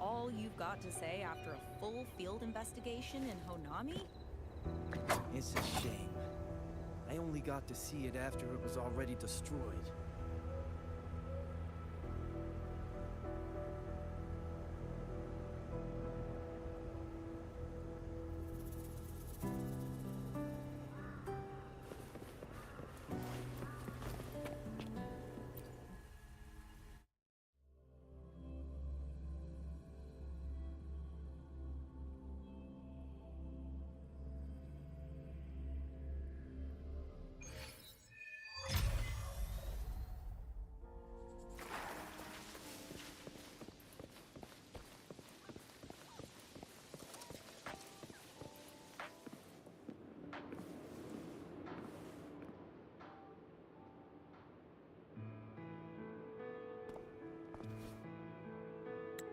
all you've got to say after a full field investigation in Honami? It's a shame. I only got to see it after it was already destroyed.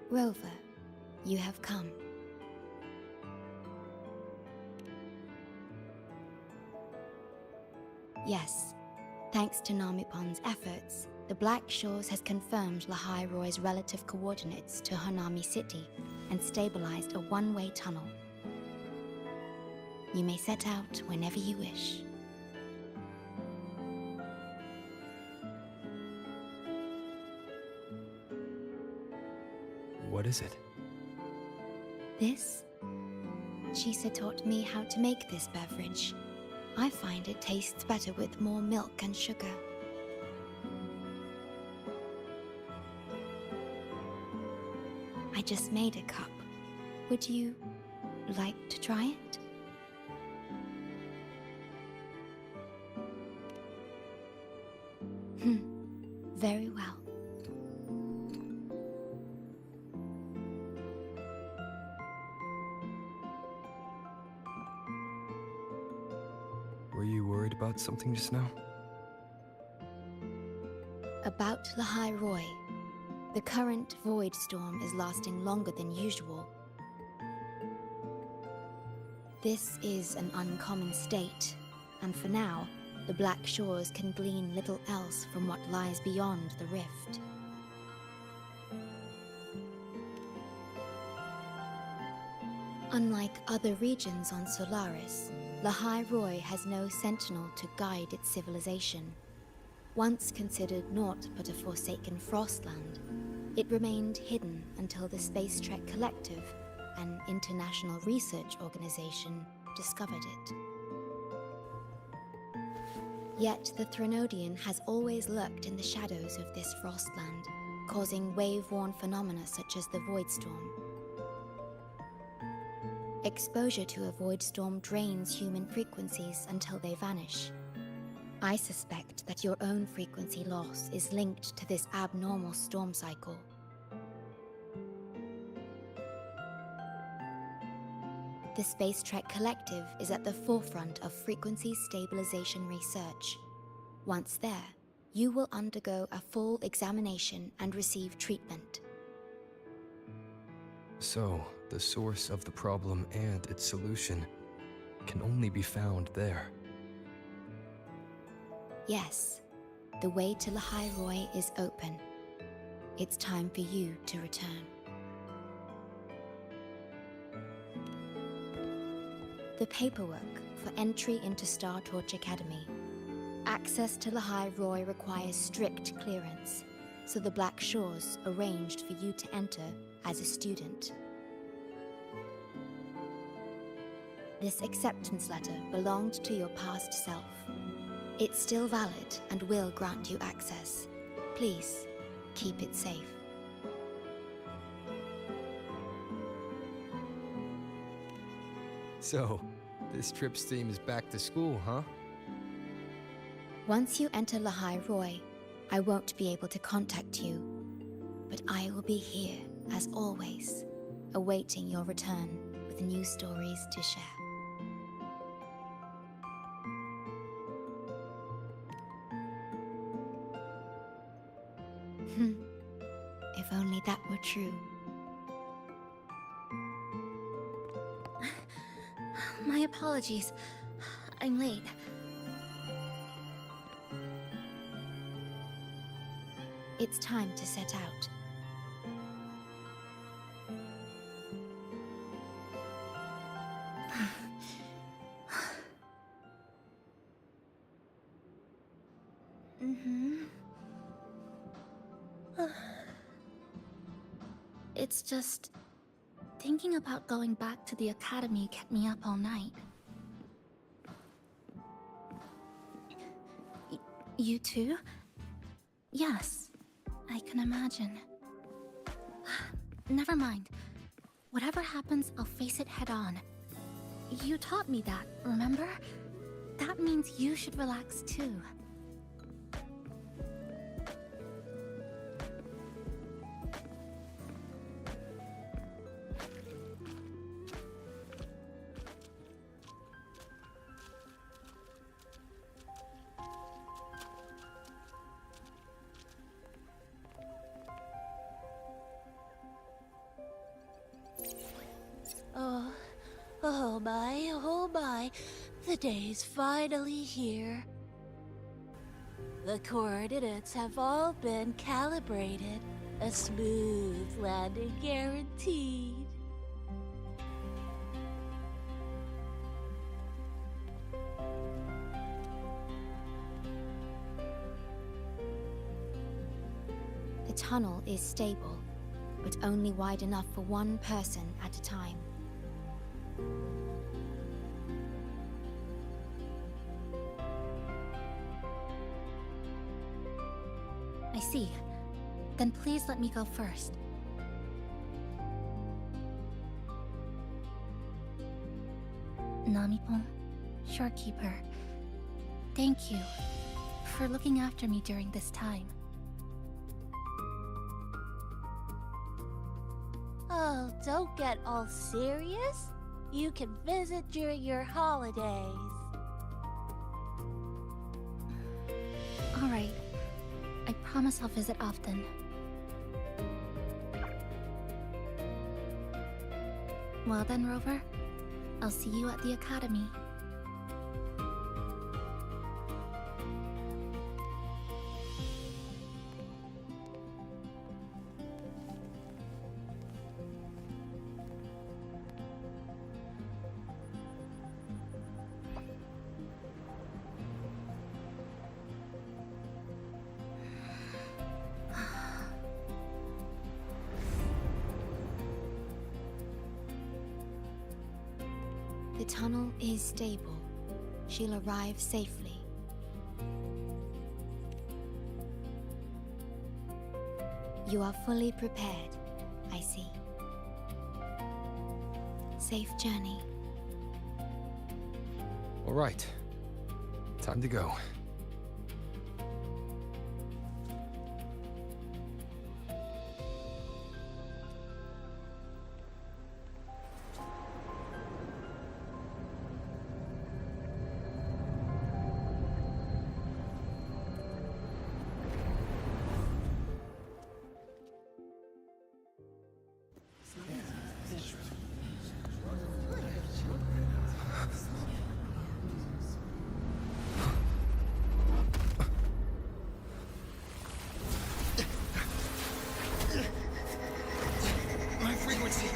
Rover, you have come. Yes, thanks to Namipon's efforts, the Black Shores has confirmed Lahai Roy's relative coordinates to Honami City and stabilized a one-way tunnel. You may set out whenever you wish. What is it? This? Shisa taught me how to make this beverage. I find it tastes better with more milk and sugar. I just made a cup. Would you like to try it? Very well. Were you worried about something just now? About Lahai Roy. The current void storm is lasting longer than usual. This is an uncommon state, and for now, the Black Shores can glean little else from what lies beyond the rift. Unlike other regions on Solaris, Lahai Roy has no sentinel to guide its civilization. Once considered naught but a forsaken frostland, it remained hidden until the Space Trek Collective, an international research organization, discovered it. Yet the Threnodian has always lurked in the shadows of this frostland, causing wave-worn phenomena such as the void storm. Exposure to a void storm drains human frequencies until they vanish. I suspect that your own frequency loss is linked to this abnormal storm cycle. The Space Trek Collective is at the forefront of frequency stabilization research. Once there, you will undergo a full examination and receive treatment. So, the source of the problem and its solution can only be found there. Yes, the way to Lahai Roy is open. It's time for you to return. The paperwork for entry into Star Torch Academy. Access to Lahai Roy requires strict clearance, so the Black Shores arranged for you to enter as a student. This acceptance letter belonged to your past self. It's still valid and will grant you access. Please, keep it safe. So, this trip's theme is back to school, huh? Once you enter Lahai Roy, I won't be able to contact you, but I will be here, as always, awaiting your return with new stories to share. If only that were true. My apologies. I'm late. It's time to set out. It's just... thinking about going back to the academy kept me up all night. You too? Yes, I can imagine. Never mind. Whatever happens, I'll face it head on. You taught me that, remember? That means you should relax too. Oh my, the day's finally here. The coordinates have all been calibrated. A smooth landing guaranteed. The tunnel is stable, but only wide enough for one person at a time. I see. Then please let me go first. Namipon, Shorekeeper, thank you for looking after me during this time. Oh, don't get all serious. You can visit during your holidays. All right. I promise I'll visit often. Well then, Rover, I'll see you at the academy. The tunnel is stable. She'll arrive safely. You are fully prepared, I see. Safe journey. All right. Time to go. My frequency!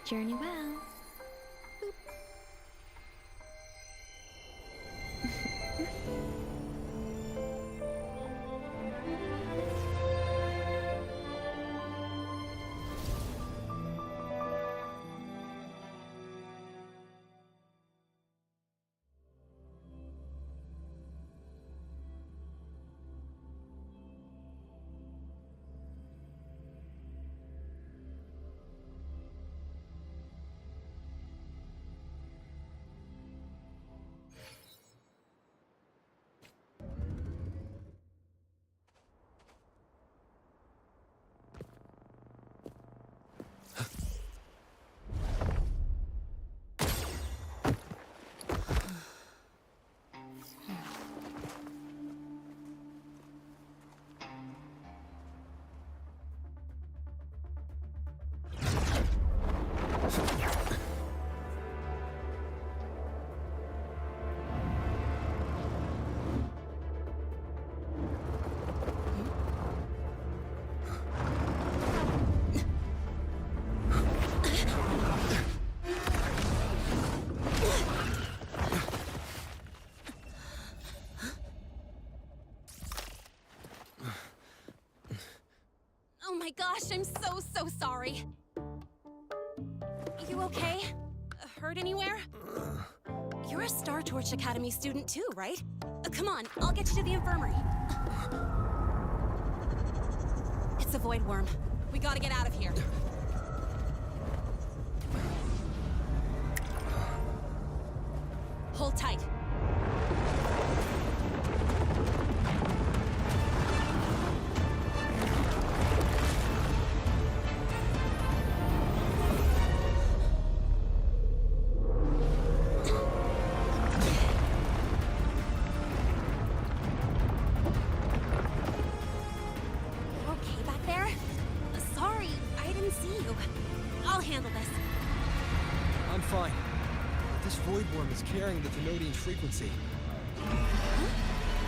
Journey well. my gosh, I'm so sorry. You okay? Hurt anywhere? You're a Star Torch Academy student too, right? Come on, I'll get you to the infirmary. It's a void worm. We gotta get out of here. Hold tight. Carrying the Thenodian frequency. Huh?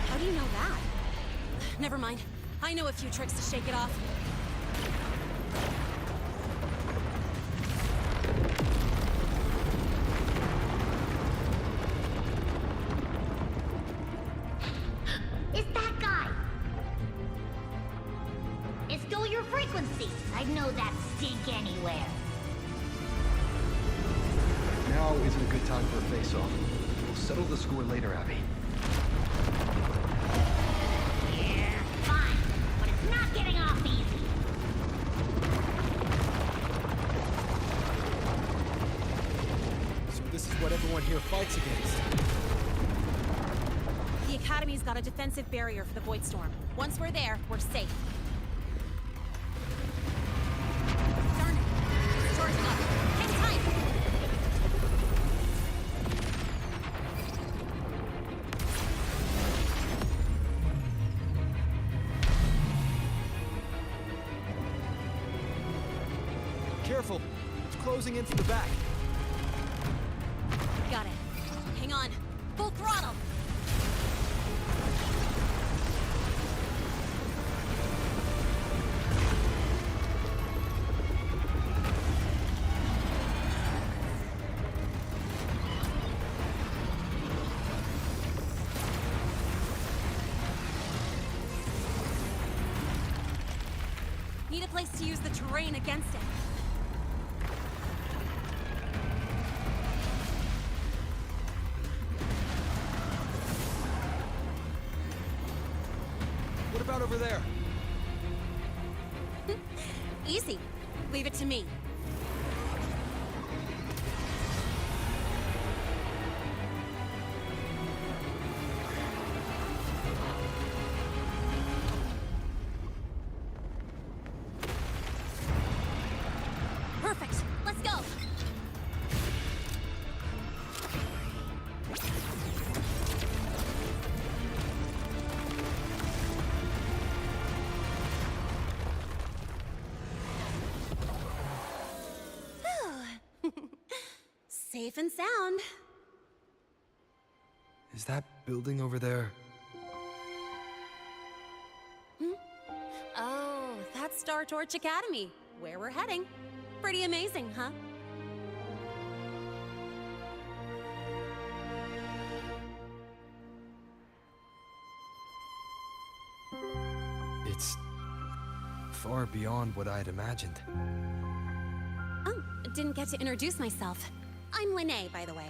How do you know that? Never mind. I know a few tricks to shake it off. It's that guy! It's still your frequency. I'd know that stink anywhere. Now isn't a good time for a face-off. We'll settle the score later, Abby. Yeah, fine. But it's not getting off easy. So this is what everyone here fights against. The Academy's got a defensive barrier for the Void Storm. Once we're there, we're safe. Darn it. It's charging up. Hang tight! Careful! It's closing in from the back. Got it. Hang on. Full throttle! Need a place to use the terrain against it. What about over there? Easy. Leave it to me. Perfect. Let's go. Safe and sound. Is that building over there? Oh, that's Star Torch Academy, where we're heading. Pretty amazing, huh? It's far beyond what I'd imagined. Oh, didn't get to introduce myself. I'm Lene, by the way.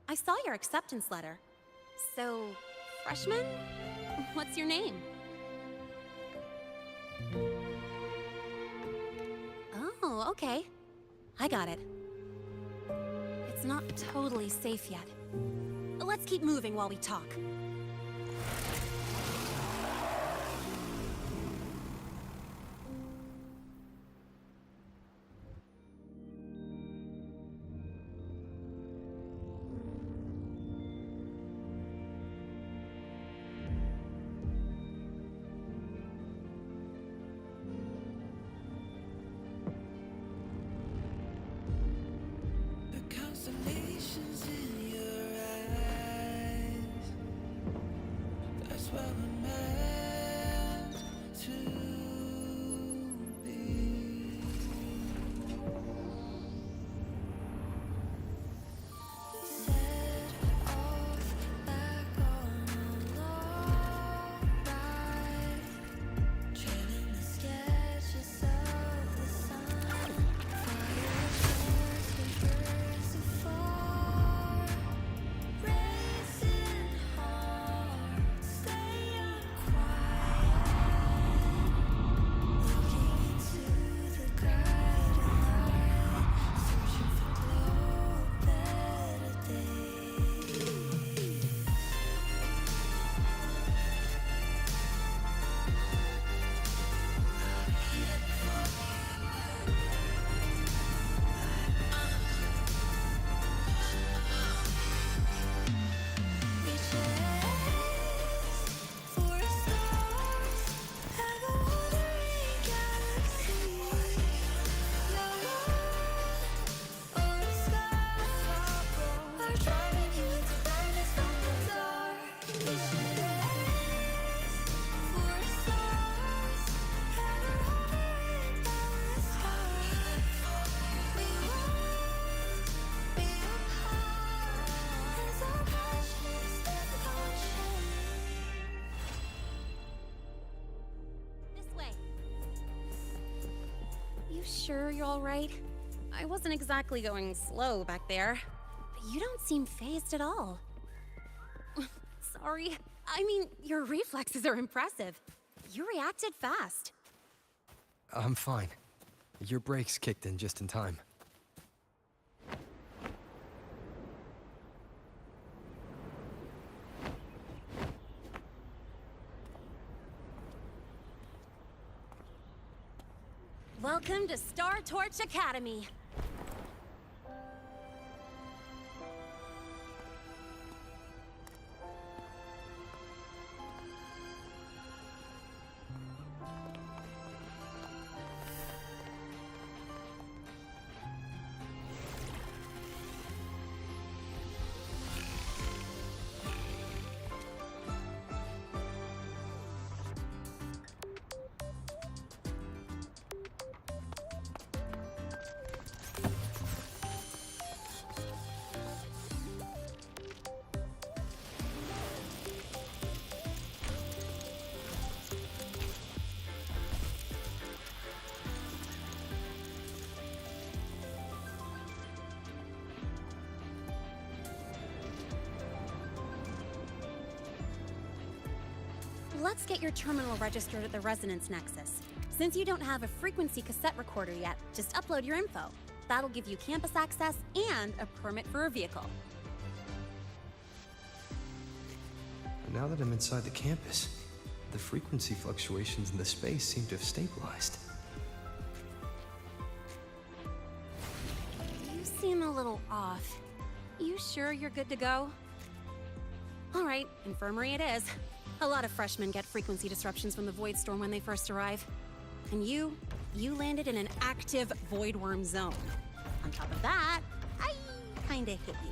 I saw your acceptance letter. So, freshman? What's your name? Oh, okay. I got it. It's not totally safe yet. Let's keep moving while we talk. sure you're all right? I wasn't exactly going slow back there. You don't seem fazed at all. Sorry. I mean, your reflexes are impressive. You reacted fast. I'm fine. Your brakes kicked in just in time. Welcome to Star Torch Academy. Let's get your terminal registered at the Resonance Nexus. Since you don't have a frequency cassette recorder yet, just upload your info. That'll give you campus access and a permit for a vehicle. Now that I'm inside the campus, the frequency fluctuations in the space seem to have stabilized. You seem a little off. You sure you're good to go? All right, infirmary it is. A lot of freshmen get frequency disruptions from the Void Storm when they first arrive. And you landed in an active Void Worm zone. On top of that, I kinda hit you.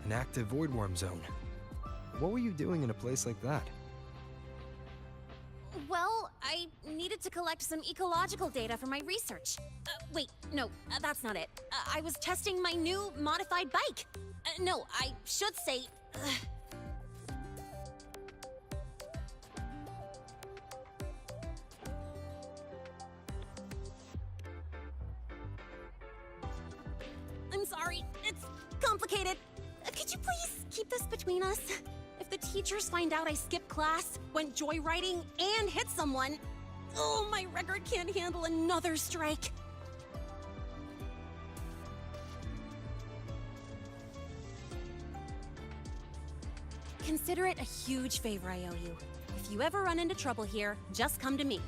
An active void worm zone. What were you doing in a place like that? Well, I needed to collect some ecological data for my research. Wait, no, that's not it. I was testing my new modified bike. No, I should say... I'm sorry, it's complicated. Could you please keep this between us? If the teachers find out I skipped class, went joyriding, and hit someone, oh, my record can't handle another strike. Consider it a huge favor I owe you. If you ever run into trouble here, just come to me.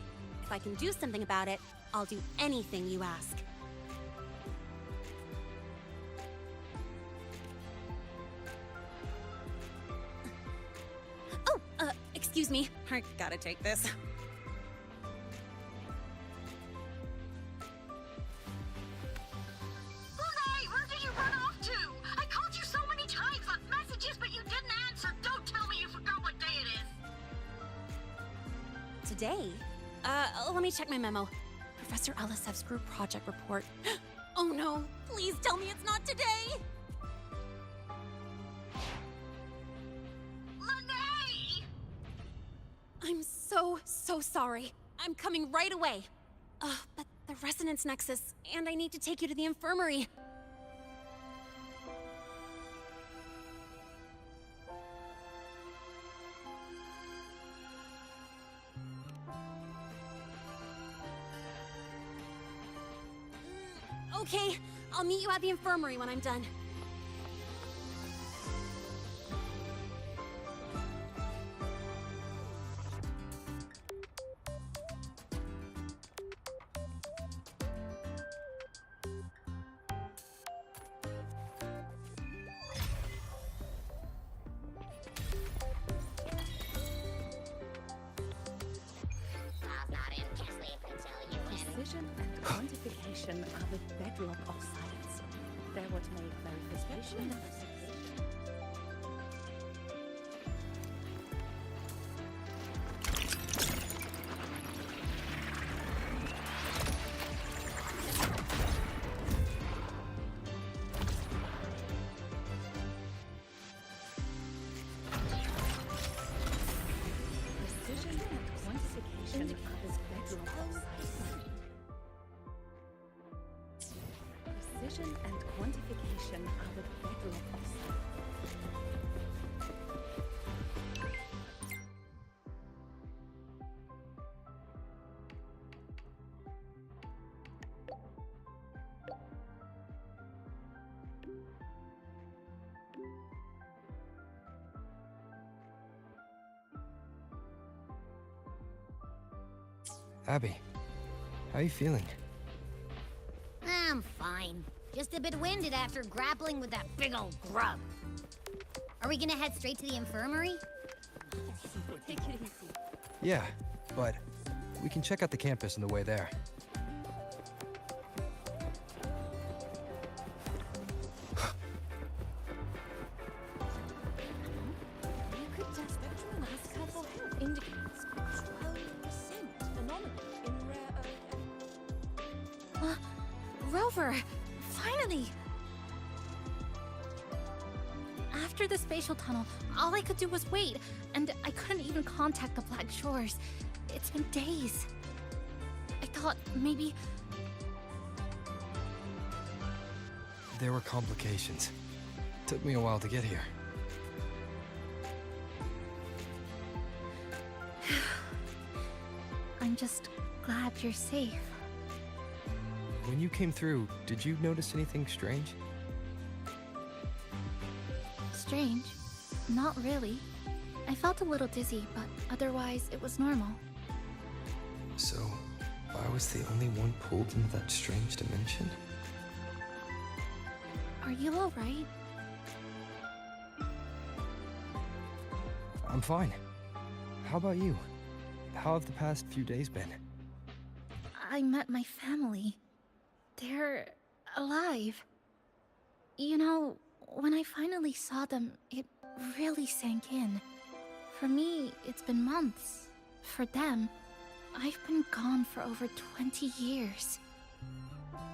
If I can do something about it, I'll do anything you ask. Excuse me, I gotta take this. Hey, where did you run off to? I called you so many times, left messages, but you didn't answer. Don't tell me you forgot what day it is. Today? Let me check my memo. Professor Elisev's group project report. Oh no, please tell me it's not today! I'm so sorry. I'm coming right away. But the Resonance Nexus, and I need to take you to the infirmary. Okay, I'll meet you at the infirmary when I'm done. Precision and quantification are the bedrock of science. They're what make manifestation Precision and quantification are the bedrock of science. Precision and quantification are the bedrock of science. Abby, how are you feeling? I'm fine. Just a bit winded after grappling with that big old grub. Are we gonna head straight to the infirmary? Take it easy. Yeah, but we can check out the campus on the way there. You could just ask her for help. Indicates 12% anomaly in rare Rover! Finally! After the spatial tunnel, all I could do was wait, and I couldn't even contact the Black Shores. It's been days. I thought maybe... There were complications. Took me a while to get here. I'm just glad you're safe. When you came through, did you notice anything strange? Strange? Not really. I felt a little dizzy, but otherwise it was normal. So, I was the only one pulled into that strange dimension? Are you alright? I'm fine. How about you? How have the past few days been? I met my family. They're alive. You know, when I finally saw them, it really sank in. For me, it's been months. For them, I've been gone for over 20 years.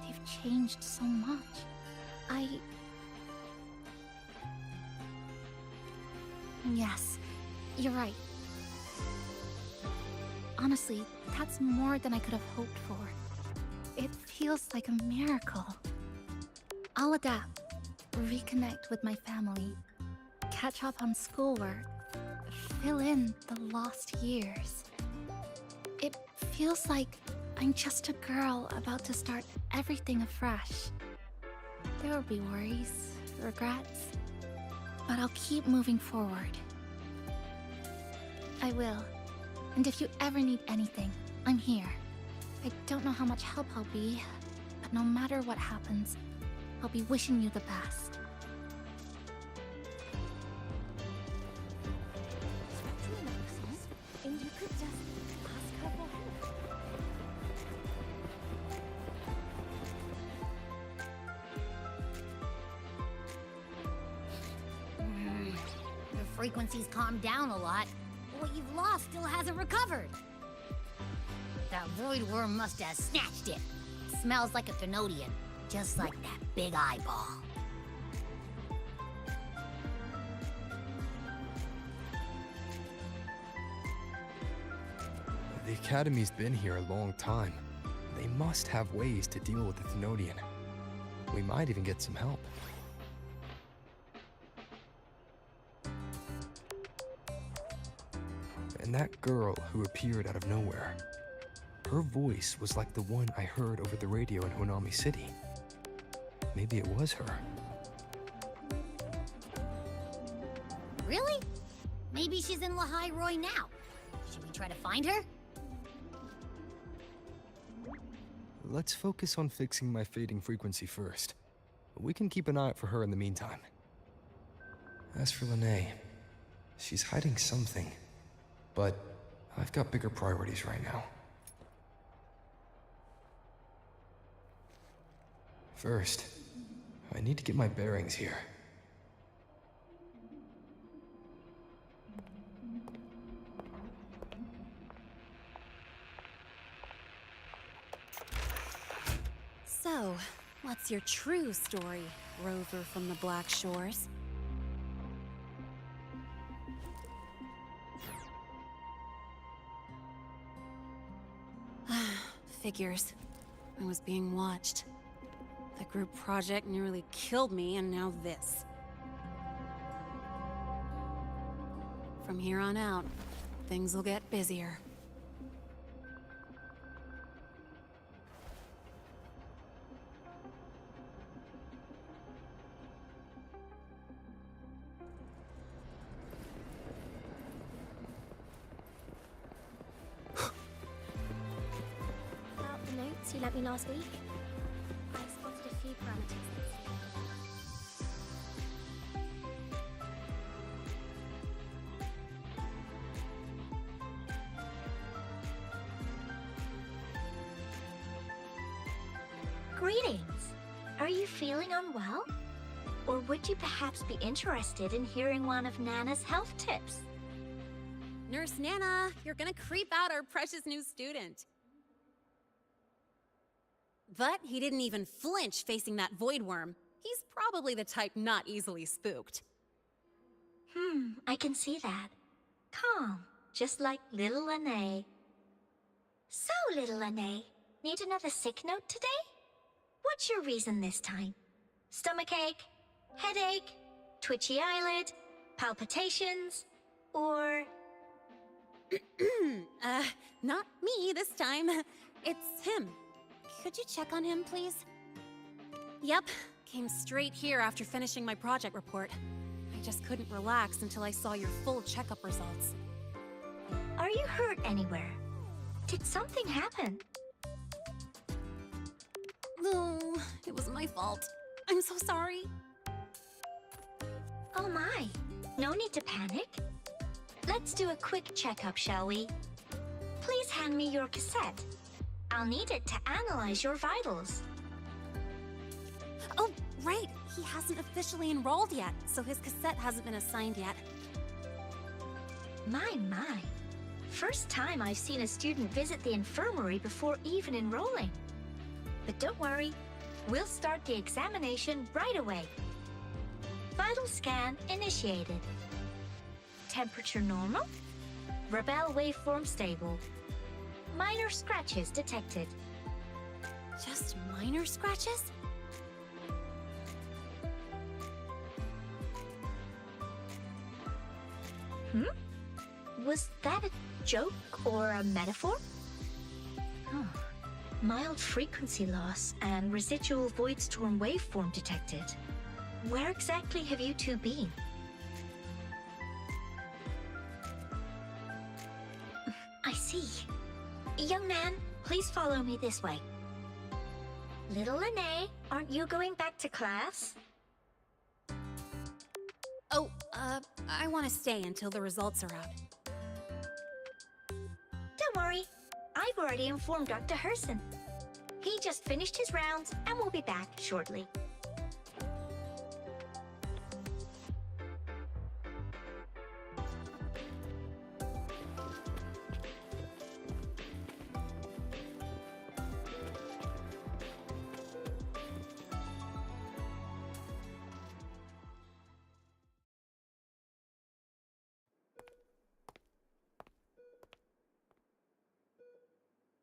They've changed so much. Yes, you're right. Honestly, that's more than I could have hoped for. It feels like a miracle. I'll adapt, reconnect with my family, catch up on schoolwork, fill in the lost years. It feels like I'm just a girl about to start everything afresh. There will be worries, regrets, but I'll keep moving forward. I will. And if you ever need anything, I'm here. I don't know how much help I'll be, but no matter what happens, I'll be wishing you the best. And you could just ask her for help. The frequency's calmed down a lot. What you've lost still hasn't recovered. That void worm must have snatched it. Smells like a Thenodian, just like that big eyeball. The Academy's been here a long time. They must have ways to deal with the Thenodian. We might even get some help. And that girl who appeared out of nowhere, her voice was like the one I heard over the radio in Honami City. Maybe it was her. Really? Maybe she's in Lahai Roy now. Should we try to find her? Let's focus on fixing my fading frequency first. We can keep an eye out for her in the meantime. As for Lene, she's hiding something. But I've got bigger priorities right now. First, I need to get my bearings here. So, what's your true story, Rover from the Black Shores? Figures. I was being watched. The group project nearly killed me, and now this. From here on out, things will get busier. About the notes you lent me last week, I spotted a few parameters that seem Greetings. Are you feeling unwell? Or would you perhaps be interested in hearing one of Nana's health tips? Nurse Nana, you're gonna creep out our precious new student. But he didn't even flinch facing that void worm. He's probably the type not easily spooked. I can see that. Calm, just like little Lene. So, little Lene, need another sick note today? What's your reason this time? Stomachache? Headache? Twitchy eyelid? Palpitations? Or... Not me this time. It's him. Could you check on him, please? Yep, came straight here after finishing my project report. I just couldn't relax until I saw your full checkup results. Are you hurt anywhere? Did something happen? No, it was my fault. I'm so sorry. Oh my, no need to panic. Let's do a quick checkup, shall we? Please hand me your cassette. I'll need it to analyze your vitals. Oh, right. He hasn't officially enrolled yet, so his cassette hasn't been assigned yet. My. First time I've seen a student visit the infirmary before even enrolling. But don't worry, we'll start the examination right away. Vital scan initiated. Temperature normal. Rebel waveform stable. Minor scratches detected. Just minor scratches? Was that a joke or a metaphor? Mild frequency loss and residual void storm waveform detected. Where exactly have you two been? I see. Young man, please follow me this way. Little Lene, aren't you going back to class? Oh, I want to stay until the results are out. Don't worry, I've already informed Dr. Herson. He just finished his rounds and will be back shortly.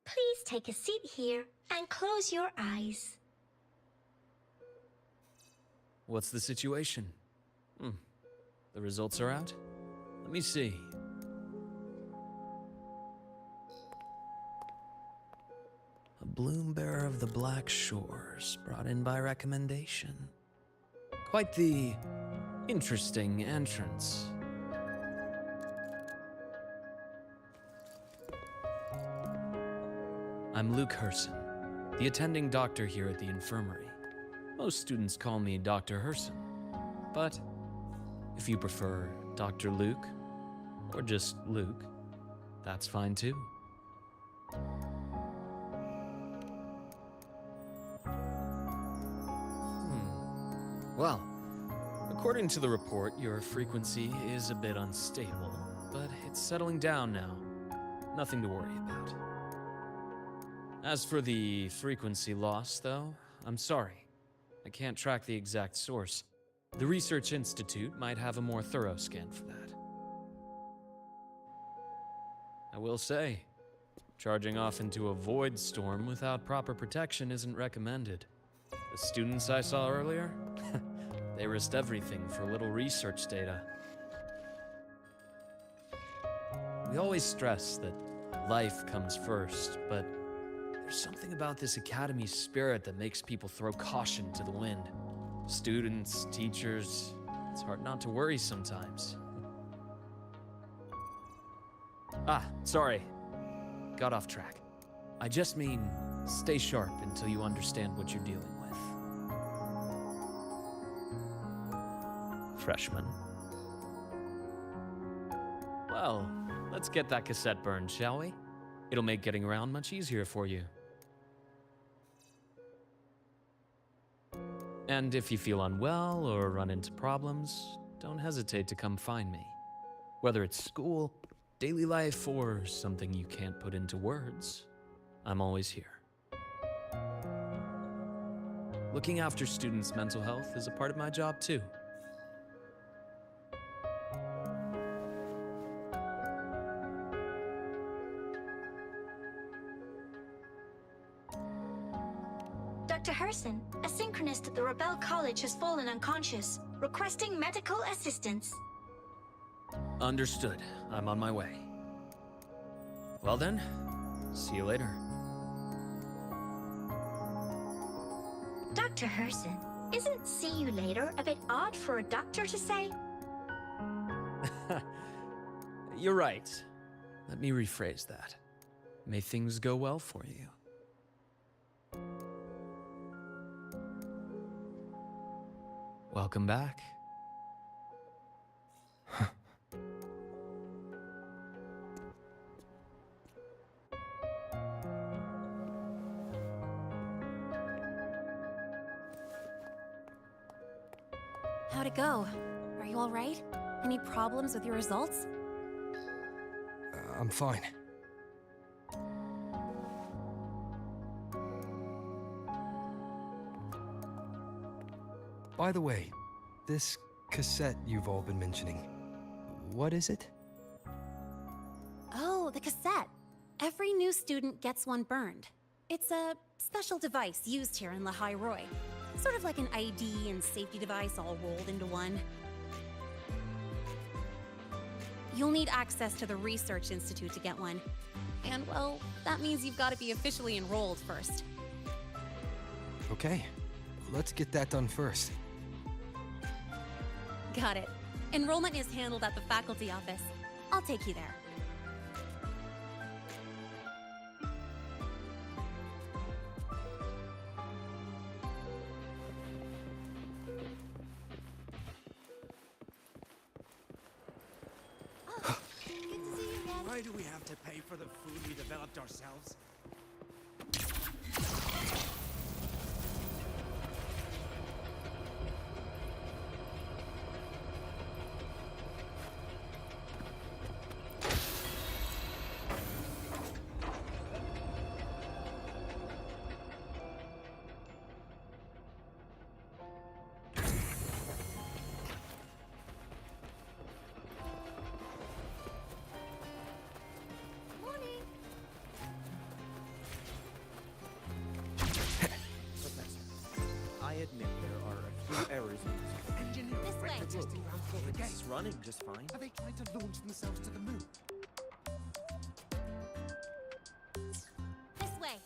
Please take a seat here and close your eyes. What's the situation? The results are out? Let me see. A bloom bearer of the Black Shores, brought in by recommendation. Quite the interesting entrance. I'm Luke Herson, the attending doctor here at the infirmary. Most students call me Dr. Herson, but if you prefer Dr. Luke, or just Luke, that's fine too. Well, according to the report, your frequency is a bit unstable, but it's settling down now. Nothing to worry about. As for the frequency loss, though, I'm sorry. I can't track the exact source. The Research Institute might have a more thorough scan for that. I will say, Charging off into a void storm without proper protection isn't recommended. The students I saw earlier, they risked everything for a little research data. We always stress that life comes first, but there's something about this academy spirit that makes people throw caution to the wind. Students, teachers, it's hard not to worry sometimes. Sorry. Got off track. I just mean, stay sharp until you understand what you're dealing with. Freshman. Well, let's get that cassette burned, shall we? It'll make getting around much easier for you. And if you feel unwell or run into problems, don't hesitate to come find me. Whether it's school, daily life, or something you can't put into words, I'm always here. Looking after students' mental health is a part of my job too. Dr. Herson, a synchronist at the Rebel College has fallen unconscious, requesting medical assistance. Understood. I'm on my way. Well then, see you later. Dr. Herson, isn't see you later a bit odd for a doctor to say? You're right. Let me rephrase that. May things go well for you. Welcome back. How'd it go? Are you all right? Any problems with your results? I'm fine. By the way, this cassette you've all been mentioning, what is it? Oh, the cassette. Every new student gets one burned. It's a special device used here in Lehigh Roy. Sort of like an ID and safety device all rolled into one. You'll need access to the Research Institute to get one. And, well, that means you've got to be officially enrolled first. Okay, let's get that done first. Got it. Enrollment is handled at the faculty office. I'll take you there. Why do we have to pay for the food we developed ourselves? I admit there are a few errors in this. Engineering This way. testing ground floor again. It's running just fine. Are they trying to launch themselves to the moon? This way.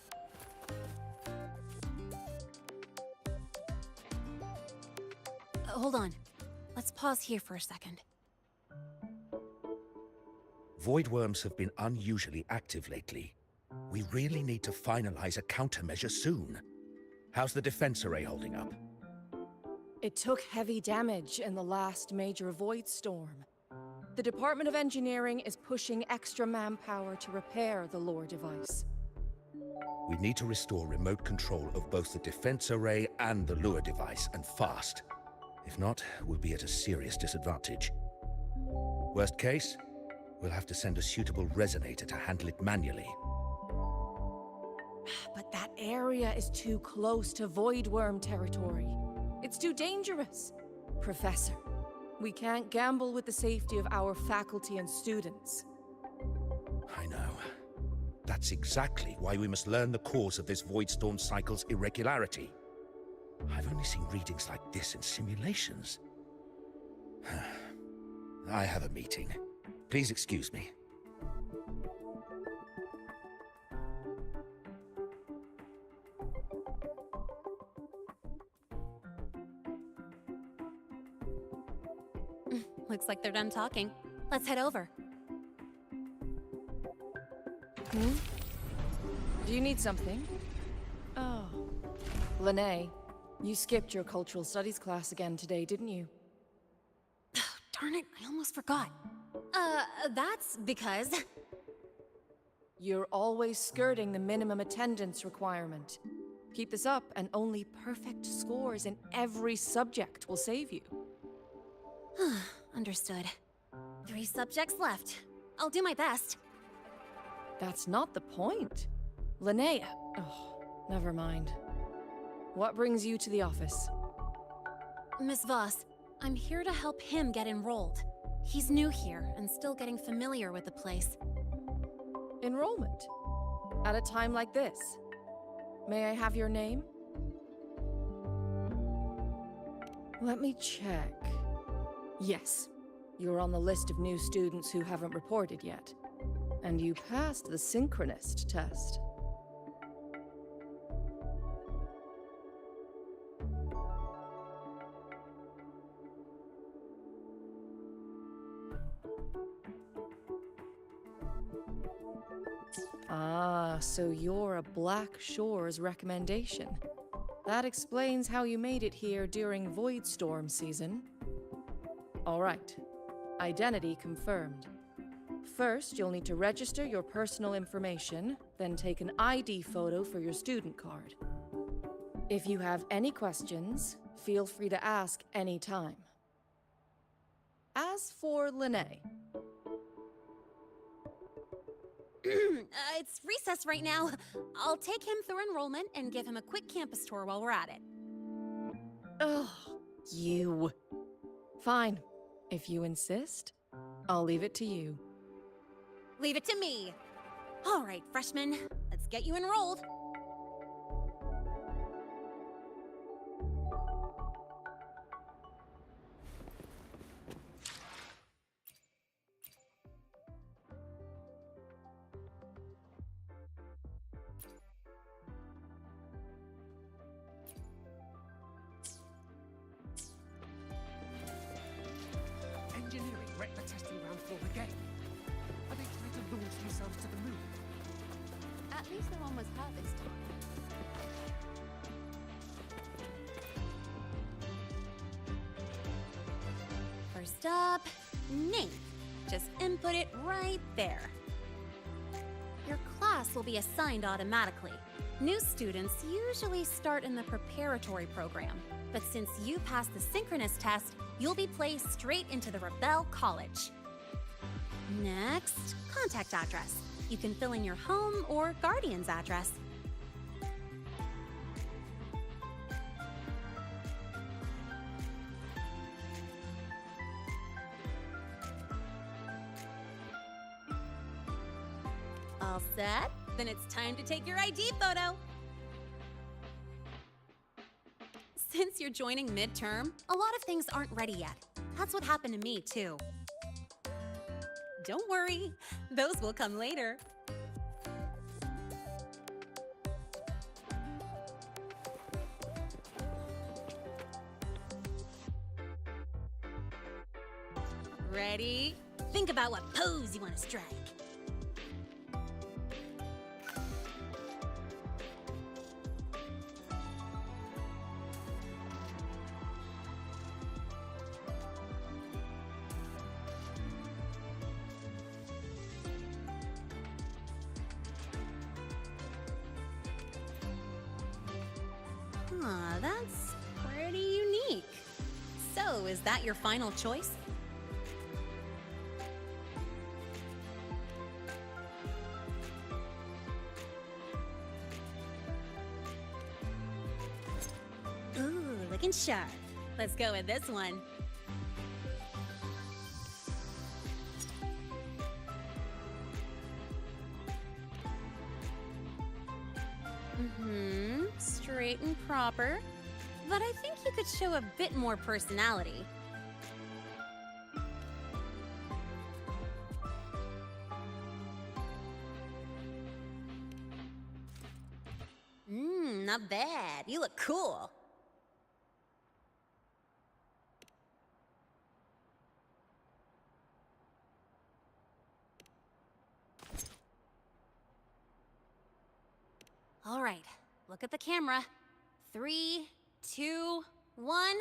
Hold on. Let's pause here for a second. Void worms have been unusually active lately. We really need to finalize a countermeasure soon. How's the defense array holding up? It took heavy damage in the last major void storm. The Department of Engineering is pushing extra manpower to repair the lore device. We need to restore remote control of both the defense array and the lure device, and fast. If not, we'll be at a serious disadvantage. Worst case, we'll have to send a suitable resonator to handle it manually. But that area is too close to void worm territory. It's too dangerous. Professor, we can't gamble with the safety of our faculty and students. I know. That That's exactly why we must learn the cause of this void storm cycle's irregularity. I've only seen readings like this in simulations. I have a meeting. Please excuse me. Looks like they're done talking. Let's head over. Do you need something? Oh. Lene, you skipped your cultural studies class again today, didn't you? Darn it, I almost forgot. That's because... You're always skirting the minimum attendance requirement. Keep this up, and only perfect scores in every subject will save you. Understood. 3 subjects left. I'll do my best. That's not the point. Linnea. Oh, never mind. What brings you to the office? Miss Voss, I'm here to help him get enrolled. He's new here and still getting familiar with the place. Enrollment? At a time like this? May I have your name? Let me check. Yes, you're on the list of new students who haven't reported yet. And you passed the synchronist test. Ah, so you're a Black Shores recommendation. That explains how you made it here during Void Storm season. All right. Identity confirmed. First, you'll need to register your personal information, then take an ID photo for your student card. If you have any questions, feel free to ask any time. As for Lene... It's recess right now. I'll take him through enrollment and give him a quick campus tour while we're at it. Ugh, you. Fine. If you insist, I'll leave it to you. Leave it to me. All right, freshman, let's get you enrolled. Engineering wrecked the testing ground floor again. Are they trying to launch themselves to the moon? At least no one was hurt this time. First up, name. Just input it right there. Your class will be assigned automatically. New students usually start in the preparatory program, but since you passed the synchronous test, you'll be placed straight into the Rebel College. Next, contact address. You can fill in your home or guardian's address. All set? Then it's time to take your ID photo. Since you're joining midterm, a lot of things aren't ready yet. That's what happened to me, too. Don't worry, those will come later. Ready? Think about what pose you want to strike. That's pretty unique. So, is that your final choice? Ooh, looking sharp. Let's go with this one. Straight and proper. But I think you could show a bit more personality. Not bad. You look cool. All right, look at the camera. 3, 2, 1.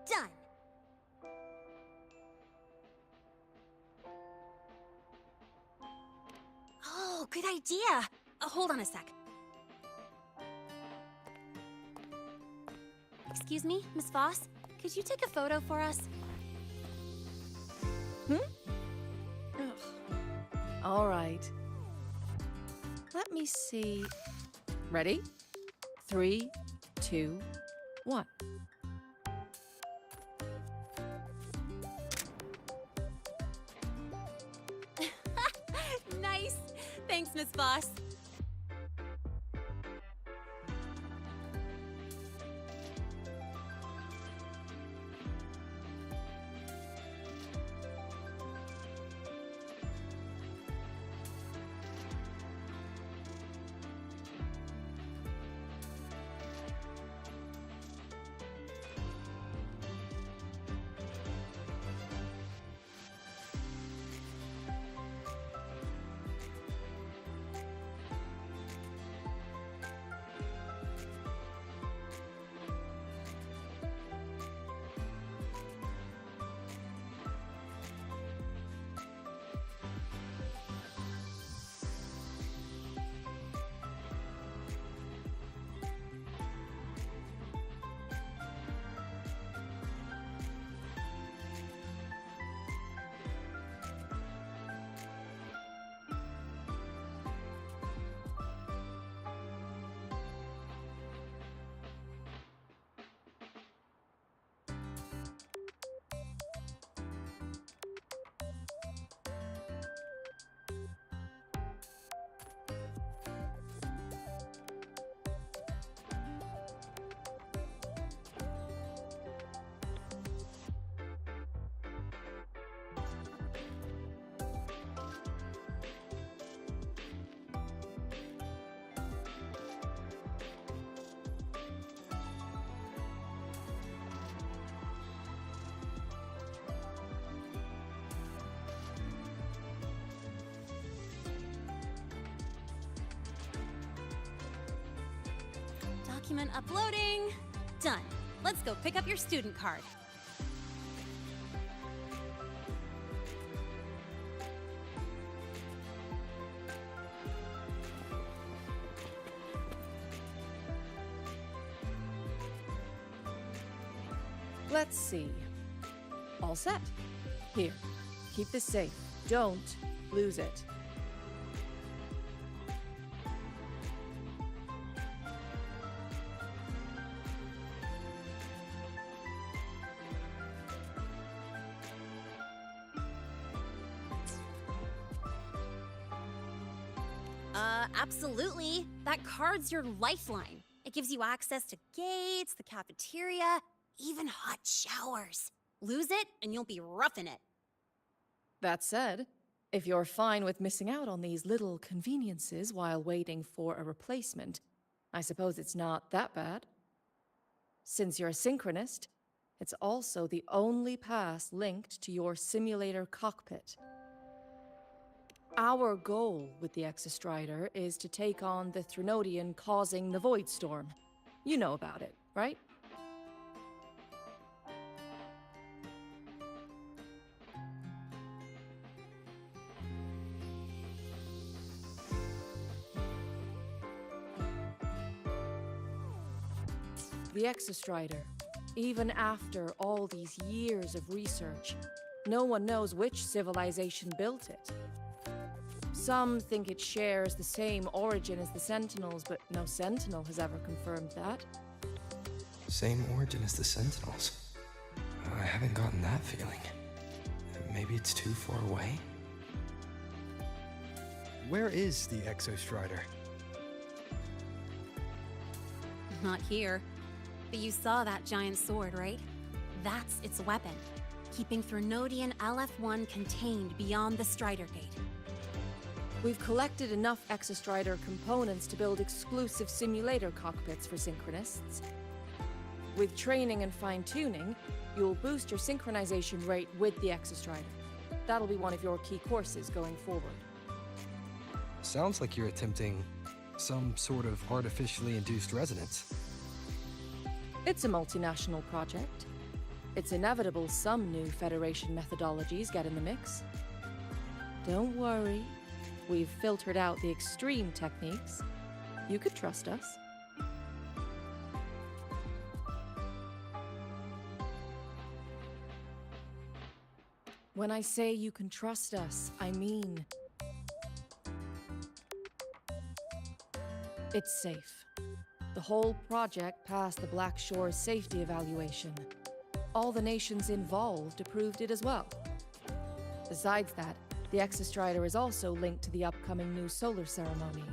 Done. Oh, good idea. Hold on a sec. Excuse me, Miss Voss? Could you take a photo for us? All right. Let me see. Ready? 3, 2, 1. Nice. Thanks, Miss Voss. Document uploading. Done. Let's go pick up your student card. Let's see. All set. Here, keep this safe. Don't lose it. Absolutely. That card's your lifeline. It gives you access to gates, the cafeteria, even hot showers. Lose it, and you'll be roughing it. That said, if you're fine with missing out on these little conveniences while waiting for a replacement, I suppose it's not that bad. Since you're a synchronist, it's also the only pass linked to your simulator cockpit. Our goal with the Exostrider is to take on the Threnodian causing the Void Storm. You know about it, right? The Exostrider, even after all these years of research, no one knows which civilization built it. Some think it shares the same origin as the Sentinels, but no Sentinel has ever confirmed that. Same origin as the Sentinels? I haven't gotten that feeling. Maybe it's too far away? Where is the Exostrider? Not here. But you saw that giant sword, right? That's its weapon, keeping Threnodian LF1 contained beyond the Strider Gate. We've collected enough Exostrider components to build exclusive simulator cockpits for synchronists. With training and fine-tuning, you'll boost your synchronization rate with the Exostrider. That'll be one of your key courses going forward. Sounds like you're attempting some sort of artificially induced resonance. It's a multinational project. It's inevitable some new Federation methodologies get in the mix. Don't worry. We've filtered out the extreme techniques. You could trust us. When I say you can trust us, I mean it's safe. The whole project passed the Black Shore's safety evaluation. All the nations involved approved it as well. Besides that, the Exostrider is also linked to the upcoming new solar ceremony.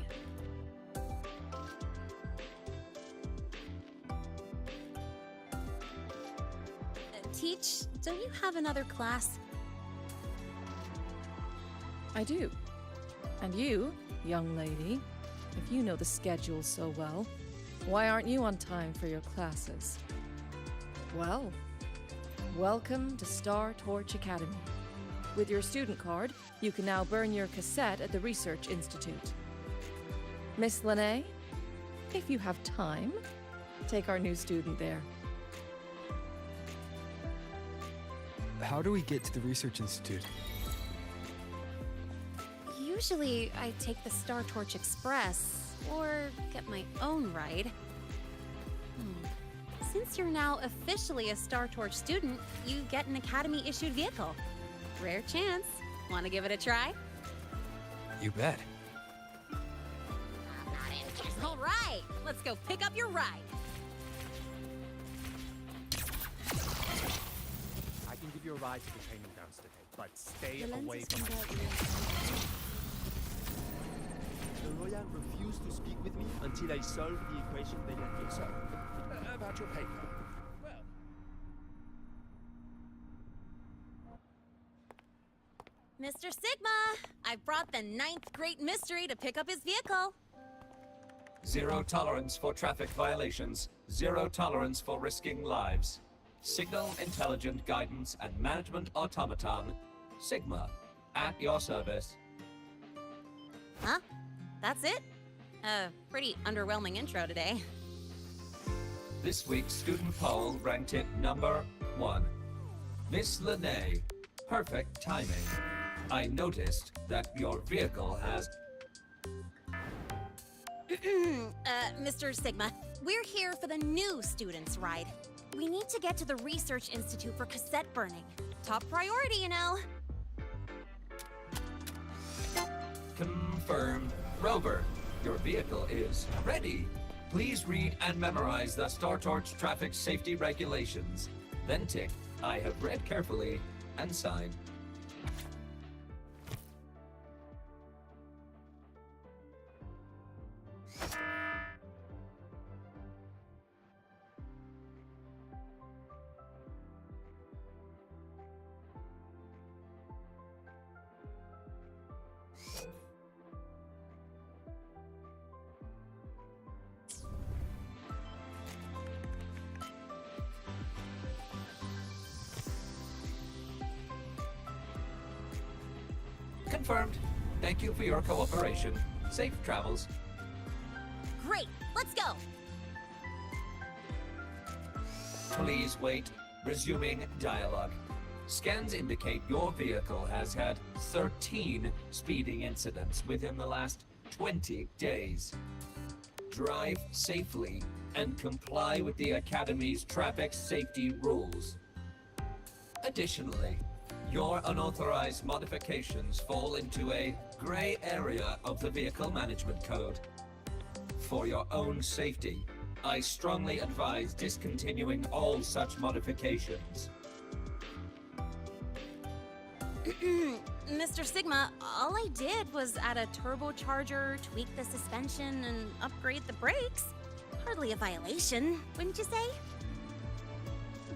Teach, don't you have another class? I do. And you, young lady, if you know the schedule so well, why aren't you on time for your classes? Well, welcome to Star Torch Academy. With your student card, you can now burn your cassette at the Research Institute. Miss Lene, if you have time, take our new student there. How do we get to the Research Institute? Usually, I take the Star Torch Express, or get my own ride. Since you're now officially a Star Torch student, you get an Academy-issued vehicle. Rare chance. Want to give it a try? You bet. All right, let's go pick up your ride. I can give you a ride to the training grounds today, but stay away from my The lawyer refused to speak with me until I solved the equation they left me. So, about your paper. Well, Mr. Sigma, I've brought the 9th Great Mystery to pick up his vehicle. Zero tolerance for traffic violations. Zero tolerance for risking lives. Signal Intelligent Guidance and Management Automaton. Sigma, at your service. Huh? That's it? Pretty underwhelming intro today. This week's student poll ranked it number 1. Miss Lene, perfect timing. I noticed that your vehicle has... Mr. Sigma, we're here for the new students' ride. We need to get to the Research Institute for cassette burning. Top priority, you know. Confirmed. Rover, your vehicle is ready. Please read and memorize the Star Torch traffic safety regulations. Then tick, I have read carefully, and sign. Confirmed. Thank you for your cooperation. Safe travels. Great, let's go. Please wait. Resuming dialogue. Scans indicate your vehicle has had 13 speeding incidents within the last 20 days. Drive safely and comply with the Academy's traffic safety rules. Additionally, your unauthorized modifications fall into a gray area of the Vehicle Management Code. For your own safety, I strongly advise discontinuing all such modifications. Mr. Sigma, all I did was add a turbocharger, tweak the suspension, and upgrade the brakes. Hardly a violation, wouldn't you say?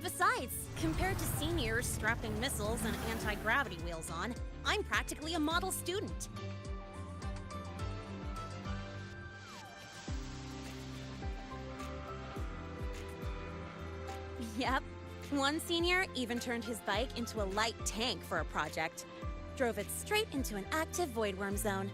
Besides, compared to seniors strapping missiles and anti-gravity wheels on, I'm practically a model student. Yep. One senior even turned his bike into a light tank for a project. Drove it straight into an active voidworm zone.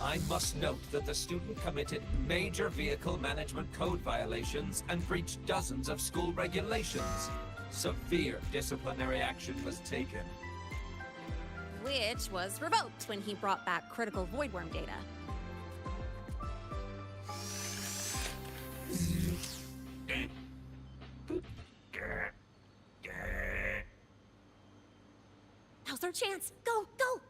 I must note that the student committed major vehicle management code violations and breached dozens of school regulations. Severe disciplinary action was taken. Which was revoked when he brought back critical voidworm data. Now's our chance. Go, go!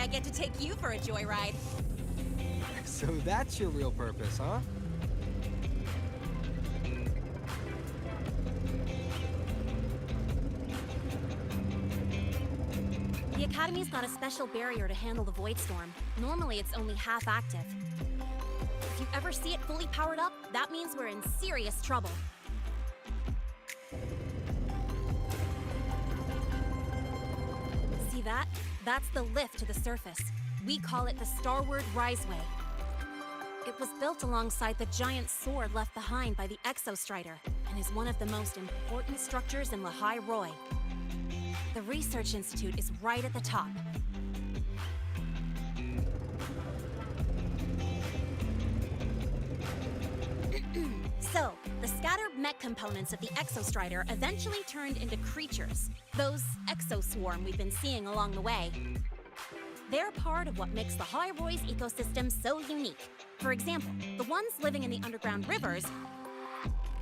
I get to take you for a joyride. So that's your real purpose, huh? The Academy's got a special barrier to handle the Void Storm. Normally, it's only half active. If you ever see it fully powered up, that means we're in serious trouble. See that? That's the lift to the surface. We call it the Starward Riseway. It was built alongside the giant sword left behind by the Exostrider and is one of the most important structures in Lehigh Roy. The Research Institute is right at the top. So, the scattered mech components of the Exostrider eventually turned into creatures, those exoswarm we've been seeing along the way. They're part of what makes the High Roy's ecosystem so unique. For example, the ones living in the underground rivers...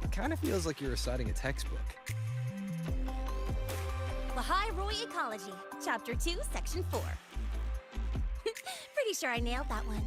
It kind of feels like you're reciting a textbook. The High Roy Ecology, Chapter 2, Section 4. Pretty sure I nailed that one.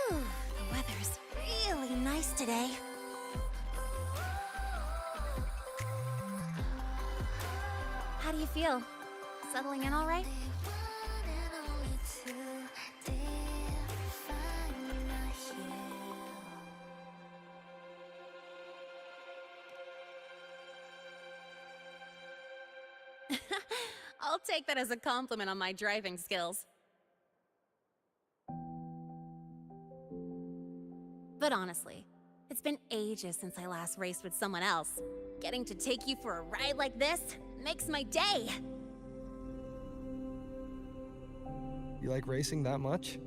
The weather's really nice today. How do you feel? Settling in all right? I'll take that as a compliment on my driving skills. But honestly, it's been ages since I last raced with someone else. Getting to take you for a ride like this makes my day! You like racing that much?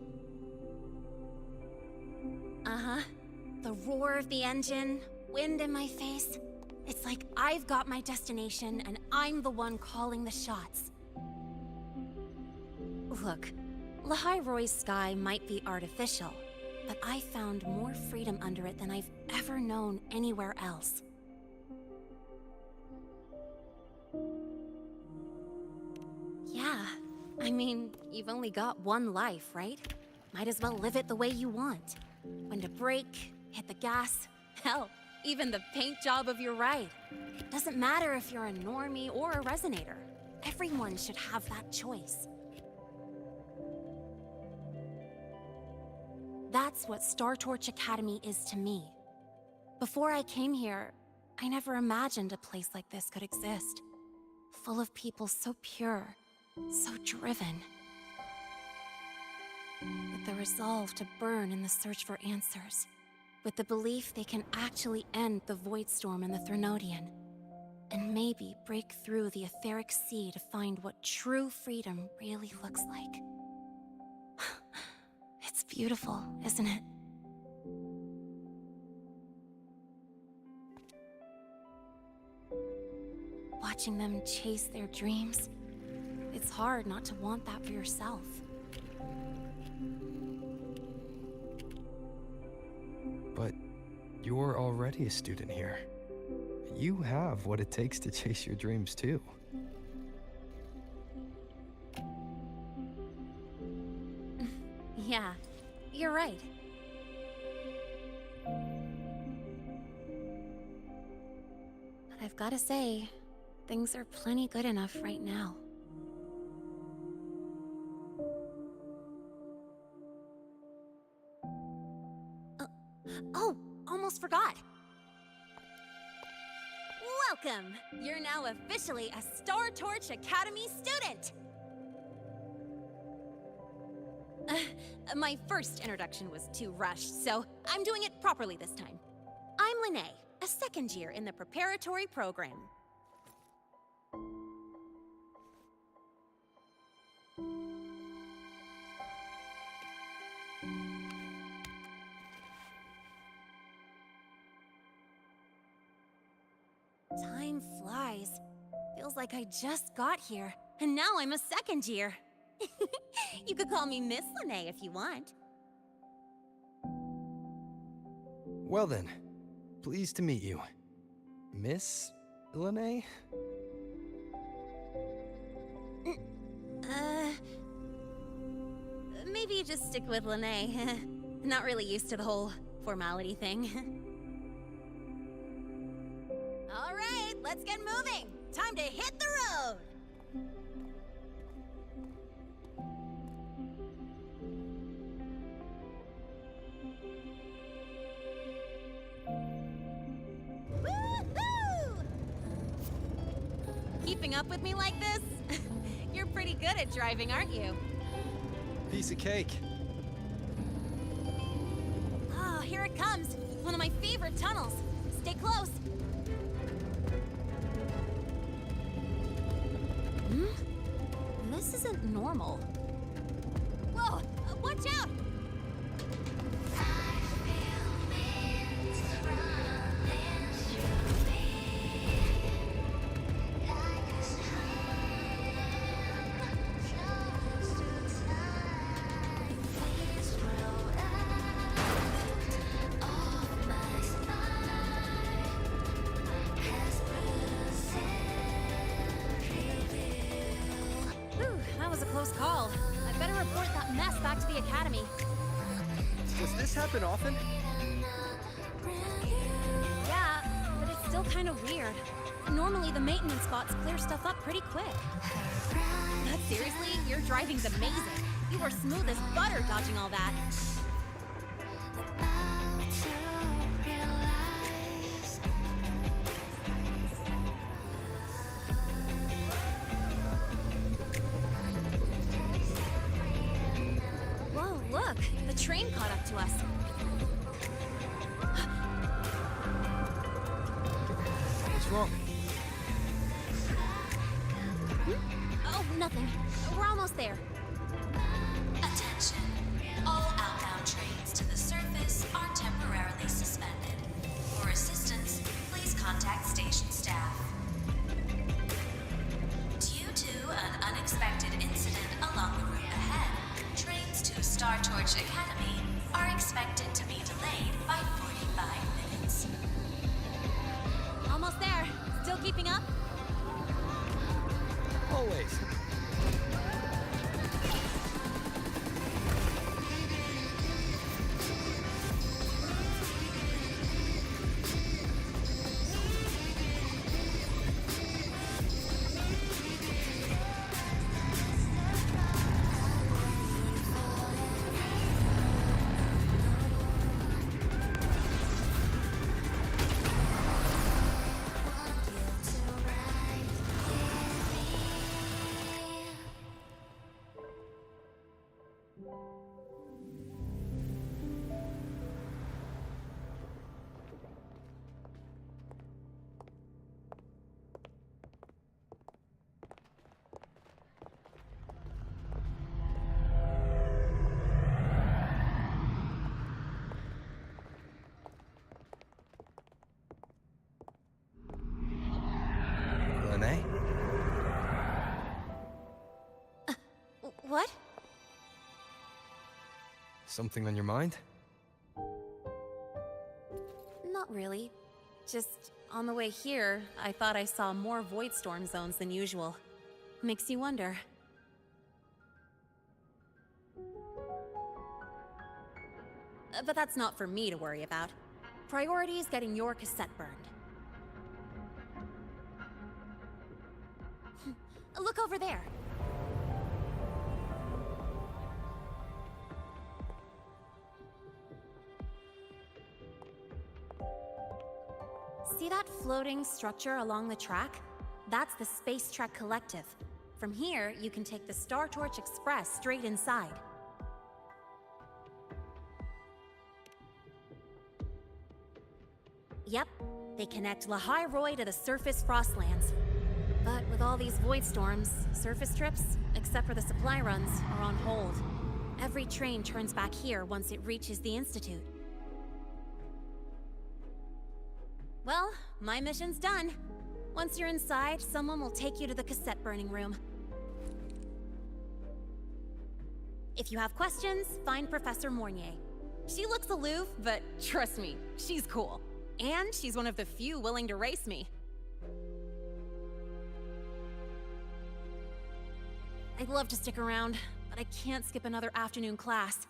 Uh-huh. The roar of the engine, wind in my face. It's like I've got my destination and I'm the one calling the shots. Look, Lahai Roy's sky might be artificial, but I found more freedom under it than I've ever known anywhere else. Yeah, I mean, you've only got one life, right? Might as well live it the way you want. When to brake, hit the gas, hell, even the paint job of your ride. Doesn't matter if you're a normie or a resonator. Everyone should have that choice. That's what Star Torch Academy is to me. Before I came here, I never imagined a place like this could exist. Full of people so pure, so driven. With the resolve to burn in the search for answers. With the belief they can actually end the Void Storm and the Threnodian. And maybe break through the etheric sea to find what true freedom really looks like. It's beautiful, isn't it? Watching them chase their dreams, it's hard not to want that for yourself. But you're already a student here. You have what it takes to chase your dreams, too. Yeah, you're right. But I've gotta say, things are plenty good enough right now. Oh, almost forgot. Welcome! You're now officially a Star Torch Academy student! My first introduction was too rushed, so I'm doing it properly this time. I'm Lene, a second year in the preparatory program. Time flies. Feels like I just got here, and now I'm a second year. You could call me Miss Lene if you want. Well then, pleased to meet you. Miss Lene? Maybe just stick with Lene. Not really used to the whole formality thing. All right, let's get moving. Time to hit the road. keeping up with me like this? You're pretty good at driving, aren't you? Piece of cake. Oh, here it comes. One of my favorite tunnels. Stay close. This isn't normal. Whoa! Watch out! That was a close call. I'd better report that mess back to the academy. Does this happen often? Yeah, but it's still kind of weird. Normally the maintenance bots clear stuff up pretty quick. But seriously, your driving's amazing. You were smooth as butter dodging all that. Whoa, look! The train caught up to us. What's wrong? Oh, nothing. We're almost there. Attention. All outbound trains to the surface are temporarily suspended. For assistance, please contact station staff. Due to an unexpected incident along the route ahead, trains to Star Torch Academy are expected to be delayed by 45 minutes. Almost there. Still keeping up? Always. Lene? What? Something on your mind? Not really. Just on the way here, I thought I saw more void storm zones than usual. Makes you wonder. But that's not for me to worry about. Priority is getting your cassette burned. Look over there. See that floating structure along the track? That's the Space Trek Collective. From here, you can take the Star Torch Express straight inside. Yep, they connect Lahai Roy to the surface Frostlands. But with all these void storms, surface trips, except for the supply runs, are on hold. Every train turns back here once it reaches the Institute. Well, my mission's done. Once you're inside, someone will take you to the cassette burning room. If you have questions, find Professor Mornier. She looks aloof, but trust me, she's cool. And she's one of the few willing to race me. I'd love to stick around, but I can't skip another afternoon class.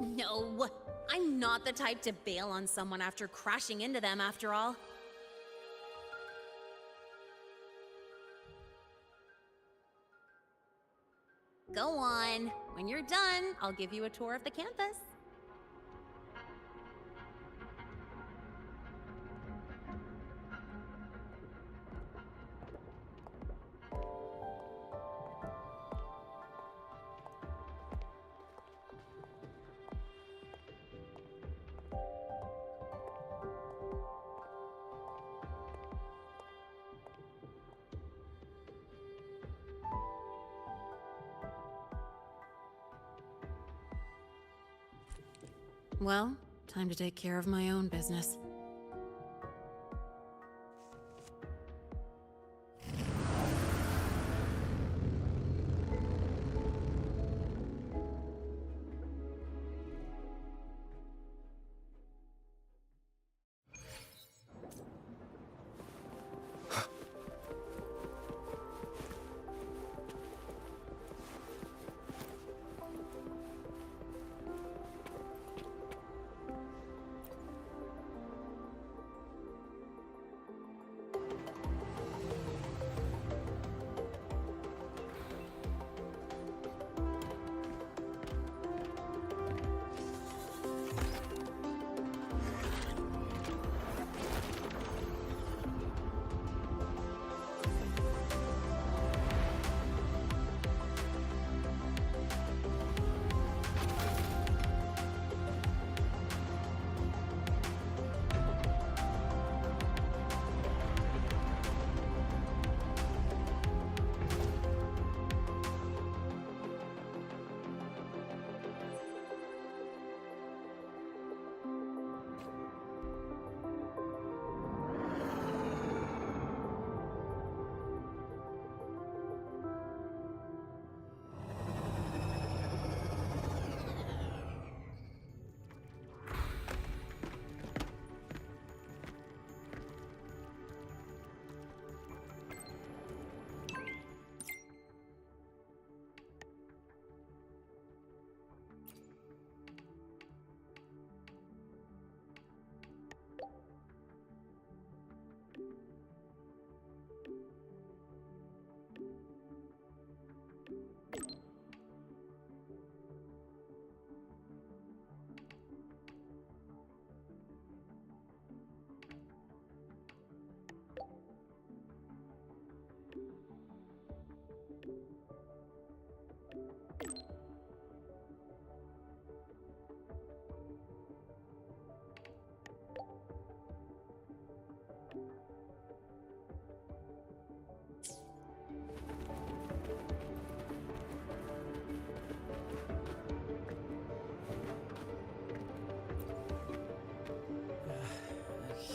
No, I'm not the type to bail on someone after crashing into them, after all. Go on. When you're done, I'll give you a tour of the campus. Well, time to take care of my own business.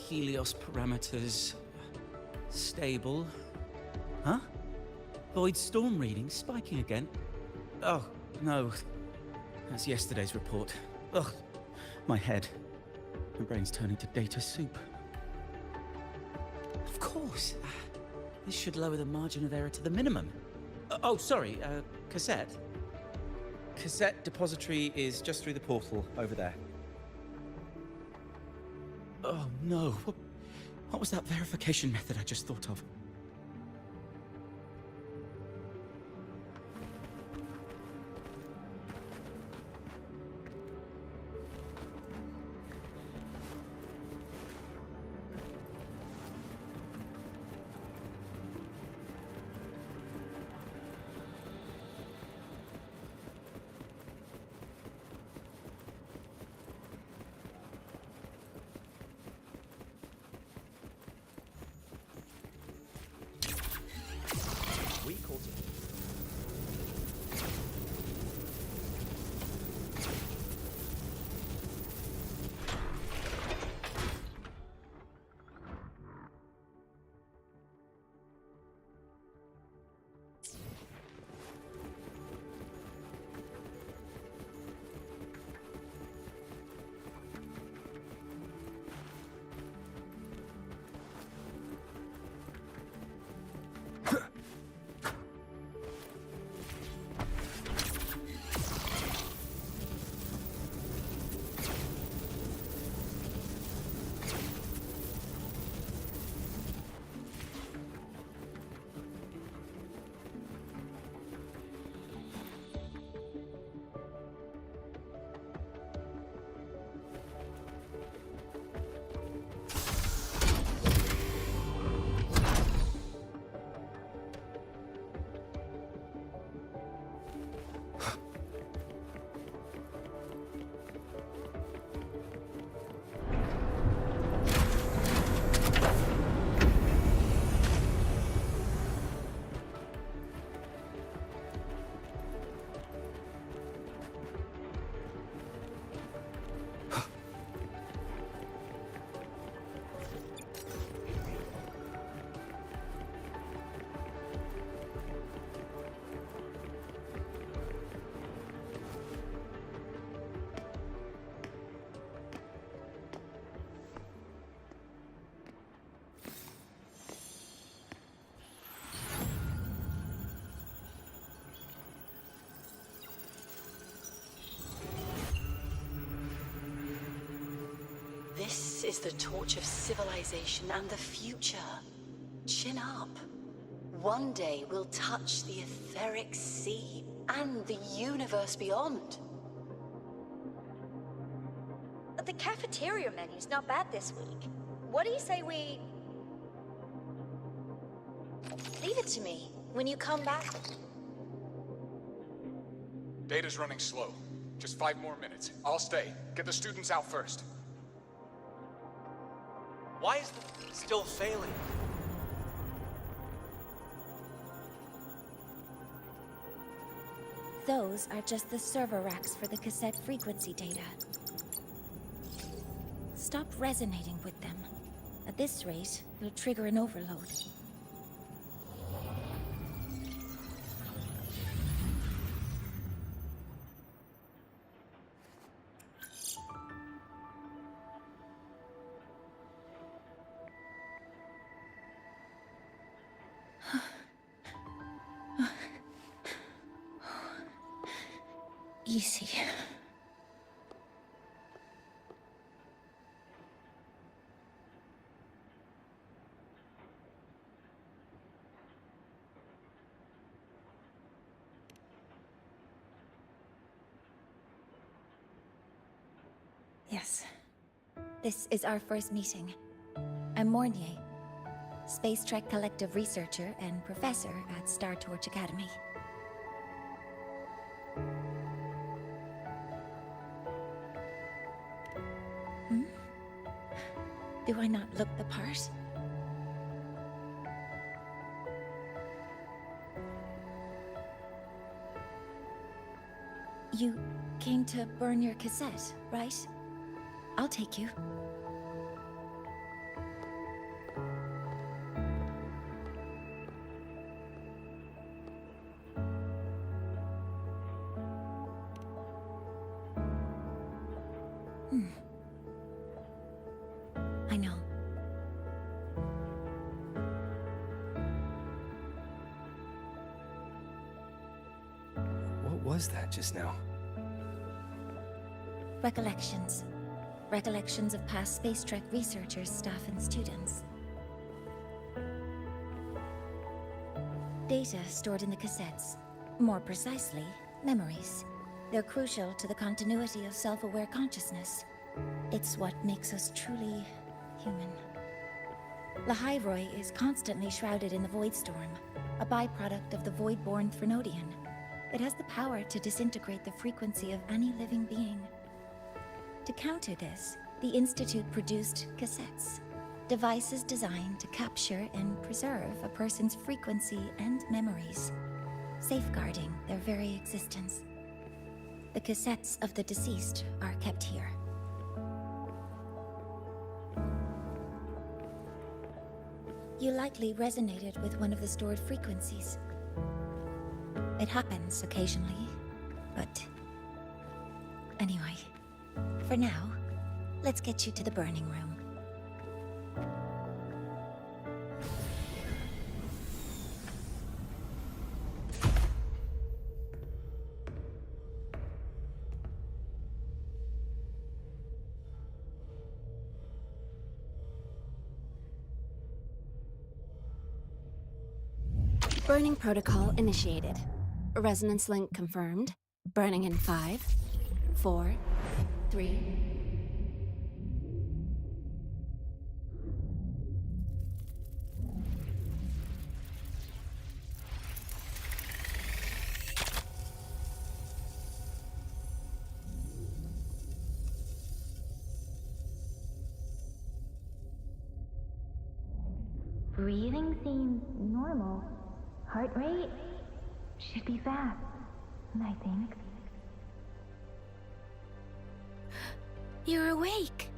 Helios parameters stable. Huh? Void storm reading spiking again? Oh, no. That's yesterday's report. Ugh, my head. My brain's turning to data soup. Of course. This should lower the margin of error to the minimum. Oh, sorry, cassette. Cassette depository is just through the portal over there. Oh no, what was that verification method I just thought of? is the torch of civilization and the future. Chin up. One day we'll touch the etheric sea and the universe beyond. The cafeteria menu's not bad this week. What do you say we... Leave it to me. When you come back... Data's running slow. Just 5 more minutes. I'll stay. Get the students out first. Why is the still failing? Those are just the server racks for the cassette frequency data. Stop resonating with them. At this rate, you'll trigger an overload. Easy. Yes. This is our first meeting. I'm Mornier, Space Trek Collective researcher and professor at Star Torch Academy. Do I not look the part? You came to burn your cassette, right? I'll take you. I know. What was that just now? Recollections. Recollections of past Space Trek researchers, staff, and students. Data stored in the cassettes. More precisely, memories. They're crucial to the continuity of self-aware consciousness. It's what makes us truly human. Lahairoi is constantly shrouded in the Void Storm, a byproduct of the Void-born Threnodian. It has the power to disintegrate the frequency of any living being. To counter this, the Institute produced cassettes, devices designed to capture and preserve a person's frequency and memories, safeguarding their very existence. The cassettes of the deceased are kept here. You likely resonated with one of the stored frequencies. It happens occasionally, but... Anyway, for now, let's get you to the burning room. Burning protocol initiated. Resonance link confirmed. Burning in 5, 4, 3... Breathing seems normal. Heart rate should be fast, I think. You're awake!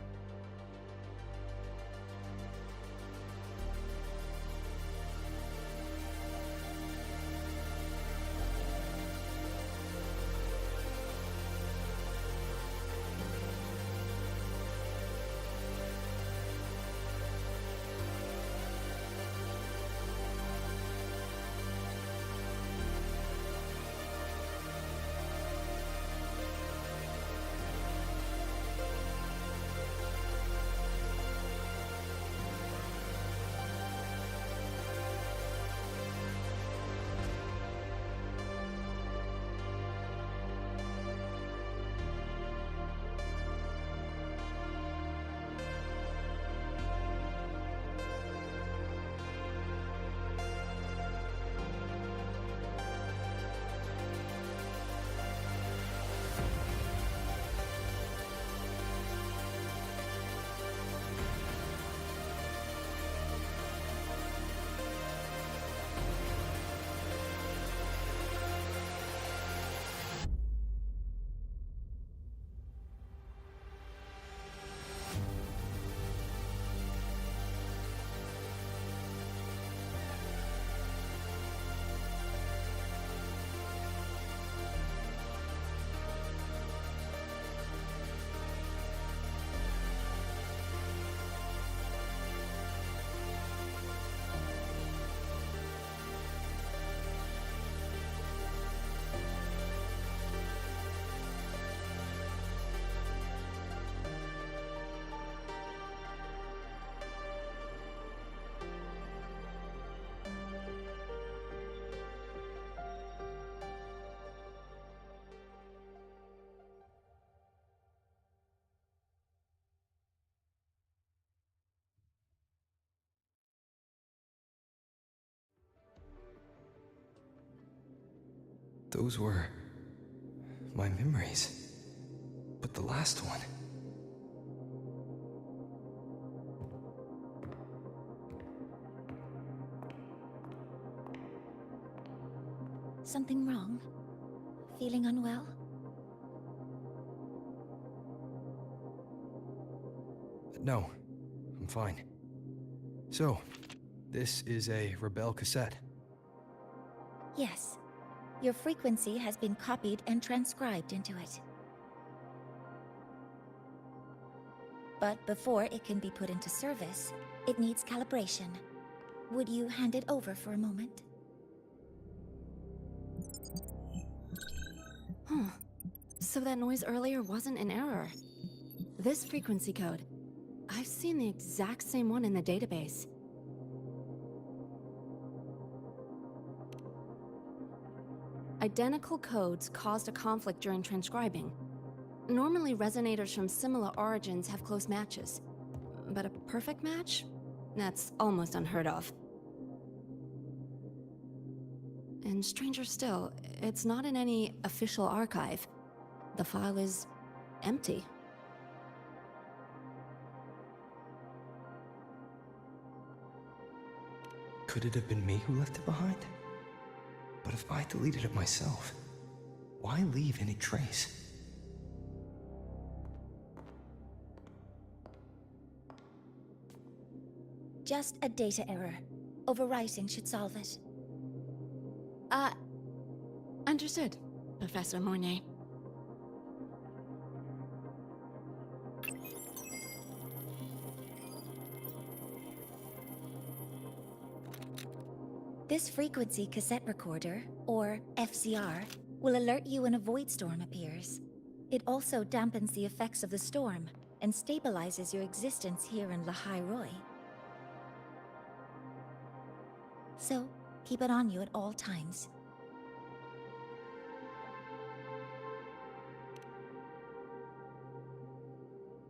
Those were my memories. But the last one... Something wrong? Feeling unwell? No, I'm fine. So, this is a Rebel cassette. Yes. Your frequency has been copied and transcribed into it. But before it can be put into service, it needs calibration. Would you hand it over for a moment? Huh. So that noise earlier wasn't an error. This frequency code, I've seen the exact same one in the database. Identical codes caused a conflict during transcribing. Normally, resonators from similar origins have close matches. But a perfect match? That's almost unheard of. And stranger still, it's not in any official archive. The file is empty. Could it have been me who left it behind? But if I deleted it myself, why leave any trace? Just a data error. Overwriting should solve it. Understood, Professor Mornay. This frequency cassette recorder, or FCR, will alert you when a void storm appears. It also dampens the effects of the storm and stabilizes your existence here in Lahai Roi. So, keep it on you at all times.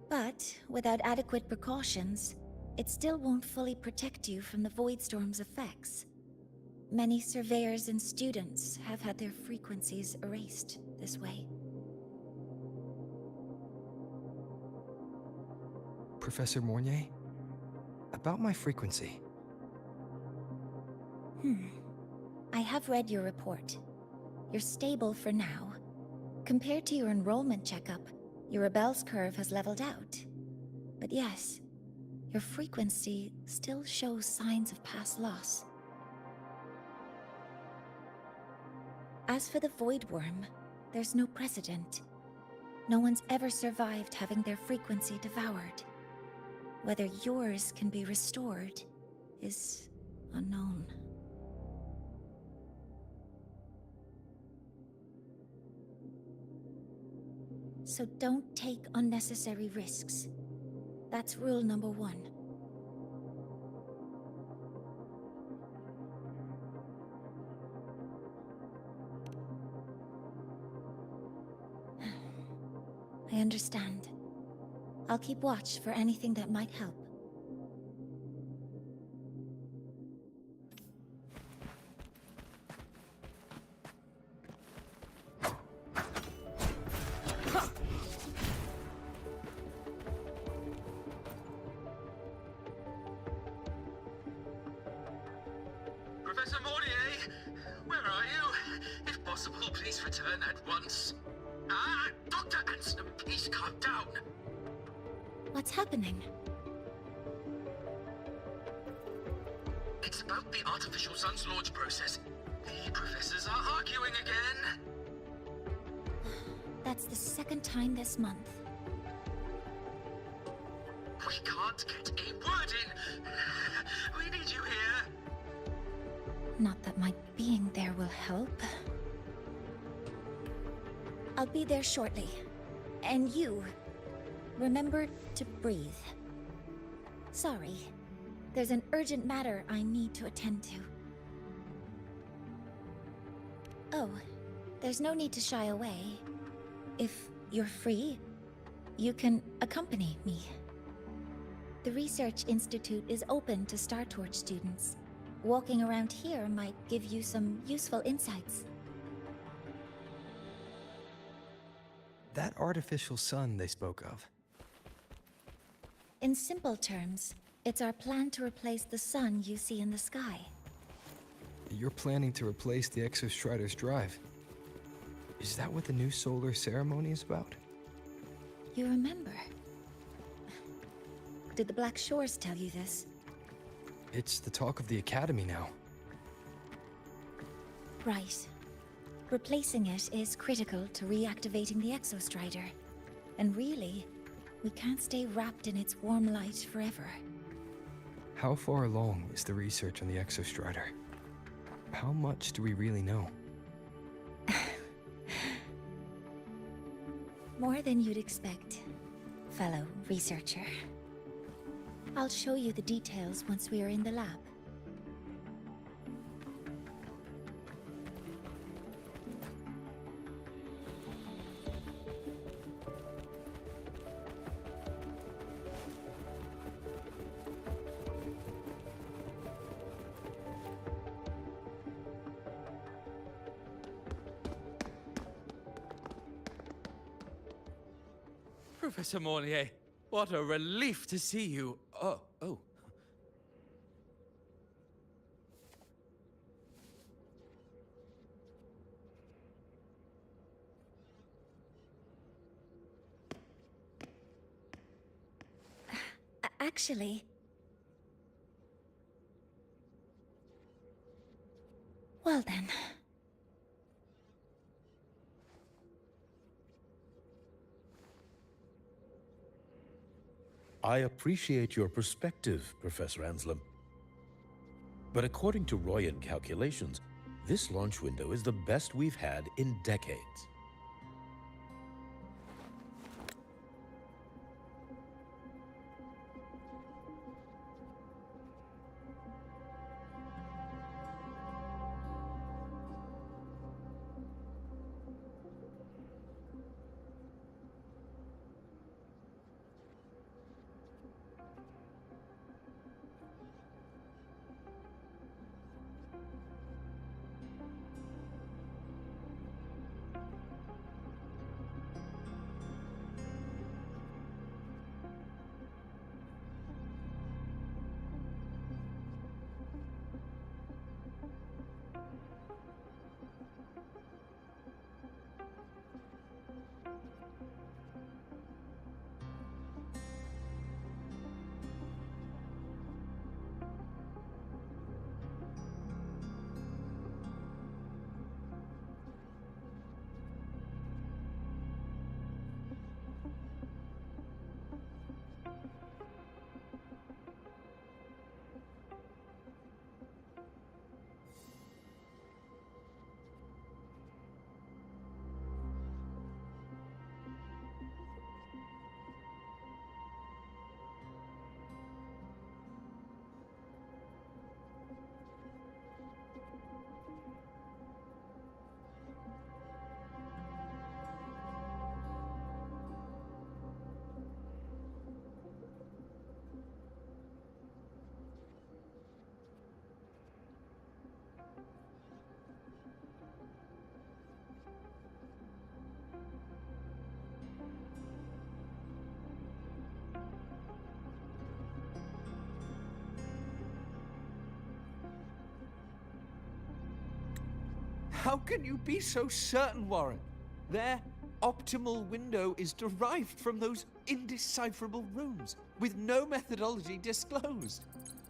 But, without adequate precautions, it still won't fully protect you from the void storm's effects. Many surveyors and students have had their frequencies erased this way. Professor Mornay, about my frequency. I have read your report. You're stable for now. Compared to your enrollment checkup, your rebel's curve has leveled out. But yes, your frequency still shows signs of past loss. As for the Void Worm, there's no precedent. No one's ever survived having their frequency devoured. Whether yours can be restored is unknown. So don't take unnecessary risks. That's rule number 1. I understand. I'll keep watch for anything that might help. Professor Mortier, where are you? If possible, please return at once. Dr. Ansem, please calm down. What's happening? It's about the artificial sun's launch process. The professors are arguing again. That's the second time this month. We can't get a word in. We need you here. Not that my being there will help. I'll be there shortly. And you, remember to breathe. Sorry, there's an urgent matter I need to attend to. Oh, there's no need to shy away. If you're free, you can accompany me. The Research Institute is open to Star Torch students. Walking around here might give you some useful insights. That artificial sun they spoke of. In simple terms, it's our plan to replace the sun you see in the sky. You're planning to replace the Exostrider's drive. Is that what the new solar ceremony is about? You remember? Did the Black Shores tell you this? It's the talk of the Academy now. Right. Replacing it is critical to reactivating the Exostrider. And really, we can't stay wrapped in its warm light forever. How far along is the research on the Exostrider? How much do we really know? More than you'd expect, fellow researcher. I'll show you the details once we are in the lab. Professor Mornier, what a relief to see you. Oh. Actually... Well then... I appreciate your perspective, Professor Anselm. But according to Royan calculations, this launch window is the best we've had in decades. How can you be so certain, Warren? Their optimal window is derived from those indecipherable runes, with no methodology disclosed.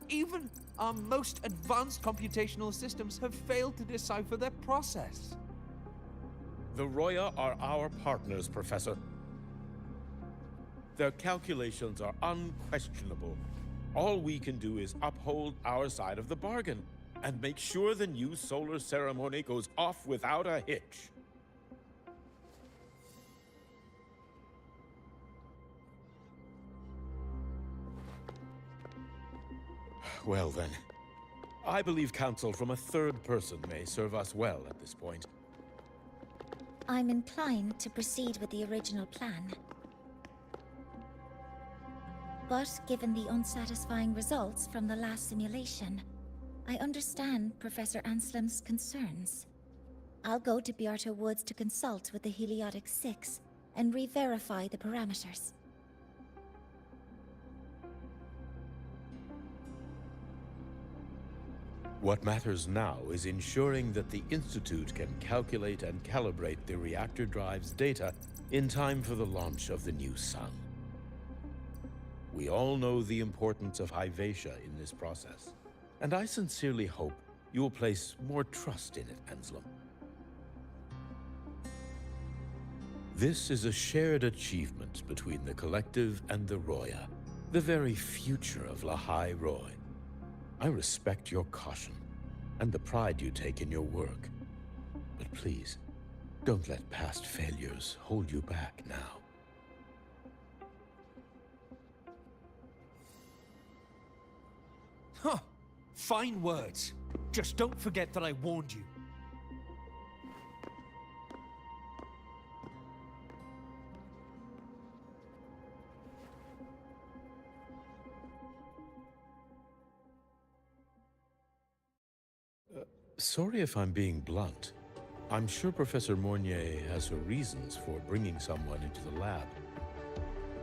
Even our most advanced computational systems have failed to decipher their process. The Roya are our partners, Professor. Their calculations are unquestionable. All we can do is uphold our side of the bargain and make sure the new solar ceremony goes off without a hitch. Well then, I believe counsel from a third person may serve us well at this point. I'm inclined to proceed with the original plan. But given the unsatisfying results from the last simulation, I understand Professor Anselm's concerns. I'll go to Beata Woods to consult with the Heliotic 6 and re-verify the parameters. What matters now is ensuring that the Institute can calculate and calibrate the reactor drive's data in time for the launch of the new sun. We all know the importance of Hyvatia in this process, and I sincerely hope you will place more trust in it, Anselm. This is a shared achievement between the Collective and the Roya, the very future of Lahai Roy. I respect your caution and the pride you take in your work. But please, don't let past failures hold you back now. Huh. Fine words. Just don't forget that I warned you. Sorry if I'm being blunt. I'm sure Professor Mornier has her reasons for bringing someone into the lab.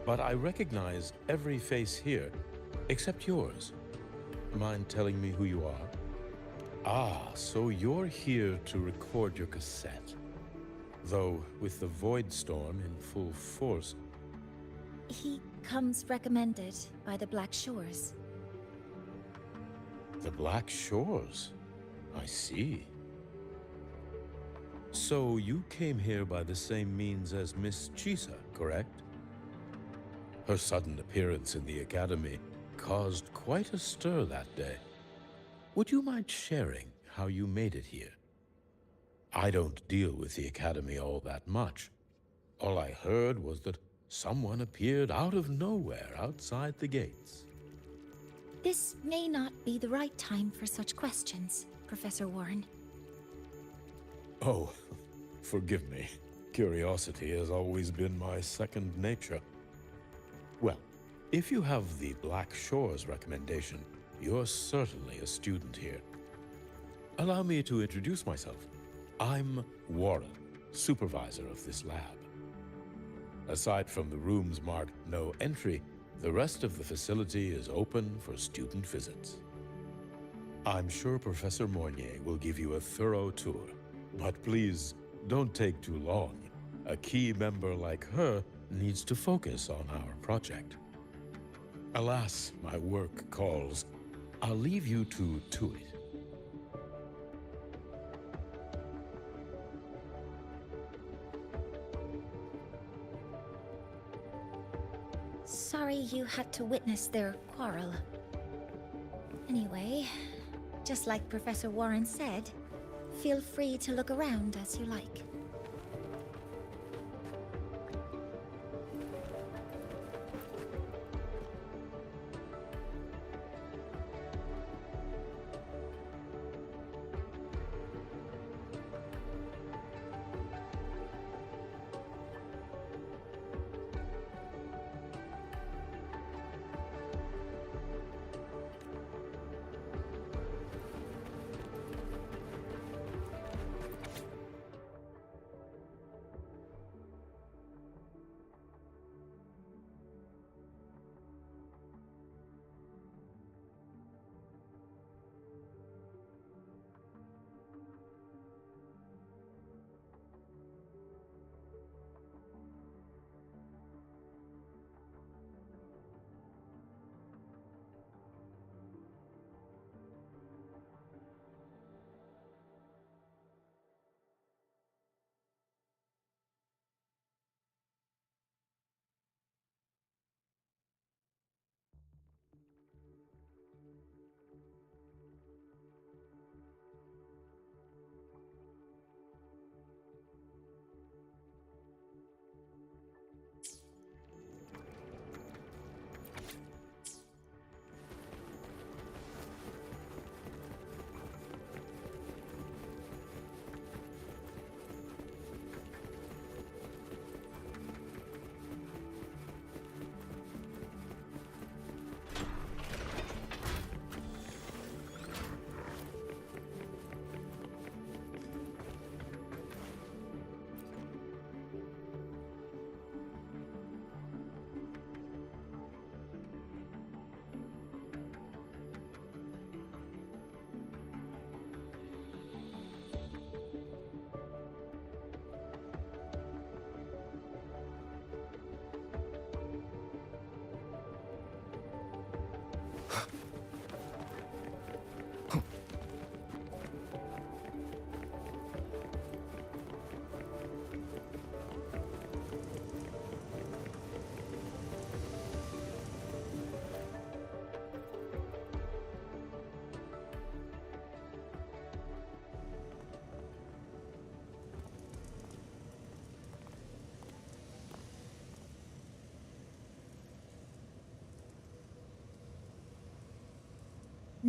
But I recognize every face here, except yours. Mind telling me who you are? Ah, so you're here to record your cassette. Though, with the Void Storm in full force... He comes recommended by the Black Shores. The Black Shores? I see. So you came here by the same means as Miss Chisa, correct? Her sudden appearance in the Academy caused quite a stir that day. Would you mind sharing how you made it here? I don't deal with the Academy all that much. All I heard was that someone appeared out of nowhere outside the gates. This may not be the right time for such questions, Professor Warren. Oh, forgive me. Curiosity has always been my second nature. Well, if you have the Black Shores recommendation, you're certainly a student here. Allow me to introduce myself. I'm Warren, supervisor of this lab. Aside from the rooms marked no entry, the rest of the facility is open for student visits. I'm sure Professor Mornier will give you a thorough tour, but please don't take too long. A key member like her needs to focus on our project. Alas, my work calls. I'll leave you to it. Sorry you had to witness their quarrel. Anyway, just like Professor Warren said, feel free to look around as you like.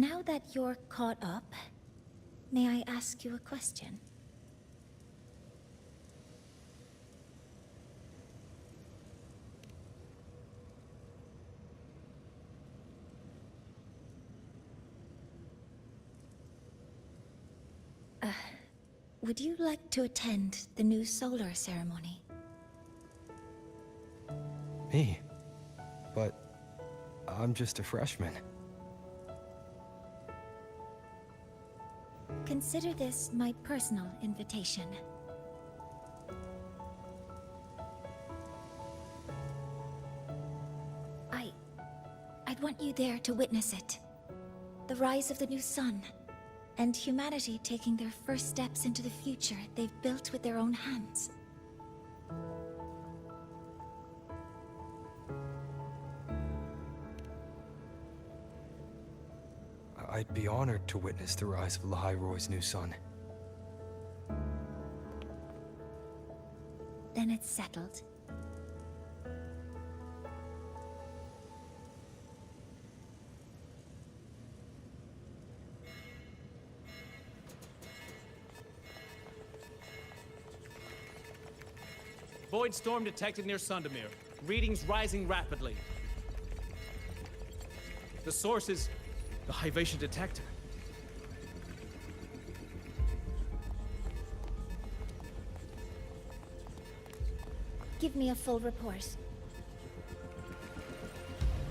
Now that you're caught up, may I ask you a question? Would you like to attend the new solar ceremony? Me? But I'm just a freshman. Consider this my personal invitation. I'd want you there to witness it. The rise of the new sun, and humanity taking their first steps into the future they've built with their own hands. I'd be honored to witness the rise of Lahai-Roy's new sun. Then it's settled. Void storm detected near Sundermere. Readings rising rapidly. The source is the Hivation detector. Give me a full report.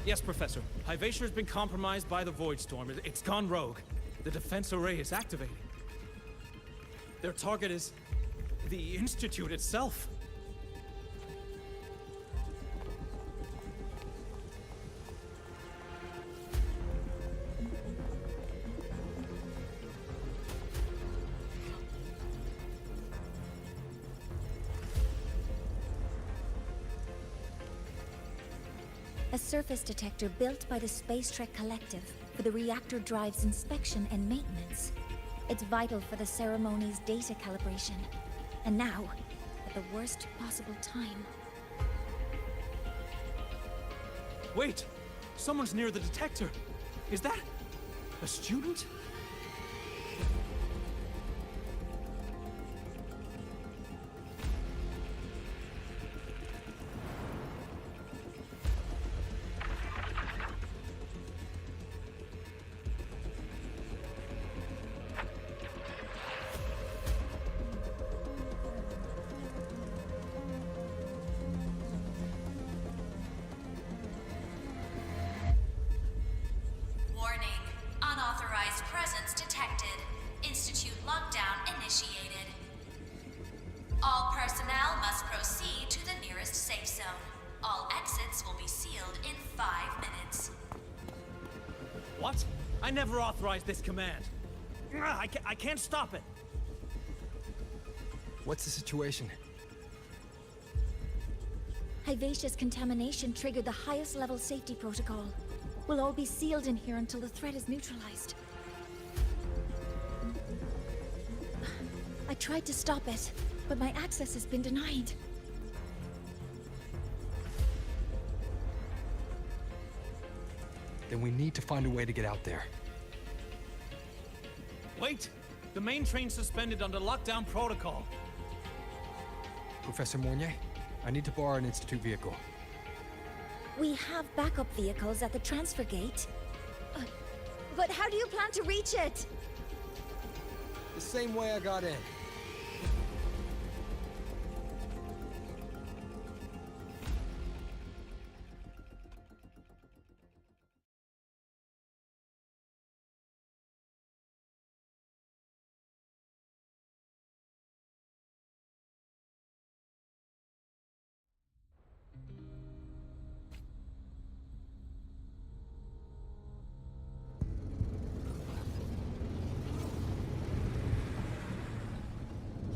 Yes, Professor. Hivation has been compromised by the Void Storm. It's gone rogue. The defense array is activating. Their target is the Institute itself. A surface detector built by the Space Trek Collective for the reactor drive's inspection and maintenance. It's vital for the ceremony's data calibration. And now, at the worst possible time. Wait! Someone's near the detector. Is that a student? What? I never authorized this command. I can't stop it. What's the situation? Hivatia's contamination triggered the highest level safety protocol. We'll all be sealed in here until the threat is neutralized. I tried to stop it, but my access has been denied. Then we need to find a way to get out there. Wait! The main train's suspended under lockdown protocol. Professor Mornier, I need to borrow an Institute vehicle. We have backup vehicles at the transfer gate. But how do you plan to reach it? The same way I got in.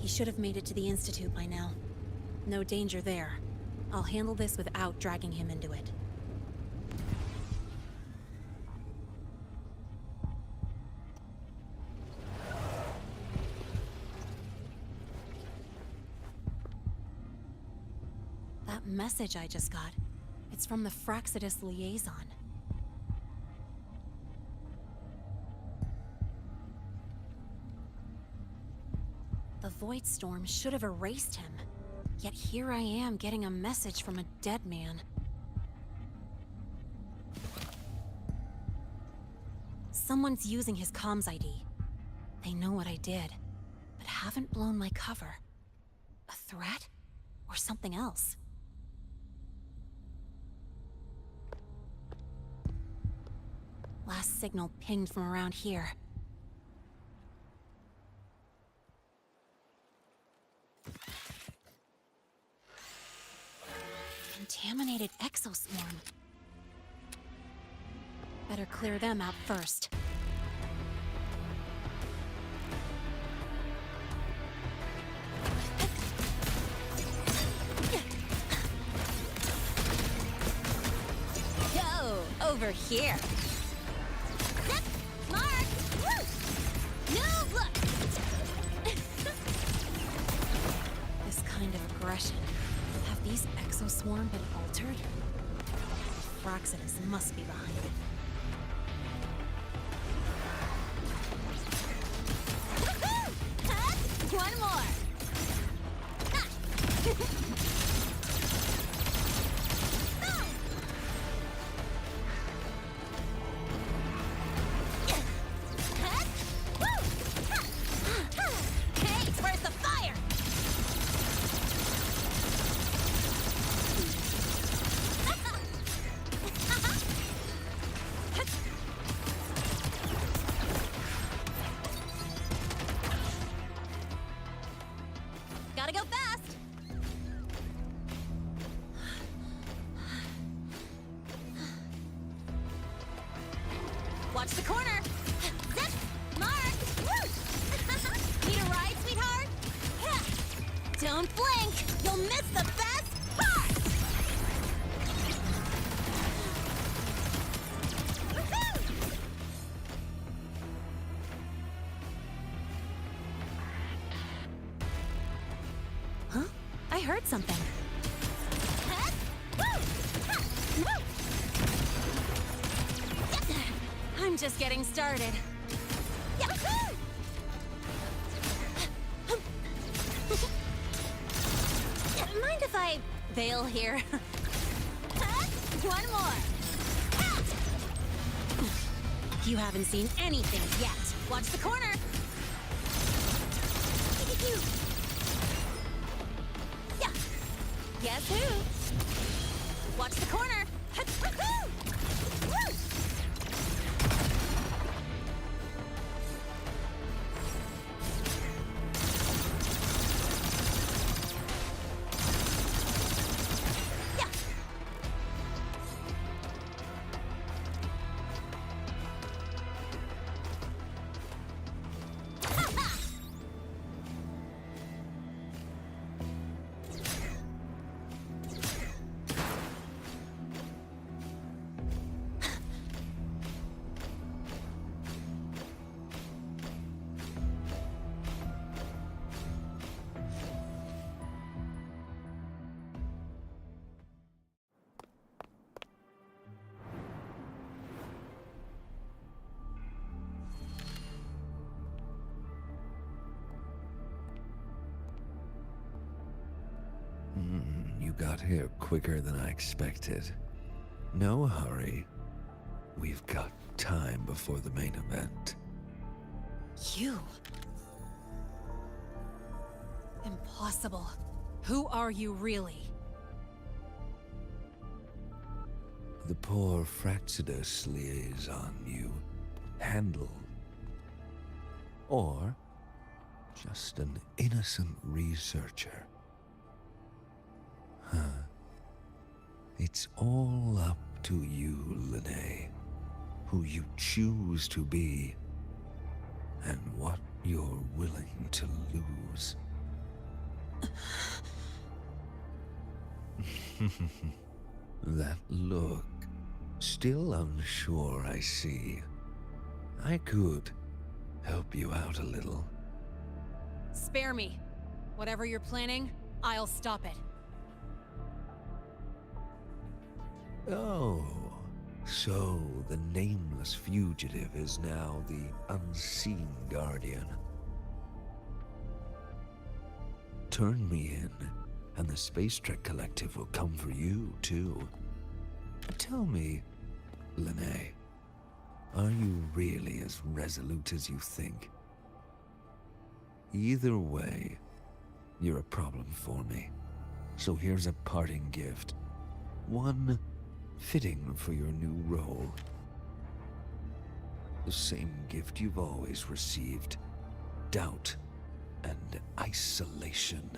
He should have made it to the Institute by now. No danger there. I'll handle this without dragging him into it. That message I just got, it's from the Fraxidus liaison. The void storm should have erased him. Yet here I am getting a message from a dead man. Someone's using his comms ID. They know what I did, but haven't blown my cover. A threat? Or something else? Last signal pinged from around here. Contaminated exoswarm. Better clear them out first. Go over here. Zip! Mark! Woo! No look! This kind of aggression. Have these exoswarm been altered? Fraxidus must be behind it. One more! Hey, where's the fire? Gotta go fast! Watch the corner! Zip! Mark! Woo! Need a ride, sweetheart? Don't blink! You'll miss the best part! Huh? I heard something. I'm just getting started. Mind if I bail here? One more. You haven't seen anything yet. Watch the corner. Yeah. Guess who? Watch the corner. You got here quicker than I expected. No hurry. We've got time before the main event. You? Impossible. Who are you really? The poor Fraxidus liaison you handled. Or just an innocent researcher. Huh. It's all up to you, Lene. Who you choose to be, and what you're willing to lose. That look. Still unsure, I see. I could help you out a little. Spare me. Whatever you're planning, I'll stop it. Oh, so the nameless fugitive is now the unseen guardian. turn me in, and the Space Trek Collective will come for you, too. Tell me, Lene, are you really as resolute as you think? Either way, you're a problem for me. So here's a parting gift. One fitting for your new role. The same gift you've always received. Doubt and isolation.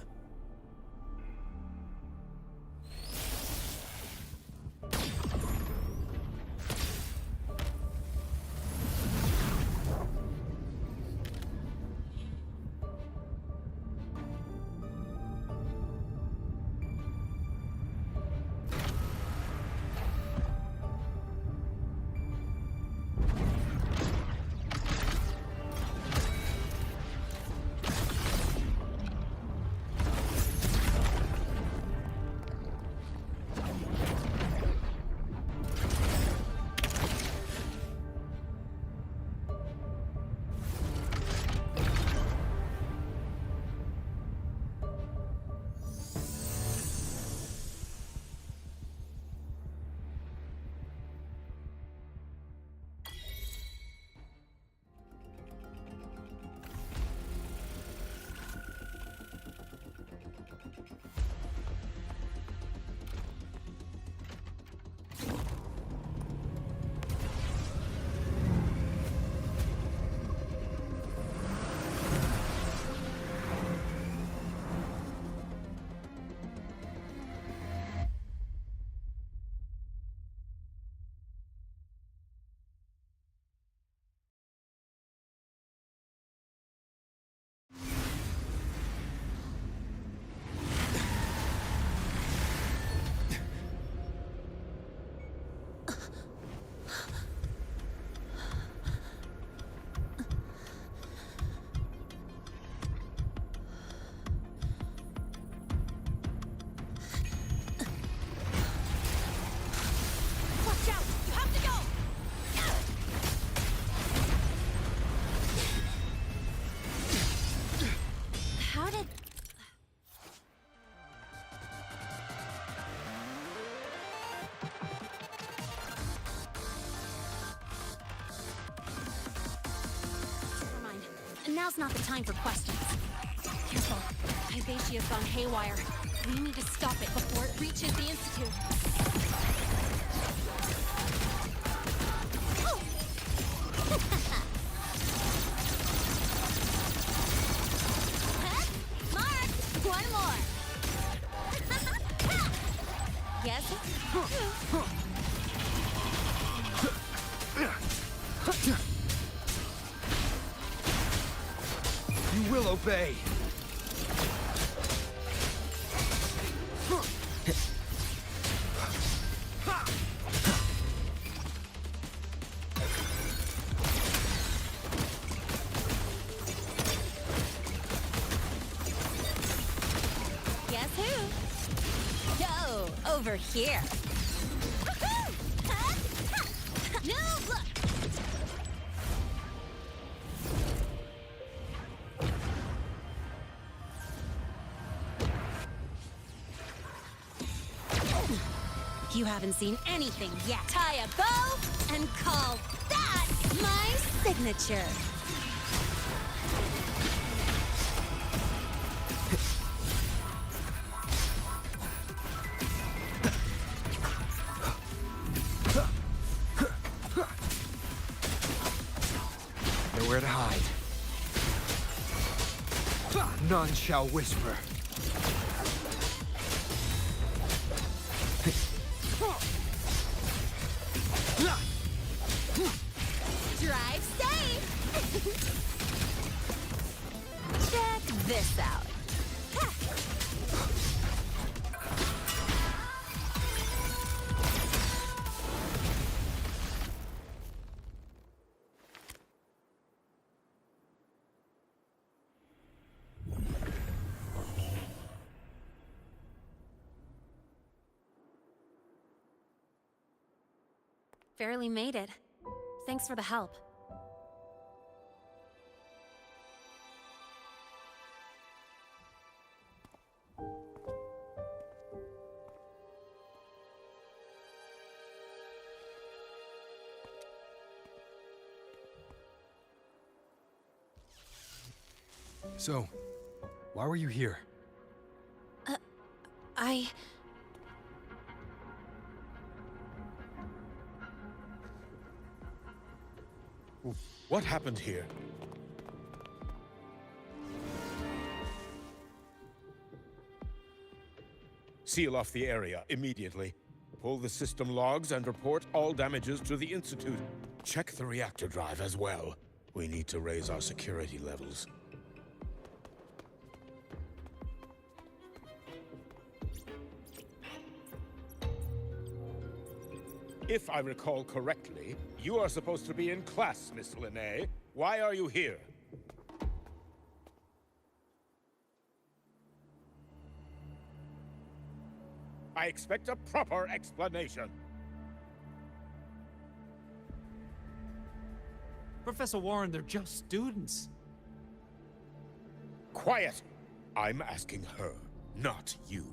Now's not the time for questions. Careful. Hyvatia's gone haywire. We need to stop it before it reaches the Institute. Mark! One more! Yes? You will obey. Guess who? Yo, over here. No, look! You haven't seen anything yet. Tie a bow and call that my signature. Nowhere to hide. None shall whisper. Drive safe! Check this out. Barely made it. Thanks for the help. So, why were you here? What happened here? Seal off the area immediately. Pull the system logs and report all damages to the Institute. Check the reactor drive as well. We need to raise our security levels. If I recall correctly, you are supposed to be in class, Miss Linné. Why are you here? I expect a proper explanation. Professor Warren, they're just students. Quiet! I'm asking her, not you.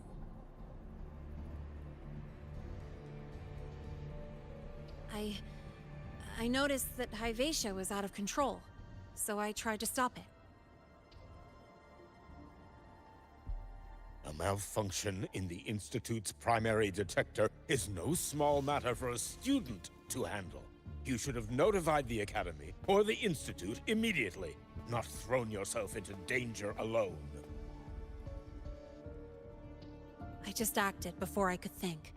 I noticed that Hyvatia was out of control, so I tried to stop it. A malfunction in the Institute's primary detector is no small matter for a student to handle. You should have notified the Academy or the Institute immediately, not thrown yourself into danger alone. I just acted before I could think.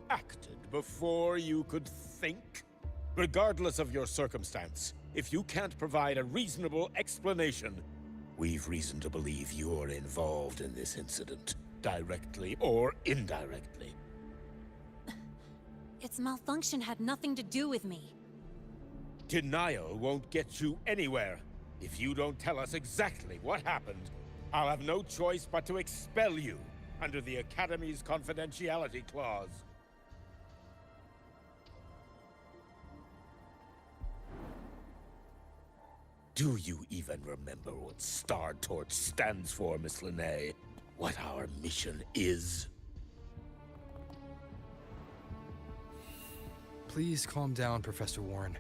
Acted before you could think? Regardless of your circumstance, if you can't provide a reasonable explanation, we've reason to believe you're involved in this incident, directly or indirectly. Its malfunction had nothing to do with me. Denial won't get you anywhere. If you don't tell us exactly what happened, I'll have no choice but to expel you under the Academy's confidentiality clause. Do you even remember what Star Torch stands for, Miss Linné? What our mission is? Please calm down, Professor Warren.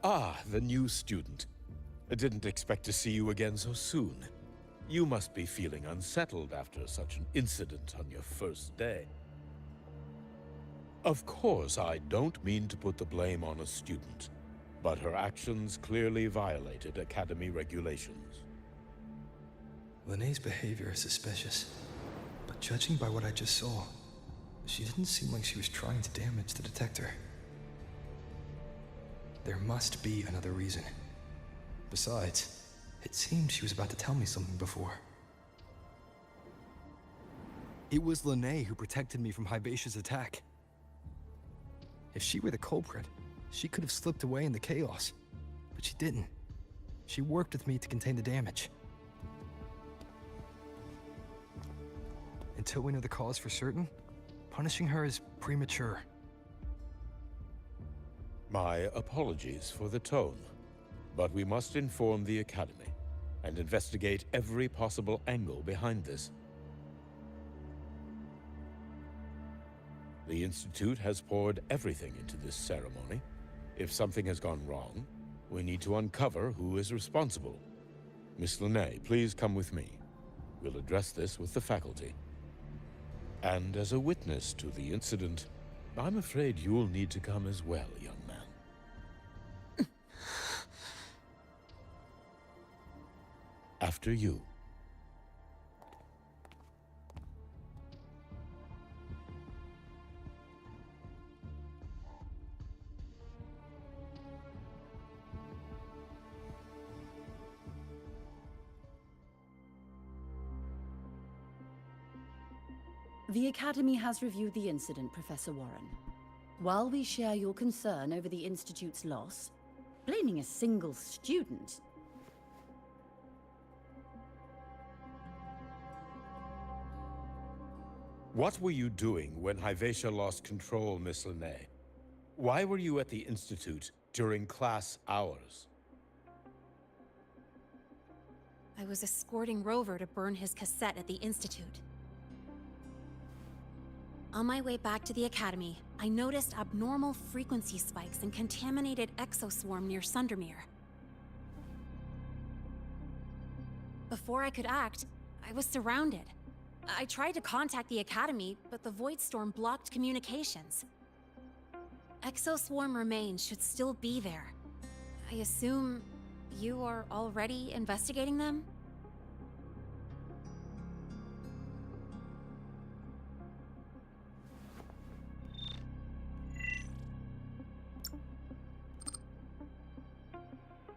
Ah, the new student. I didn't expect to see you again so soon. You must be feeling unsettled after such an incident on your first day. Of course, I don't mean to put the blame on a student, but her actions clearly violated Academy regulations. Linné's behavior is suspicious, but judging by what I just saw, she didn't seem like she was trying to damage the detector. There must be another reason. Besides, it seemed she was about to tell me something before. It was Linné who protected me from Hybatia's attack. If she were the culprit, she could have slipped away in the chaos. But she didn't. She worked with me to contain the damage. Until we know the cause for certain, punishing her is premature. My apologies for the tone, but we must inform the Academy and investigate every possible angle behind this. The Institute has poured everything into this ceremony. If something has gone wrong, we need to uncover who is responsible. Miss Linné, please come with me. We'll address this with the faculty. And as a witness to the incident, I'm afraid you'll need to come as well, young man. After you. The Academy has reviewed the incident, Professor Warren. While we share your concern over the Institute's loss, blaming a single student... What were you doing when Hyvatia lost control, Miss Linné? Why were you at the Institute during class hours? I was escorting Rover to burn his cassette at the Institute. On my way back to the Academy, I noticed abnormal frequency spikes and contaminated exoswarm near Sundermere. Before I could act, I was surrounded. I tried to contact the Academy, but the Void Storm blocked communications. Exoswarm remains should still be there. I assume you are already investigating them?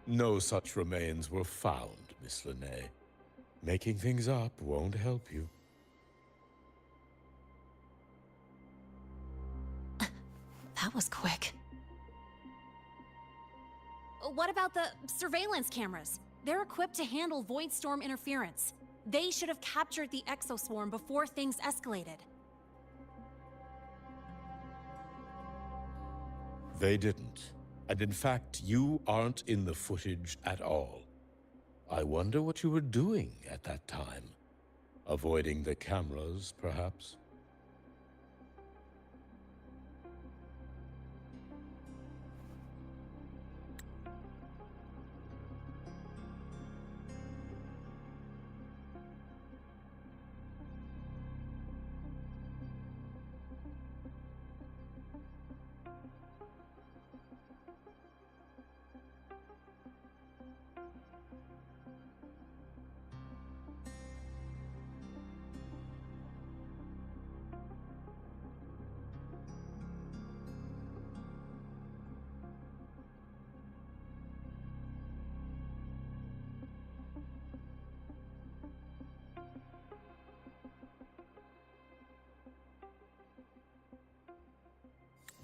No such remains were found, Miss Linnae. Making things up won't help you. That was quick. What about the surveillance cameras? They're equipped to handle Void Storm interference. They should have captured the exoswarm before things escalated. They didn't. And in fact, you aren't in the footage at all. I wonder what you were doing at that time. Avoiding the cameras, perhaps?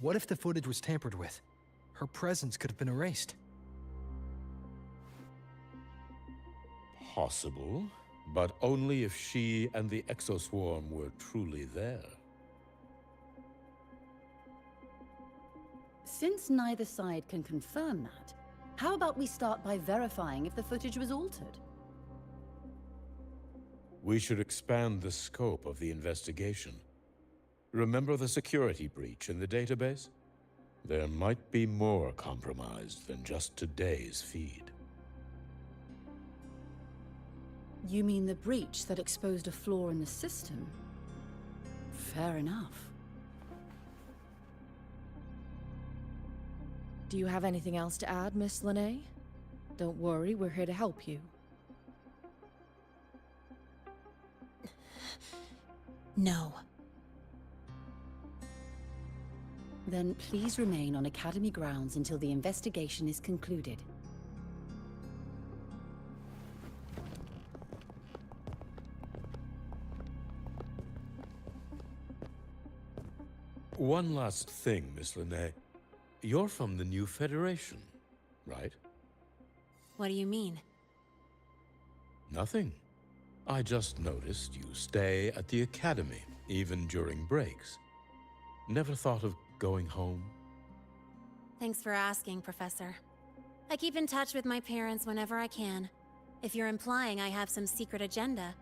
What if the footage was tampered with? Her presence could have been erased. Possible, but only if she and the exoswarm were truly there. Since neither side can confirm that, how about we start by verifying if the footage was altered? We should expand the scope of the investigation. Remember the security breach in the database? There might be more compromised than just today's feed. You mean the breach that exposed a flaw in the system? Fair enough. Do you have anything else to add, Miss Linnae? Don't worry, we're here to help you. No. Then please remain on Academy grounds until the investigation is concluded. One last thing, Miss Linnae. You're from the new Federation, right? What do you mean? Nothing. I just noticed you stay at the Academy, even during breaks. Never thought of going home? Thanks for asking, Professor. I keep in touch with my parents whenever I can. If you're implying I have some secret agenda,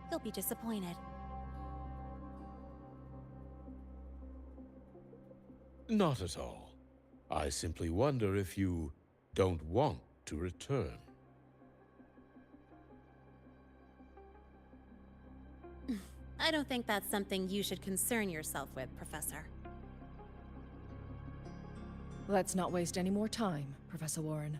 you'll be disappointed. Not at all. I simply wonder if you don't want to return. I don't think that's something you should concern yourself with, Professor. Let's not waste any more time, Professor Warren.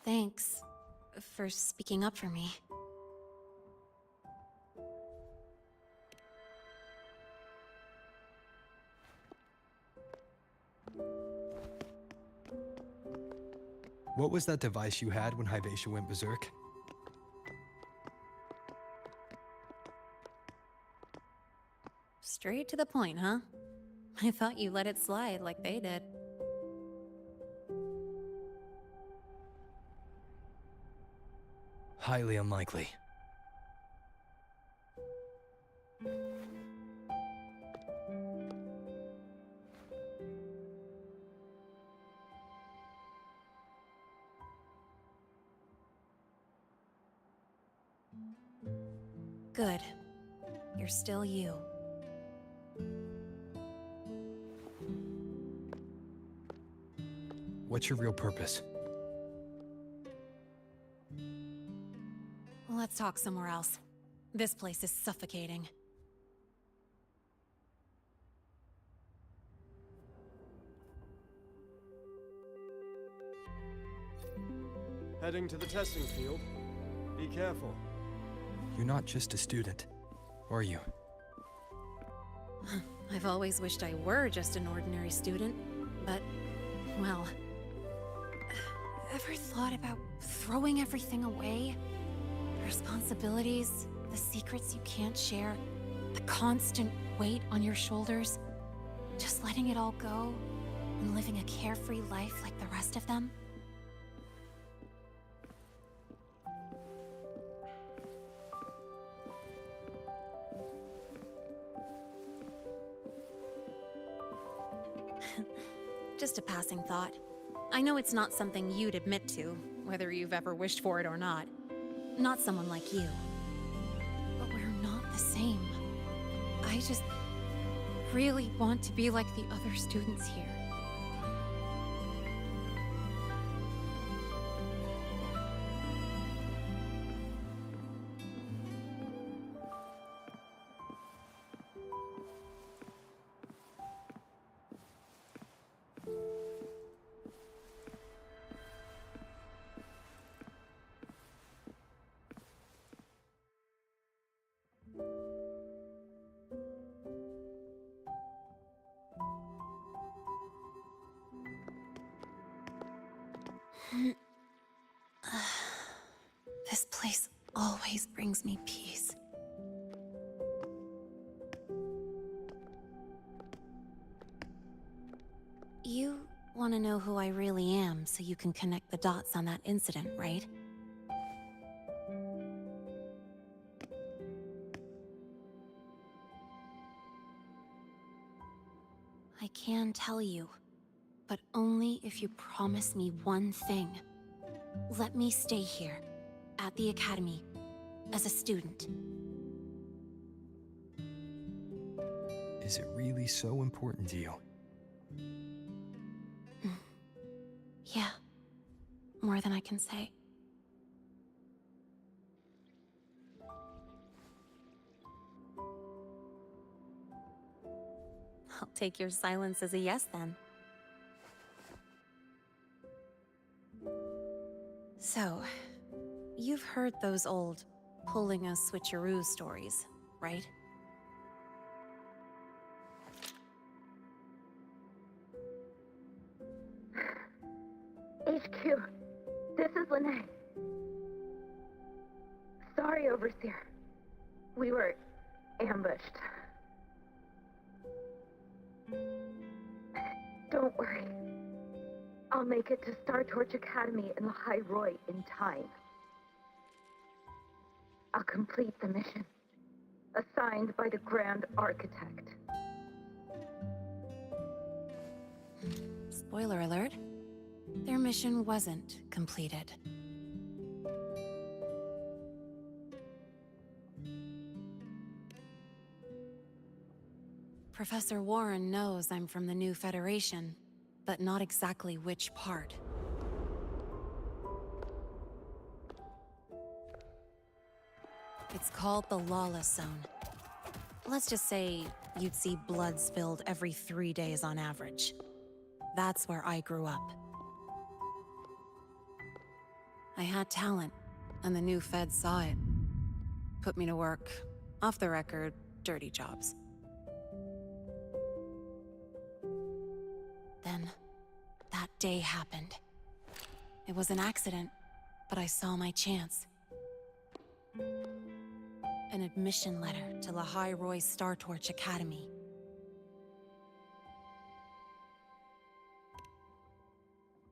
Thanks for speaking up for me. What was that device you had when Hyvatia went berserk? Straight to the point, huh? I thought you let it slide like they did. Highly unlikely. Good. You're still you. What's your real purpose? Let's talk somewhere else. This place is suffocating. Heading to the testing field. Be careful. You're not just a student, are you? I've always wished I were just an ordinary student, but, well... Ever thought about throwing everything away? The responsibilities, the secrets you can't share, the constant weight on your shoulders? Just letting it all go and living a carefree life like the rest of them? Just a passing thought. I know it's not something you'd admit to, whether you've ever wished for it or not. Not someone like you. But we're not the same. I just really want to be like the other students here. This place always brings me peace. You want to know who I really am so you can connect the dots on that incident, right? I can tell you, but only if you promise me one thing. Let me stay here, at the Academy, as a student. Is it really so important to you? Yeah, more than I can say. I'll take your silence as a yes, then. So, you've heard those old pulling a switcheroo stories, right? HQ, this is Lene. Sorry, Overseer. We were ambushed. Don't worry. I'll make it to Star Torch Academy in Lahai Roy in time. I'll complete the mission, assigned by the Grand Architect. Spoiler alert. Their mission wasn't completed. Professor Warren knows I'm from the new Federation, but not exactly which part. It's called the Lawless Zone. Let's just say you'd see blood spilled every 3 days on average. That's where I grew up. I had talent, and the new feds saw it. Put me to work, off the record, dirty jobs. Then, that day happened. It was an accident, but I saw my chance. An admission letter to Lahai Roy Star Torch Academy.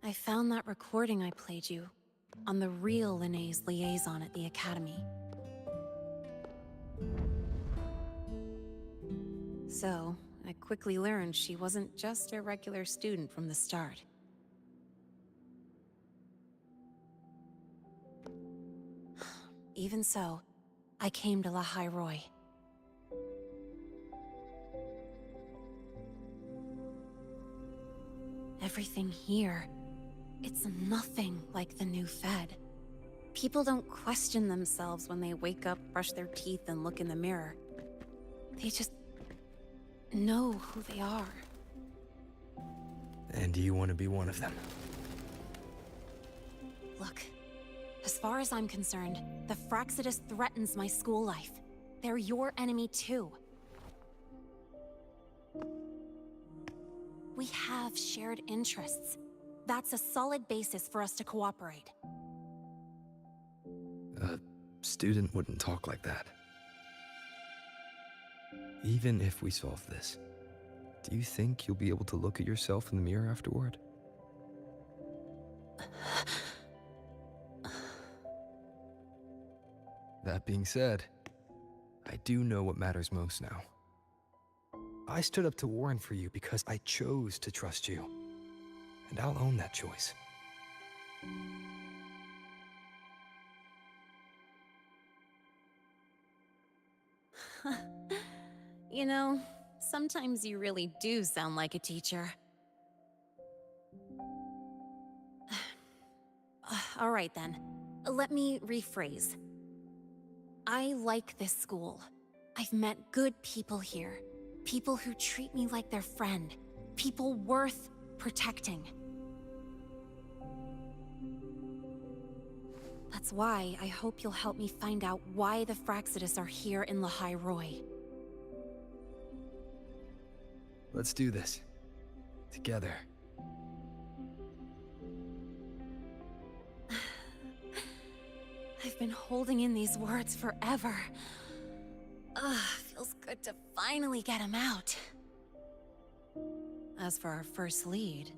I found that recording I played you, on the real Linné's liaison at the Academy. So, I quickly learned she wasn't just a regular student from the start. Even so, I came to La Roy. Everything here, it's nothing like the new Fed. People don't question themselves when they wake up, brush their teeth, and look in the mirror. They just know who they are. And do you want to be one of them? Look, as far as I'm concerned, the Fraxidus threatens my school life. They're your enemy too. We have shared interests. That's a solid basis for us to cooperate. A student wouldn't talk like that. Even if we solve this, do you think you'll be able to look at yourself in the mirror afterward? That being said, I do know what matters most now. I stood up to Warren for you because I chose to trust you. And I'll own that choice. You know, sometimes you really do sound like a teacher. All right then, let me rephrase. I like this school. I've met good people here. People who treat me like their friend. People worth protecting. That's why I hope you'll help me find out why the Fraxidus are here in La Roy. Let's do this. Together. I've been holding in these words forever. Feels good to finally get them out. As for our first lead...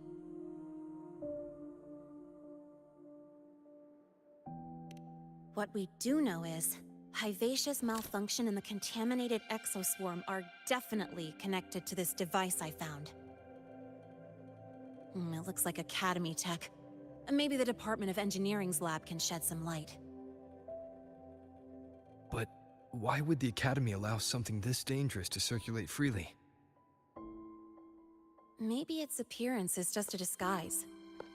What we do know is, Hyvatia's malfunction and the contaminated exoswarm are definitely connected to this device I found. It looks like Academy tech. Maybe the Department of Engineering's lab can shed some light. But why would the Academy allow something this dangerous to circulate freely? Maybe its appearance is just a disguise.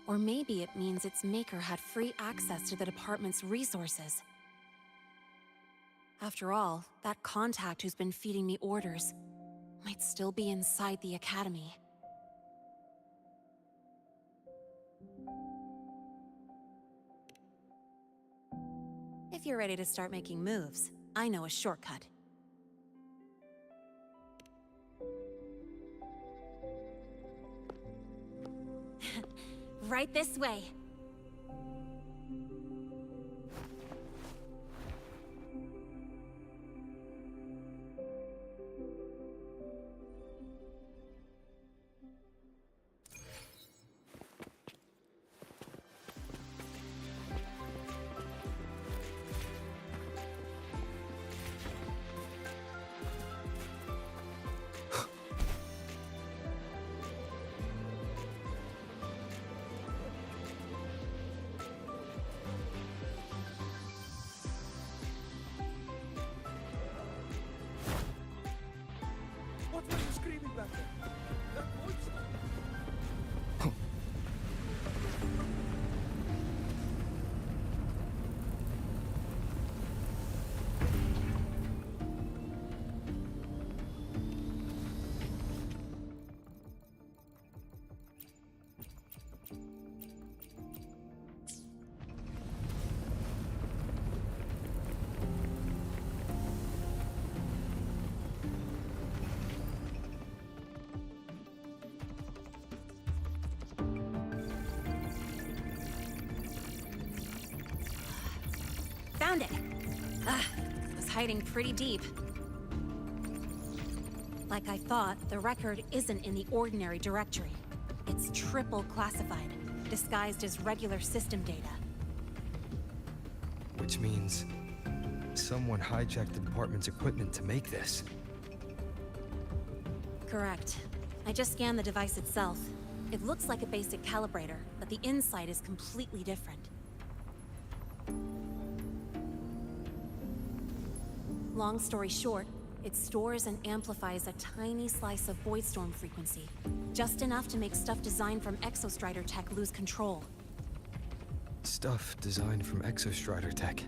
Or maybe it means its maker had free access to the department's resources. After all, that contact who's been feeding me orders might still be inside the Academy. If you're ready to start making moves, I know a shortcut. Right this way. What were you screaming back there? That voice? Found it! It was hiding pretty deep. Like I thought, the record isn't in the ordinary directory. It's triple classified, disguised as regular system data. Which means someone hijacked the department's equipment to make this. Correct. I just scanned the device itself. It looks like a basic calibrator, but the inside is completely different. Long story short, it stores and amplifies a tiny slice of voidstorm frequency, just enough to make stuff designed from Exostrider tech lose control. Stuff designed from Exostrider tech.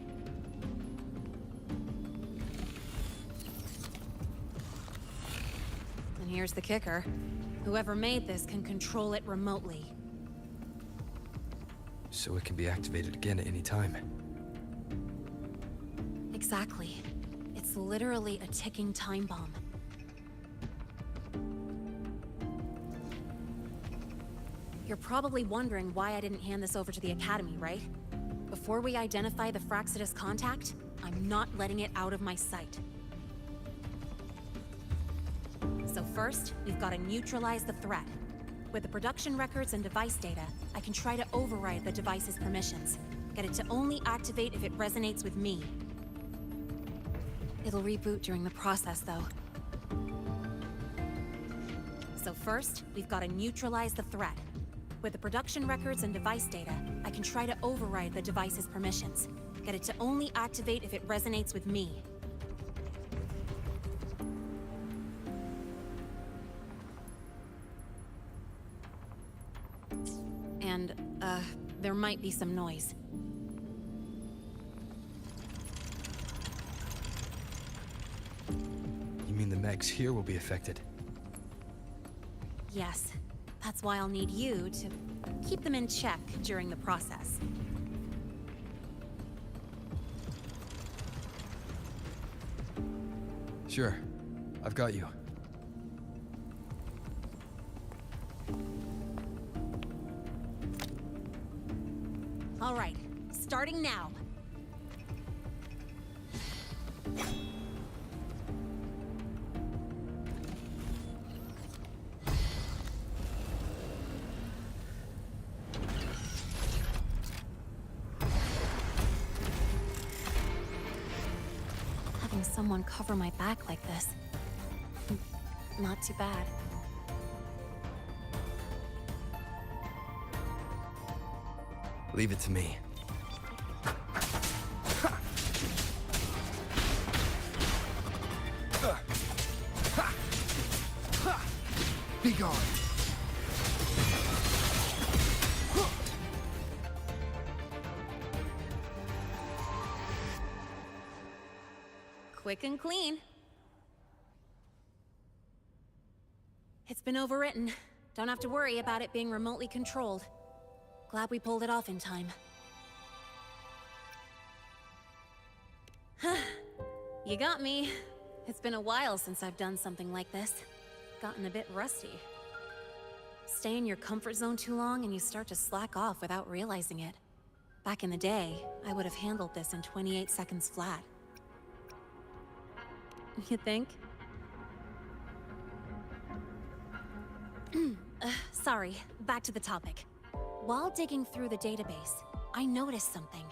And here's the kicker. Whoever made this can control it remotely. So it can be activated again at any time. Exactly. It's literally a ticking time bomb. You're probably wondering why I didn't hand this over to the Academy, right? Before we identify the Fraxidus contact, I'm not letting it out of my sight. So first, we've got to neutralize the threat. With the production records and device data, I can try to override the device's permissions. Get it to only activate if it resonates with me. It'll reboot during the process, though. So first, we've got to neutralize the threat. With the production records and device data, I can try to override the device's permissions. Get it to only activate if it resonates with me. And, there might be some noise. You mean the mechs here will be affected? Yes. That's why I'll need you to keep them in check during the process. Sure. I've got you. All right, starting now. Having someone cover my back like this. Not too bad. Leave it to me. Be gone. Quick and clean. It's been overwritten. Don't have to worry about it being remotely controlled. Glad we pulled it off in time. You got me. It's been a while since I've done something like this. Gotten a bit rusty. Stay in your comfort zone too long and you start to slack off without realizing it. Back in the day, I would have handled this in 28 seconds flat. You think? Sorry, back to the topic. While digging through the database, I noticed something.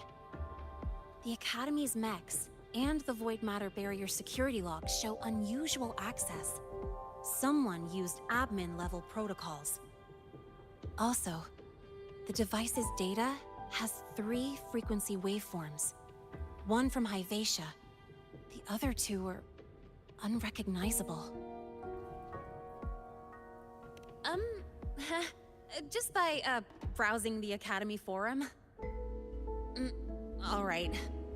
The Academy's mechs and the Void Matter Barrier security logs show unusual access. Someone used admin-level protocols. Also, the device's data has 3 frequency waveforms. One from Hyvatia. The other 2 are unrecognizable. Just by, browsing the Academy forum. All right.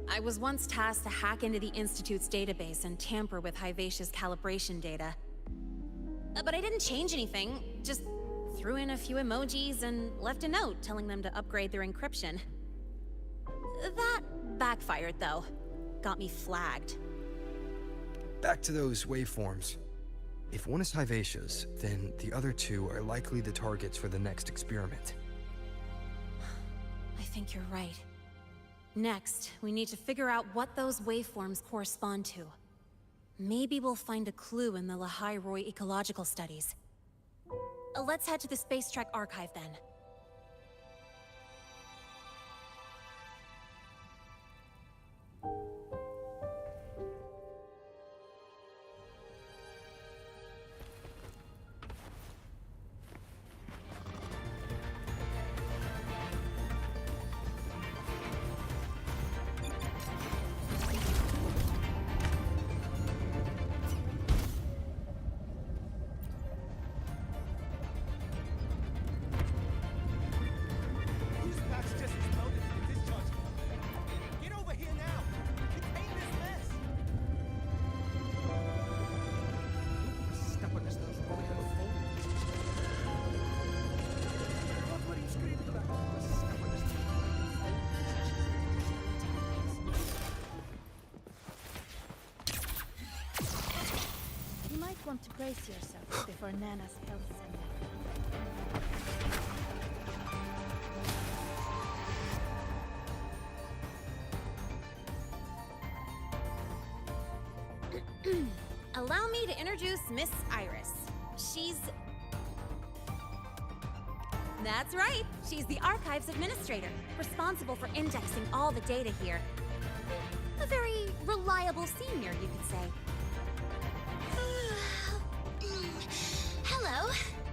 I was once tasked to hack into the Institute's database and tamper with Hyvatia's calibration data. But I didn't change anything, just threw in a few emojis and left a note telling them to upgrade their encryption. That backfired, though. Got me flagged. Back to those waveforms. If one is Hyvatia's, then the other 2 are likely the targets for the next experiment. I think you're right. Next, we need to figure out what those waveforms correspond to. Maybe we'll find a clue in the Lehigh Roy ecological studies. Let's head to the Space Trek archive then. Whose back's just exploded in the discharge? Get over here now! Contain this mess! Step on this, those probably gonna fall. What are you screaming about? Step on this, You might want to brace yourself before Nana's health center. Allow me to introduce Miss Iris. She's... That's right. She's the Archives Administrator, responsible for indexing all the data here. A very reliable senior, you could say. Hello,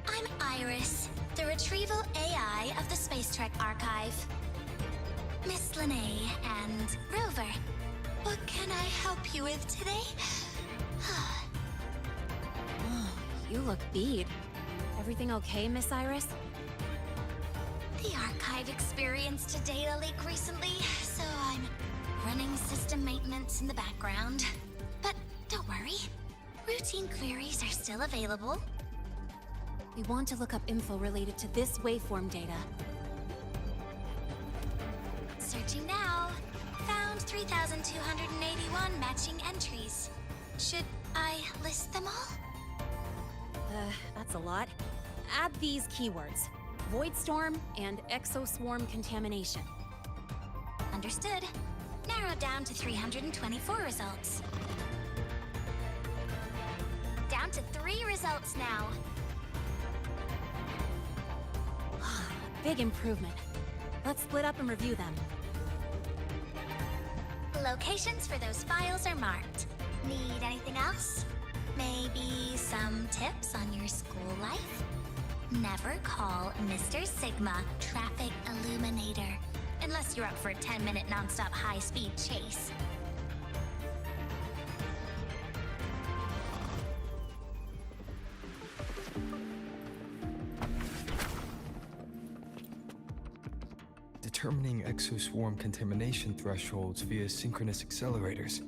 I'm Iris, the retrieval AI of the Space Trek Archive. Miss Lene and Rover, what can I help you with today? You look beat. Everything okay, Miss Iris? The Archive experienced a data leak recently, so I'm running system maintenance in the background. But don't worry, routine queries are still available. We want to look up info related to this waveform data. Searching now. Found 3,281 matching entries. Should I list them all? That's a lot. Add these keywords: Void Storm and Exoswarm Contamination. Understood. Narrowed down to 324 results. Down to 3 results now. Big improvement. Let's split up and review them. Locations for those files are marked. Need anything else? Maybe some tips on your school life? Never call Mr. Sigma Traffic Illuminator, unless you're up for a 10-minute nonstop high-speed chase. Determining exoswarm contamination thresholds via synchronous accelerators.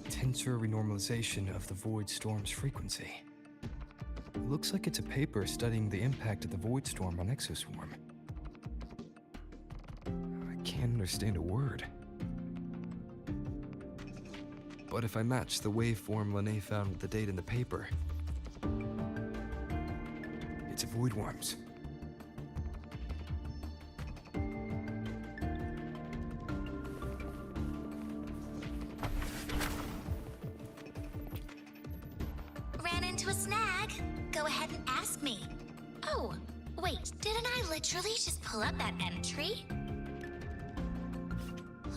Tensor renormalization of the void storm's frequency. It looks like it's a paper studying the impact of the void storm on exoswarm. I can't understand a word. But if I match the waveform Lene found with the data in the paper, it's a void worms. Ran into a snag. Go ahead and ask me. Oh, wait, didn't I literally just pull up that entry?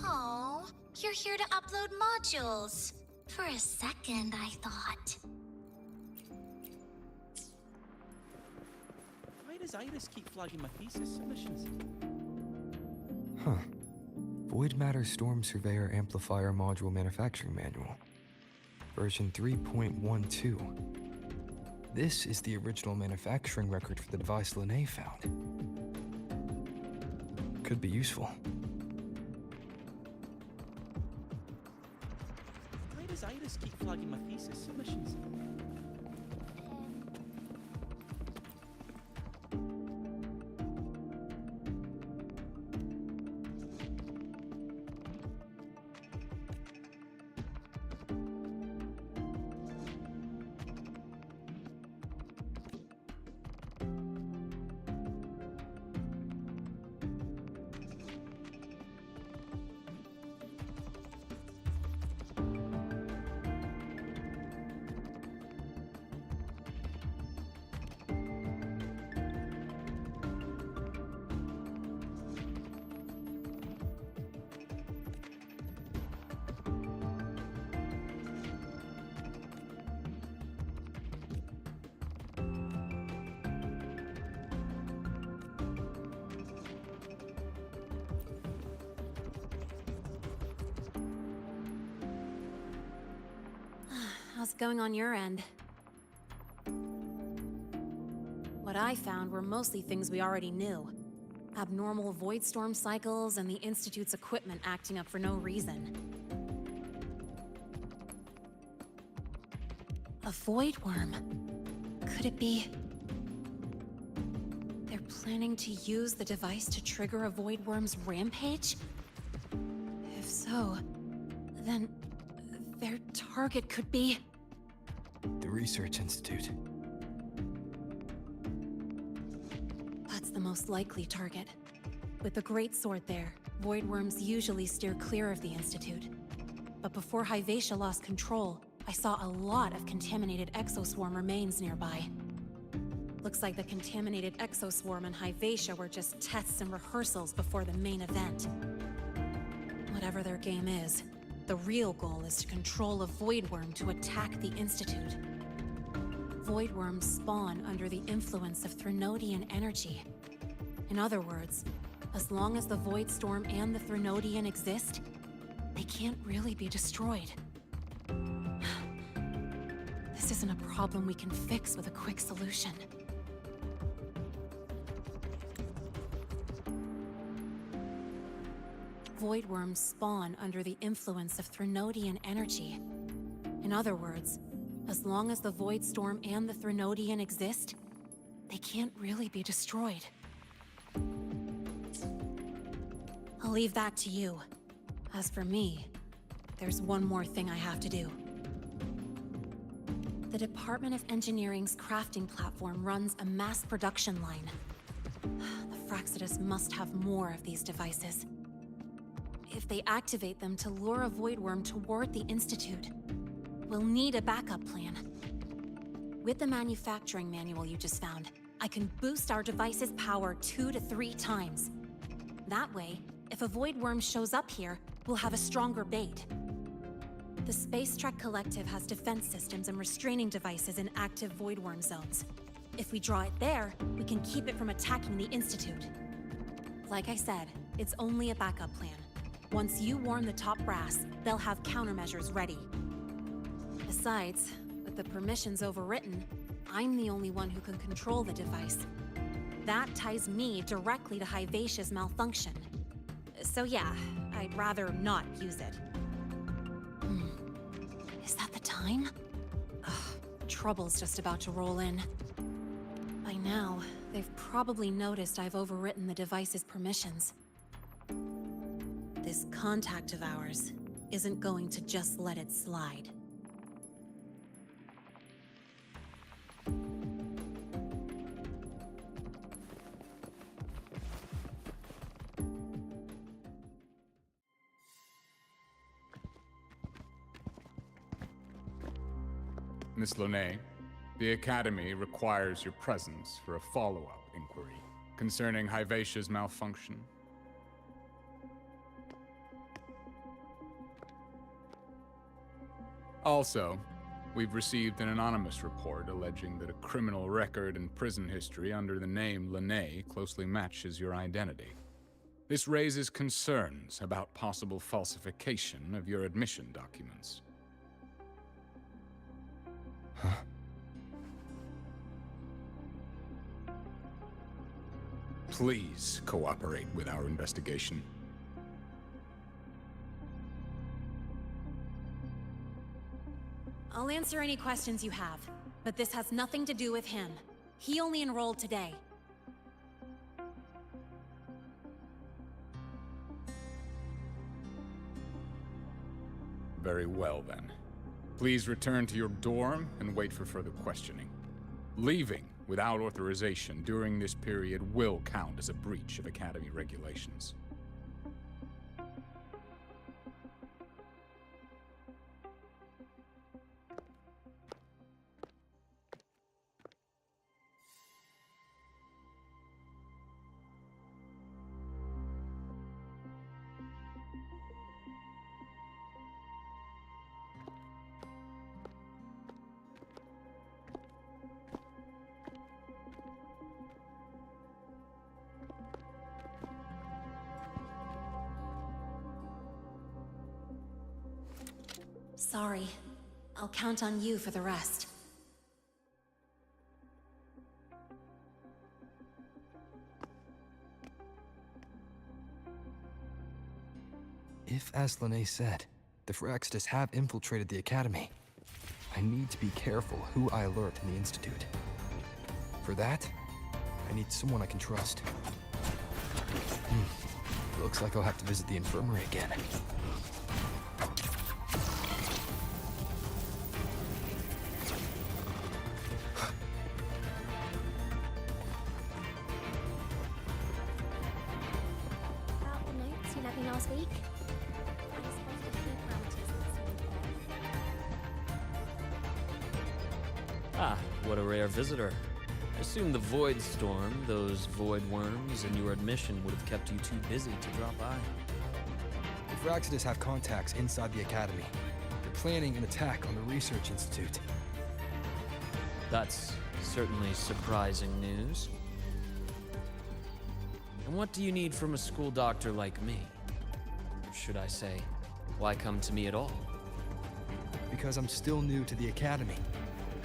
Oh, you're here to upload modules. For a second, I thought. Why does Iris keep flagging my thesis submissions? Huh. Void Matter Storm Surveyor Amplifier Module Manufacturing Manual. Version 3.12. This is the original manufacturing record for the device Lene found. Could be useful. Why does Iris keep flagging my thesis submissions? How's it going on your end? What I found were mostly things we already knew. Abnormal void storm cycles and the Institute's equipment acting up for no reason. A void worm. Could it be... they're planning to use the device to trigger a void worm's rampage? If so, then their target could be... the Research Institute. That's the most likely target. With the Great Sword there, void worms usually steer clear of the Institute. But before Hyvatia lost control, I saw a lot of contaminated exoswarm remains nearby. Looks like the contaminated exoswarm and Hyvatia were just tests and rehearsals before the main event. Whatever their game is, the real goal is to control a void worm to attack the Institute. Void worms spawn under the influence of Threnodian energy. In other words, as long as the Void Storm and the Threnodian exist, they can't really be destroyed. This isn't a problem we can fix with a quick solution. Void worms spawn under the influence of Threnodian energy. In other words, as long as the Void Storm and the Threnodian exist, they can't really be destroyed. I'll leave that to you. As for me, there's one more thing I have to do. The Department of Engineering's crafting platform runs a mass production line. The Fraxidus must have more of these devices. If they activate them to lure a void worm toward the Institute, we'll need a backup plan. With the manufacturing manual you just found, I can boost our device's power 2 to 3 times. That way, if a void worm shows up here, we'll have a stronger bait. The Space Trek Collective has defense systems and restraining devices in active void worm zones. If we draw it there, we can keep it from attacking the Institute. Like I said, it's only a backup plan. Once you warn the top brass, they'll have countermeasures ready. Besides, with the permissions overwritten, I'm the only one who can control the device. That ties me directly to Hyvatia's malfunction. So yeah, I'd rather not use it. Is that the time? Ugh, trouble's just about to roll in. By now, they've probably noticed I've overwritten the device's permissions. This contact of ours isn't going to just let it slide. Miss Lene, the Academy requires your presence for a follow-up inquiry concerning Hyvatia's malfunction. Also, we've received an anonymous report alleging that a criminal record and prison history under the name Lene closely matches your identity. This raises concerns about possible falsification of your admission documents. Please cooperate with our investigation. I'll answer any questions you have, but this has nothing to do with him. He only enrolled today. Very well, then. Please return to your dorm and wait for further questioning. Leaving without authorization during this period will count as a breach of Academy regulations. Sorry. I'll count on you for the rest. If, as Lene said, the Phyrexis have infiltrated the Academy, I need to be careful who I alert in the Institute. For that, I need someone I can trust. Looks like I'll have to visit the infirmary again. About the notes you left me last week? I spotted a few parameters that seemed off. Ah, what a rare visitor. I assume the Void Storm, those void worms, and your admission would have kept you too busy to drop by. The Phyrexis have contacts inside the Academy. They're planning an attack on the Research Institute. That's certainly surprising news. And what do you need from a school doctor like me? Or should I say, why come to me at all? Because I'm still new to the Academy.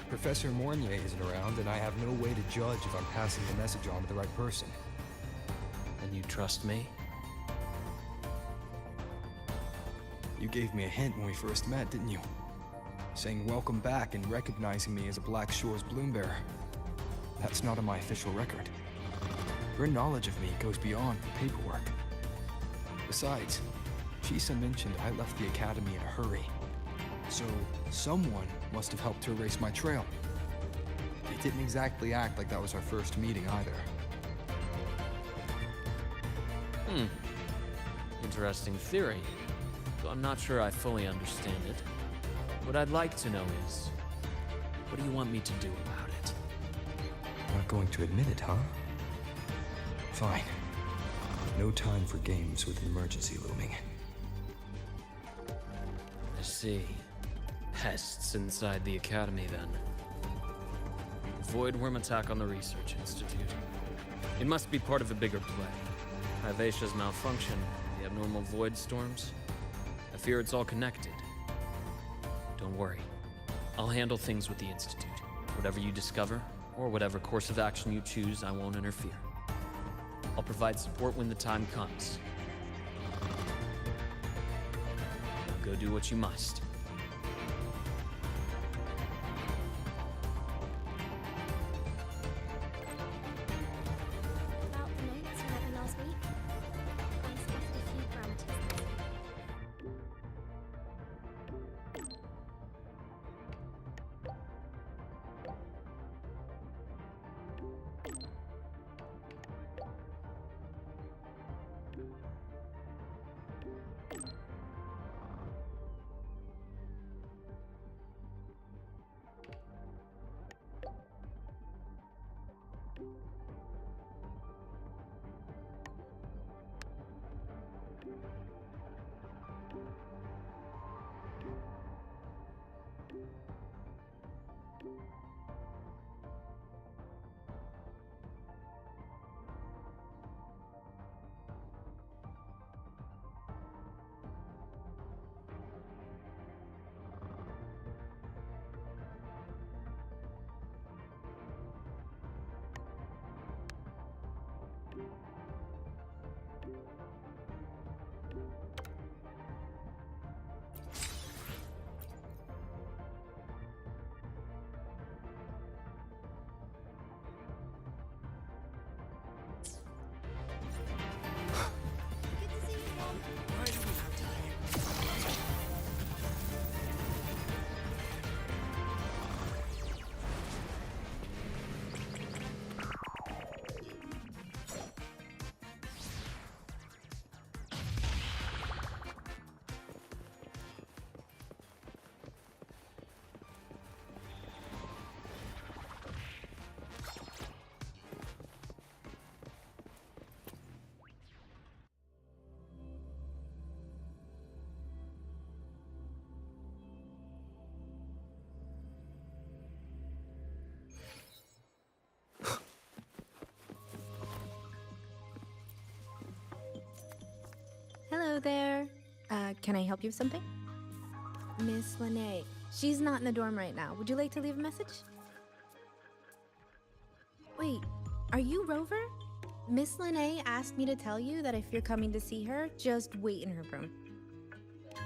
Professor Mornier isn't around, and I have no way to judge if I'm passing the message on to the right person. And you trust me? You gave me a hint when we first met, didn't you? Saying welcome back and recognizing me as a Black Shores bloom bearer. That's not on my official record. Your knowledge of me goes beyond the paperwork. Besides, Chisa mentioned I left the Academy in a hurry. So, someone must have helped to erase my trail. It didn't exactly act like that was our first meeting either. Interesting theory. Though I'm not sure I fully understand it. What I'd like to know is, what do you want me to do about it? Not going to admit it, huh? Fine. No time for games with an emergency looming. I see. Pests inside the Academy, then. Void worm attack on the Research Institute. It must be part of a bigger play. Vivacia's malfunction, the abnormal void storms. I fear it's all connected. Don't worry. I'll handle things with the Institute. Whatever you discover, or whatever course of action you choose, I won't interfere. I'll provide support when the time comes. Now go do what you must. About the notes you left me last week? I spotted a few parameters. Hello there. Can I help you with something? Miss Lene, She's not in the dorm right now. Would you like to leave a message? Wait, are you Rover? Miss Lene asked me to tell you that if you're coming to see her, just wait in her room.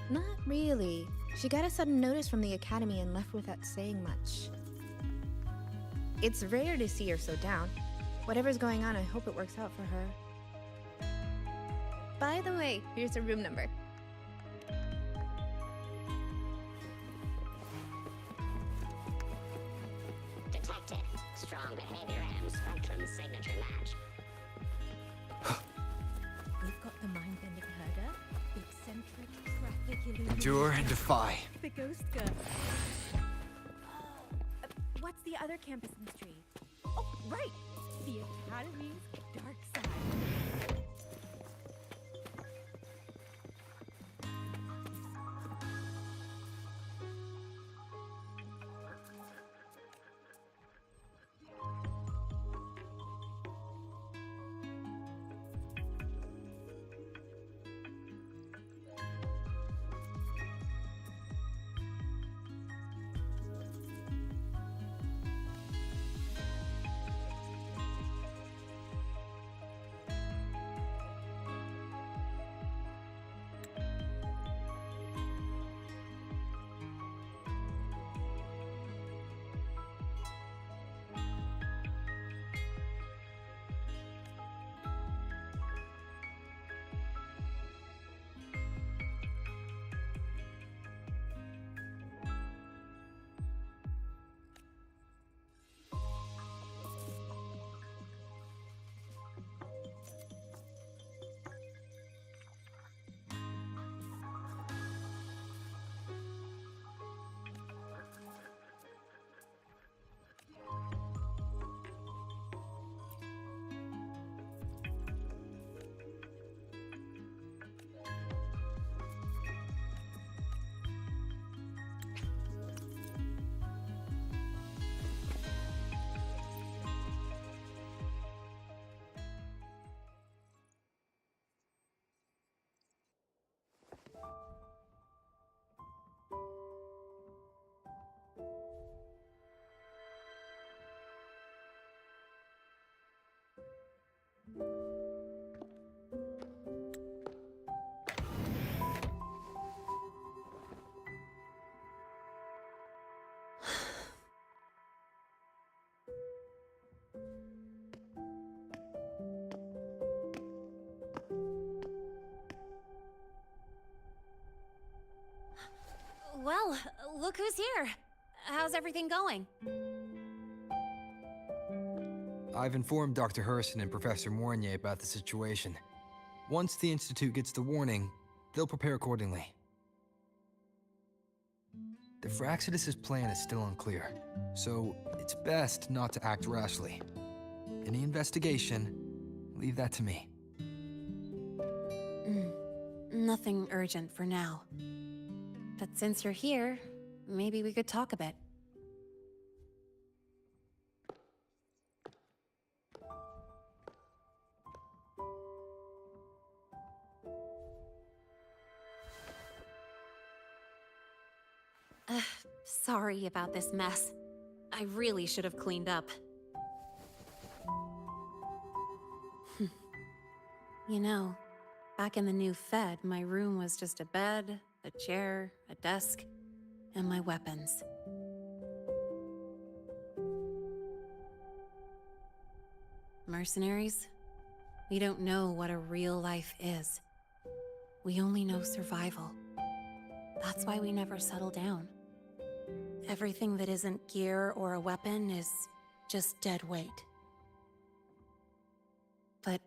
Not really. She got a sudden notice from the academy and left without saying much. It's rare to see her so down. Whatever's going on, I hope it works out for her. By the way, here's her room number. Detected. Strong behavior and spectrum signature match. We've got the mind-bending herder, the eccentric traffic illusion. Endure and defy. The ghost girl. What's the other campus mystery? Oh, right! The Academy's dark side. Well, look who's here. How's everything going? I've informed Dr. Hurston and Professor Mournier about the situation. Once the Institute gets the warning, they'll prepare accordingly. The Fraxidus' plan is still unclear, so it's best not to act rashly. Any investigation, leave that to me. Nothing urgent for now. But since you're here, maybe we could talk a bit. Sorry about this mess. I really should have cleaned up. You know, back in the new Fed, my room was just a bed, a chair, a desk, and my weapons. Mercenaries? We don't know what a real life is. We only know survival. That's why we never settle down. Everything that isn't gear or a weapon is just dead weight. But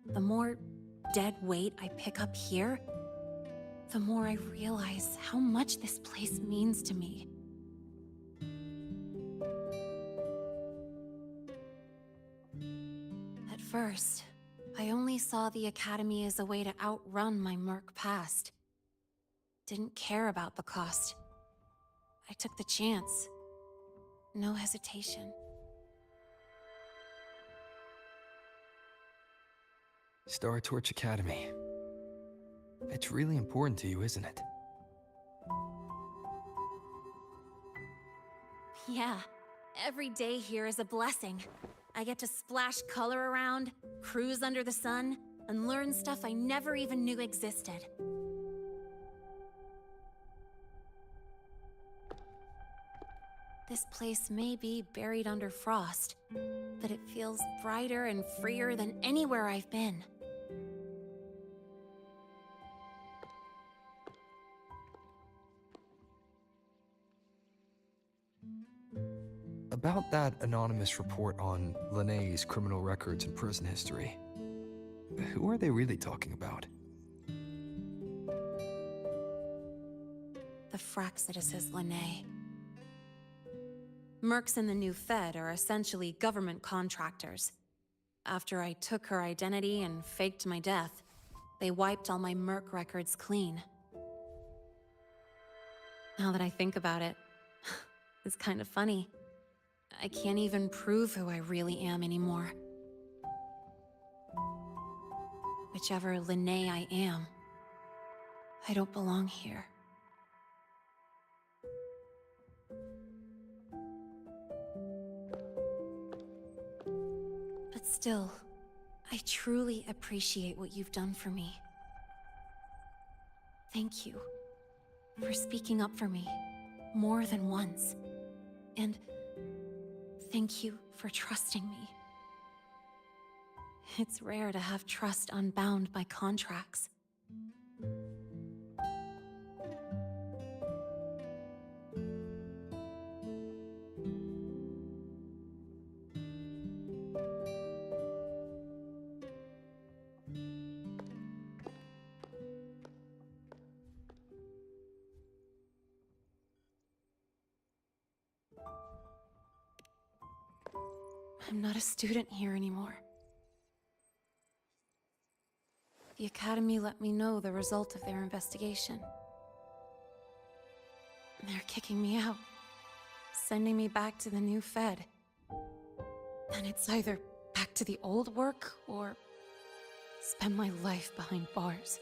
the more dead weight I pick up here, the more I realize how much this place means to me. At first, I only saw the Academy as a way to outrun my merc past. Didn't care about the cost. I took the chance. No hesitation. Star Torch Academy. It's really important to you, isn't it? Yeah, every day here is a blessing. I get to splash color around, cruise under the sun, and learn stuff I never even knew existed. This place may be buried under frost, but it feels brighter and freer than anywhere I've been. About that anonymous report on Linnea's criminal records and prison history, who are they really talking about? The Fraxituses Linnae. Mercs in the new Fed are essentially government contractors. After I took her identity and faked my death, they wiped all my Merc records clean. Now that I think about it, it's kind of funny. I can't even prove who I really am anymore. Whichever Linnae I am, I don't belong here. But still, I truly appreciate what you've done for me. Thank you for speaking up for me more than once. And thank you for trusting me. It's rare to have trust unbound by contracts. I'm not a student here anymore. The Academy let me know the result of their investigation. They're kicking me out, sending me back to the new Fed. And it's either back to the old work, or spend my life behind bars.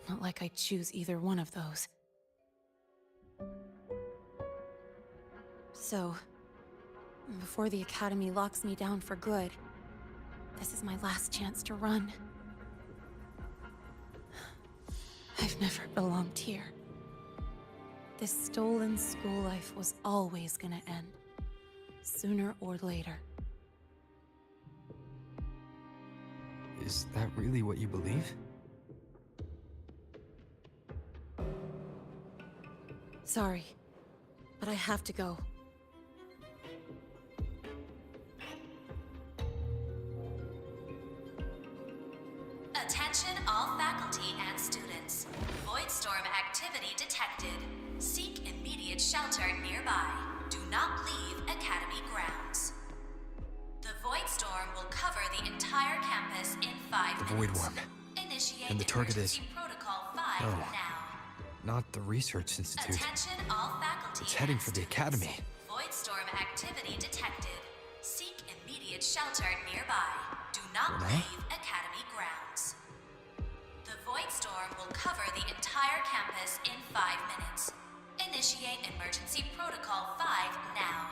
Not like I choose either one of those. So, before the Academy locks me down for good, this is my last chance to run. I've never belonged here. This stolen school life was always gonna end, sooner or later. Is that really what you believe? Sorry, but I have to go. Attention all faculty and students. Voidstorm activity detected. Seek immediate shelter nearby. Do not leave Academy grounds. The Voidstorm will cover the entire campus in 5 The minutes. Void Worm. Initiate And the target is... emergency protocol 5 No. now. Not the Research Institute. Attention all faculty It's heading and for the students. Academy. Voidstorm activity detected. Seek immediate shelter nearby. Do not Renee? leave Academy grounds. The Voidstorm will cover the entire campus in 5 minutes. Initiate emergency protocol 5 now.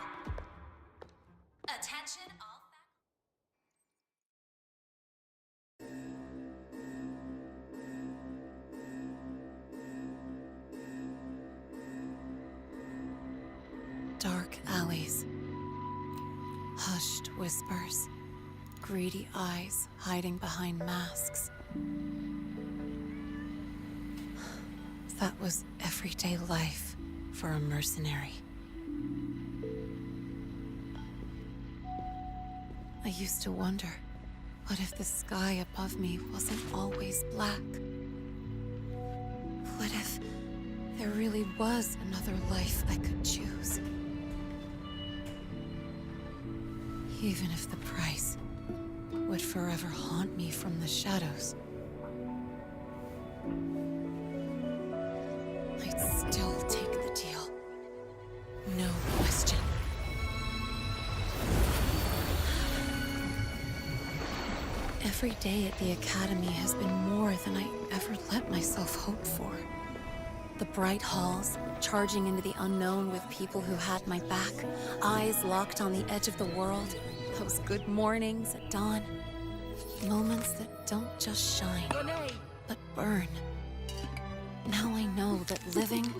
Attention all Dark alleys. Hushed whispers. Greedy eyes hiding behind masks. That was everyday life for a mercenary. I used to wonder, what if the sky above me wasn't always black? What if there really was another life I could choose? Even if the price would forever haunt me from the shadows, I'd still take the deal. No question. Every day at the Academy has been more than I ever let myself hope for. The bright halls, charging into the unknown with people who had my back, eyes locked on the edge of the world, those good mornings at dawn, moments that don't just shine, but burn. Now I know that living,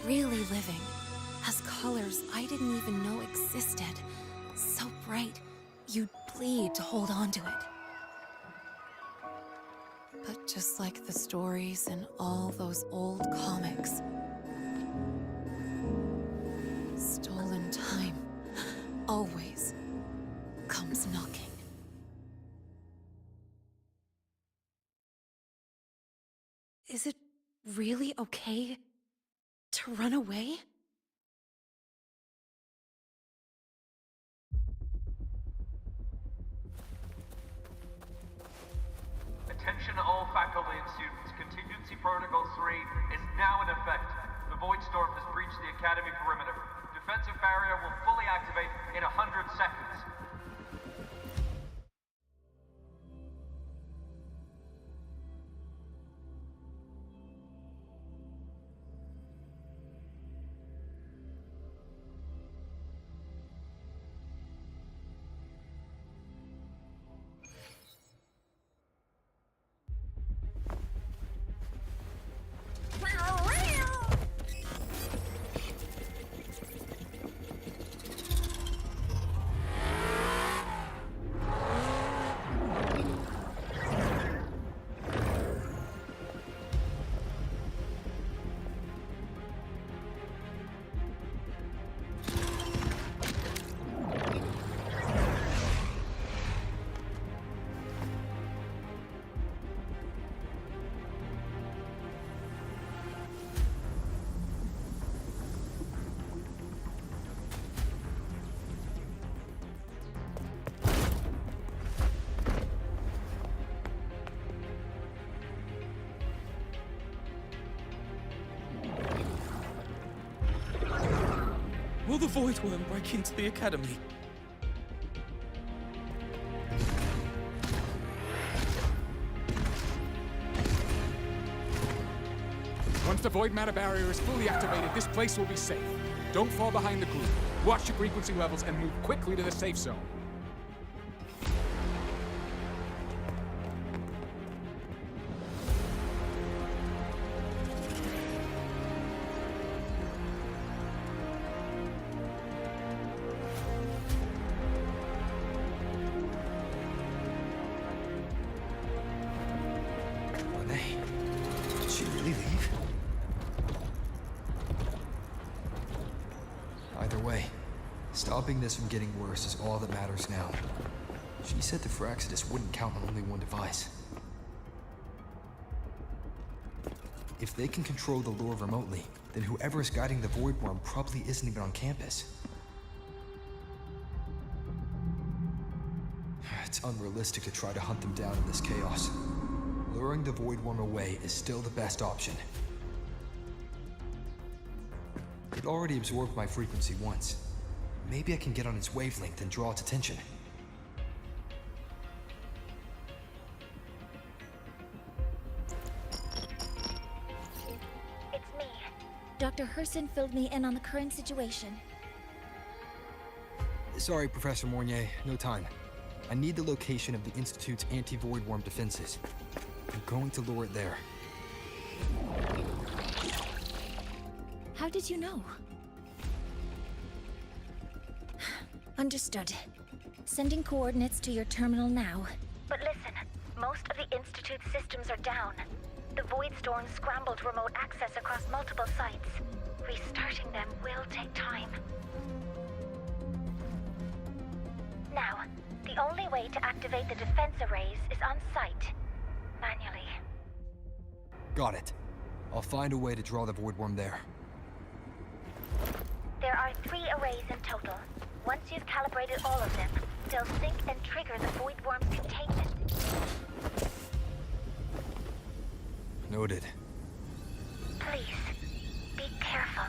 really living, has colors I didn't even know existed. So bright, you'd bleed to hold on to it. But just like the stories in all those old comics, stolen time always comes knocking. Is it really okay to run away? Attention all faculty and students. Contingency Protocol 3 is now in effect. The Void Storm has breached the Academy perimeter. Defensive barrier will fully activate in 100 seconds. Will the Void Worm break into the Academy? Once the void matter barrier is fully activated, this place will be safe. Don't fall behind the group. Watch your frequency levels and move quickly to the safe zone. Did she really leave? Either way, stopping this from getting worse is all that matters now. She said the Fraxidus wouldn't count on only one device. If they can control the lure remotely, then whoever is guiding the Void Worm probably isn't even on campus. It's unrealistic to try to hunt them down in this chaos. Luring the Void Worm away is still the best option. It already absorbed my frequency once. Maybe I can get on its wavelength and draw its attention. It's me. Dr. Herson filled me in on the current situation. Sorry, Professor Mornier, no time. I need the location of the Institute's anti-Void Worm defenses. I'm going to lure it there. How did you know? Understood. Sending coordinates to your terminal now. But listen, most of the Institute's systems are down. The Void Storm scrambled remote access across multiple sites. Restarting them will take time. Now, the only way to activate the defense arrays is on site. Manually. Got it. I'll find a way to draw the Void Worm there. There are 3 arrays in total. Once you've calibrated all of them, they'll sync and trigger the Void Worm's containment. Noted. Please, be careful.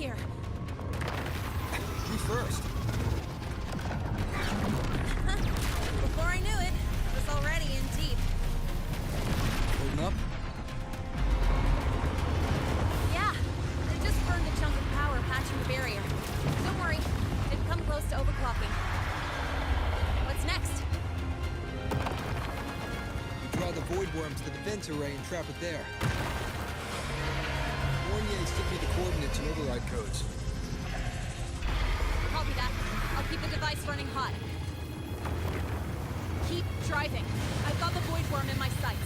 here. You first. Before I knew it, I was already in deep. Holding up? Yeah, they just burned a chunk of power patching the barrier. Don't worry, didn't come close to overclocking. What's next? We draw the void worm to the defense array and trap it there. Warnier sent me the coordinates and override codes. Copy that. I'll keep the device running hot. Keep driving. I've got the void worm in my sights.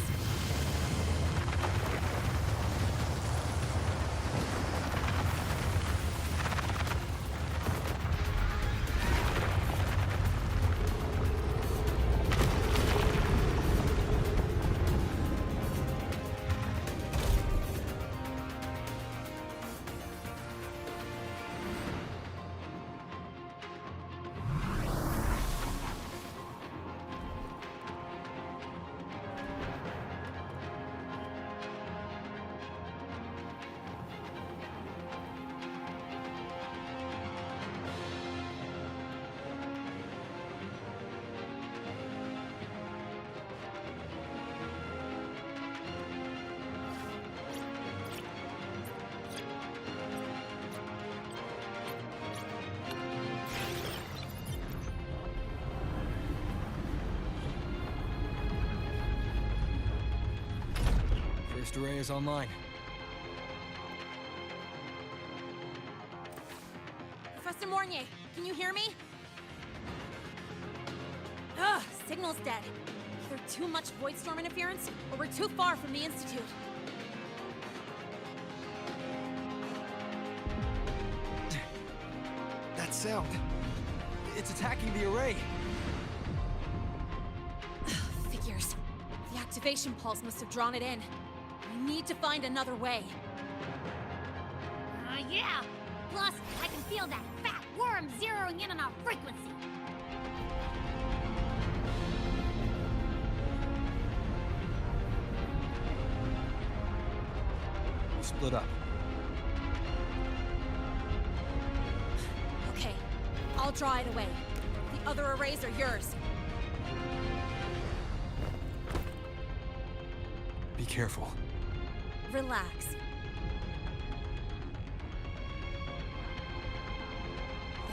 First array is online. Professor Mornier, can you hear me? Ugh, signal's dead. Either too much void storm interference, or we're too far from the Institute. That sound. It's attacking the array. Figures. The activation pulse must have drawn it in. We need to find another way. Yeah! Plus, I can feel that fat worm zeroing in on our frequency. Split up. Okay, I'll draw it away. The other arrays are yours. Be careful. Relax.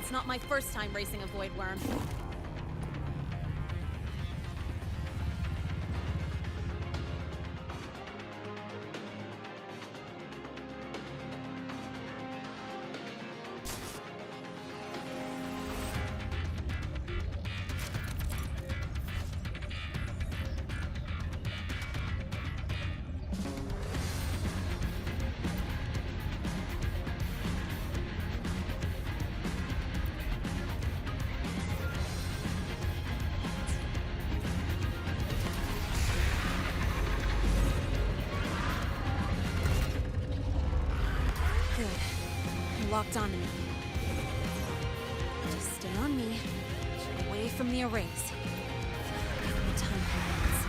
It's not my first time racing a void worm. Good. You're locked onto me. Just stay on me. Keep away from the arrays. Every time permits.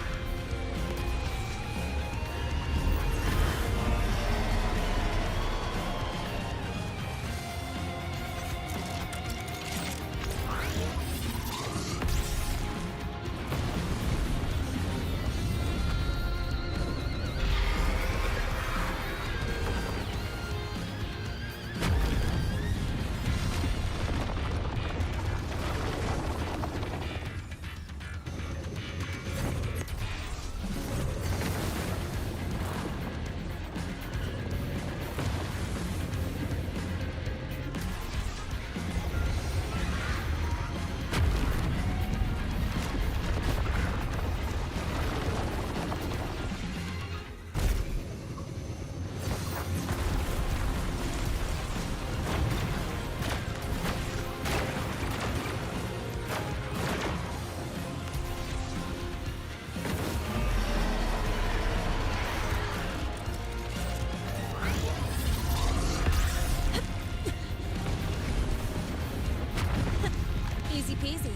Easy peasy.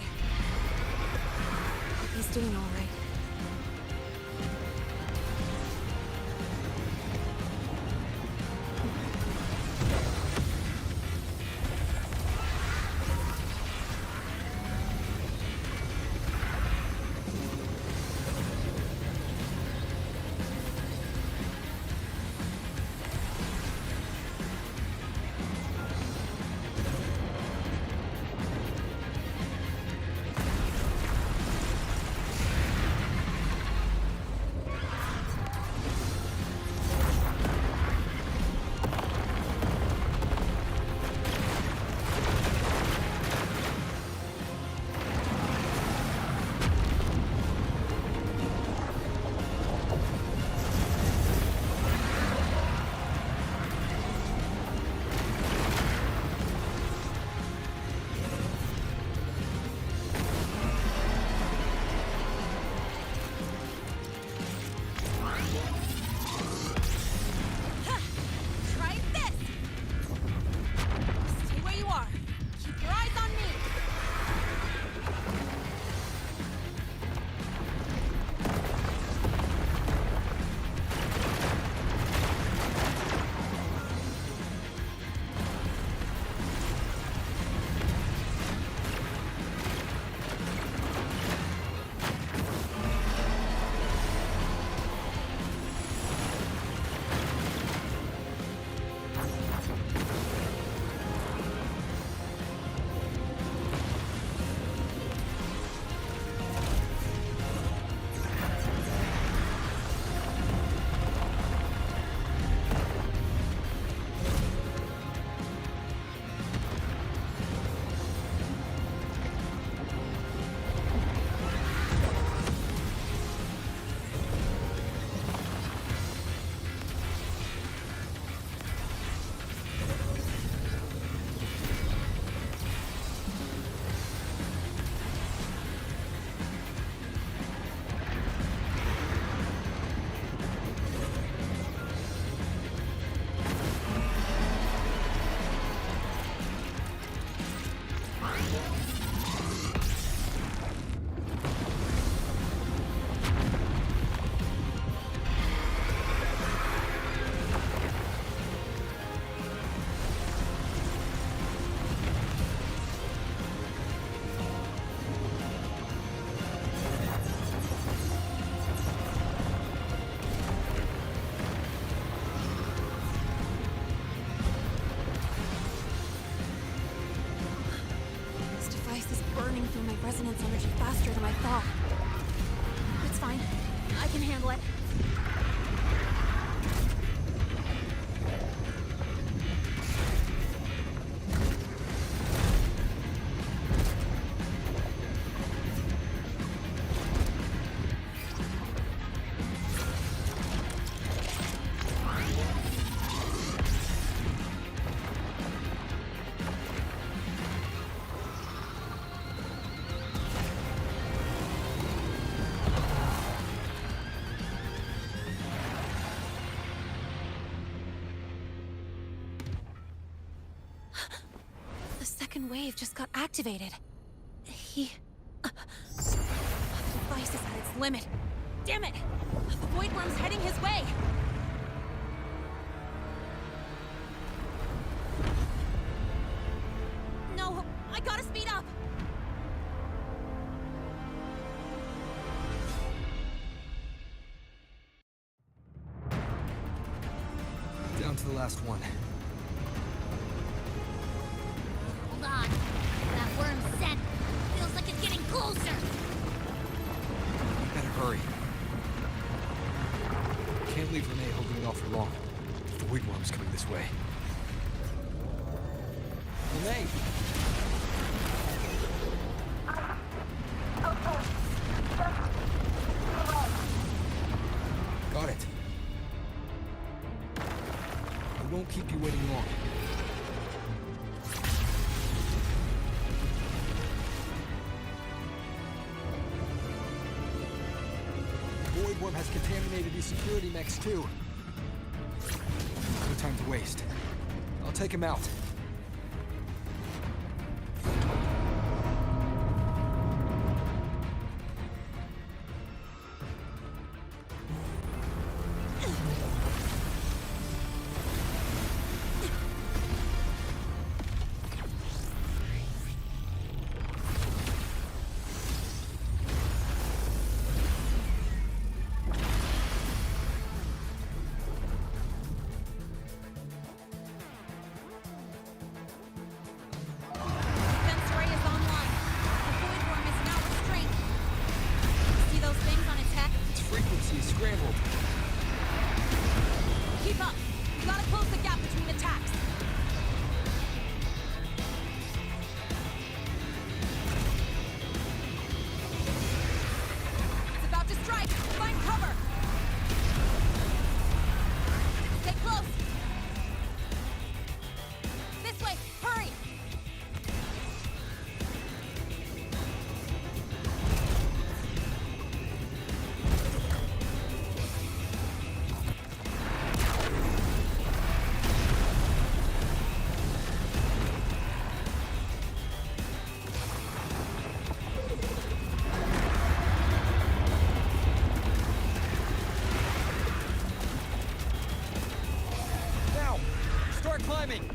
He's doing all right. its energy faster than I thought. It's fine. I can handle it. The second wave just got activated. The device is at its limit. Damn it! The Void Worm's heading his way! No! I gotta speed up! Down to the last one. Hold on. That worm's scent feels like it's getting closer. Better hurry. Can't leave Renee holding it off for long. The Void Worm's coming this way. Renee! Got it. We won't keep you waiting long. The Void Worm has contaminated these security mechs too. No time to waste. I'll take him out. Defense array is online. The Void Worm is now restrained. See those things on its head? Its frequency is scrambled. Keep up. We gotta close the gap between attacks. It's about to strike. Find cover. Stay close. This way. Hurry. Now! Start climbing!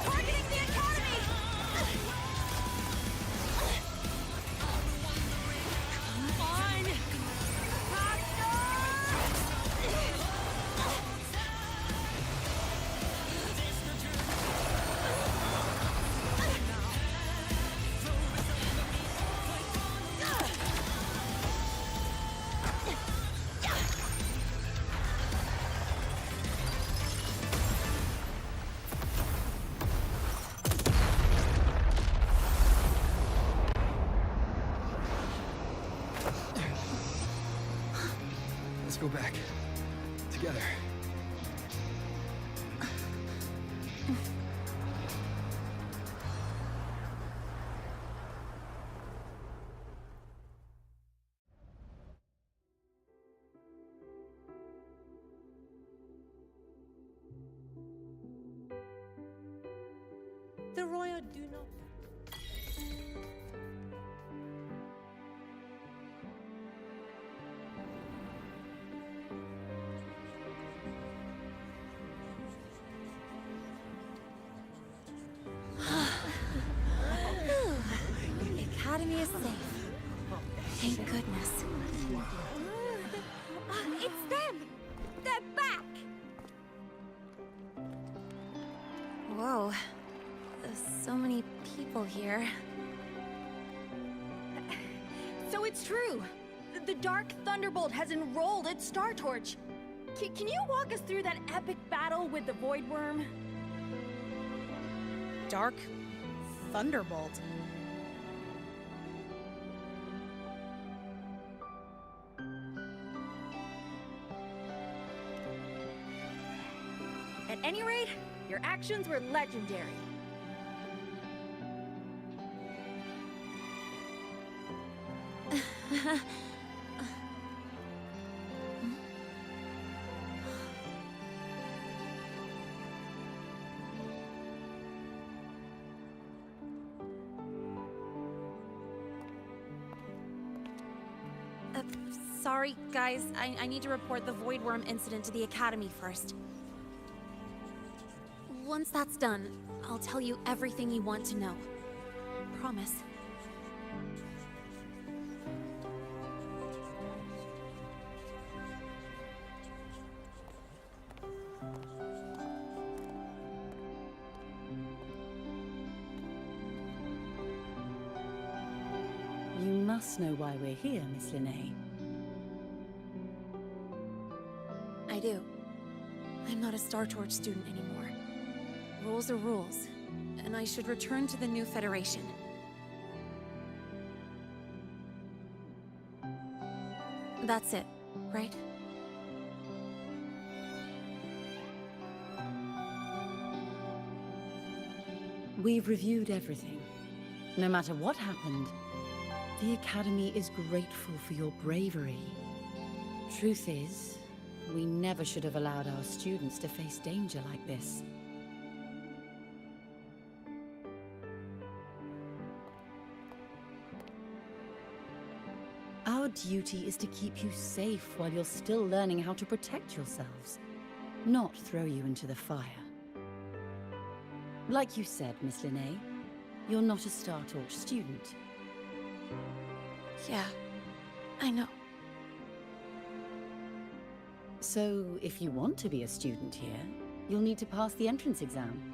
Targeting the academy! Come on! Let's go back. Together. The Royal do not. The Academy is safe. Thank goodness. It's them! They're back! Whoa. There's so many people here. So it's true. The Dark Thunderbolt has enrolled at Star Torch. Can you walk us through that epic battle with the Void Worm? Dark Thunderbolt. At any rate, your actions were legendary. Sorry, guys. I need to report the Void Worm incident to the Academy first. Once that's done, I'll tell you everything you want to know. Promise. You must know why we're here, Miss Linnae. I do. I'm not a Star Torch student anymore. Rules are rules, and I should return to the new Federation. That's it, right? We've reviewed everything. No matter what happened, the Academy is grateful for your bravery. Truth is, we never should have allowed our students to face danger like this. Our duty is to keep you safe while you're still learning how to protect yourselves, not throw you into the fire. Like you said, Miss Linnae, you're not a Star Torch student. Yeah, I know. So, if you want to be a student here, you'll need to pass the entrance exam.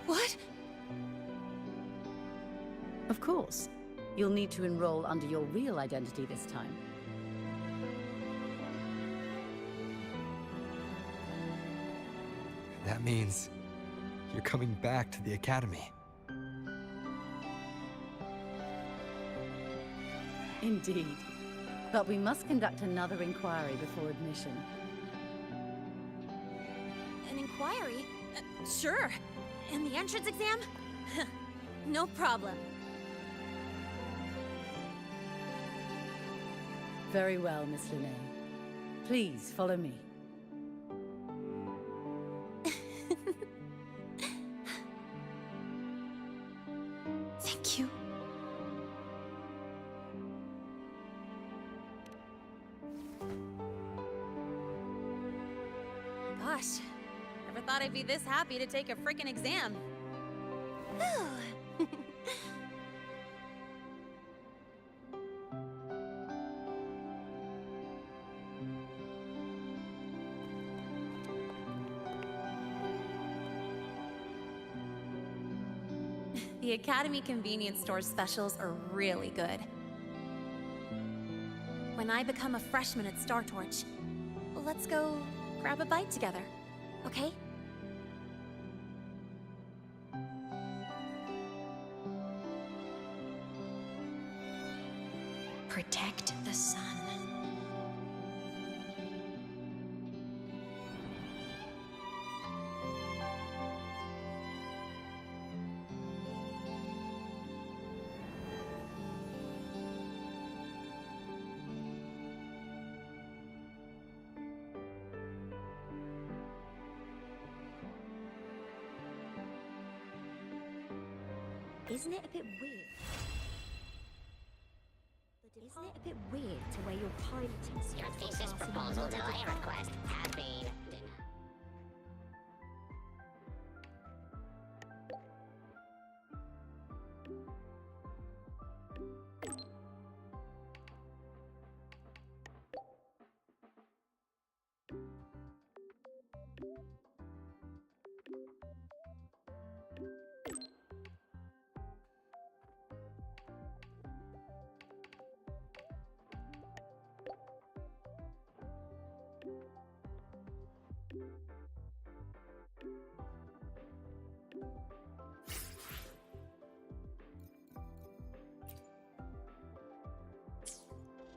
What? Of course. You'll need to enroll under your real identity this time. That means you're coming back to the Academy. Indeed. But we must conduct another inquiry before admission. An inquiry? Sure. And the entrance exam? No problem. Very well, Miss Linnae. Please, follow me. Thank you. Gosh, never thought I'd be this happy to take a frickin' exam. The Academy convenience store specials are really good. When I become a freshman at Star Torch, let's go grab a bite together, okay? Protect the sun. Isn't it a bit weird? Isn't it a bit weird to wear your piloting suit? Your thesis proposal delay request has been denied.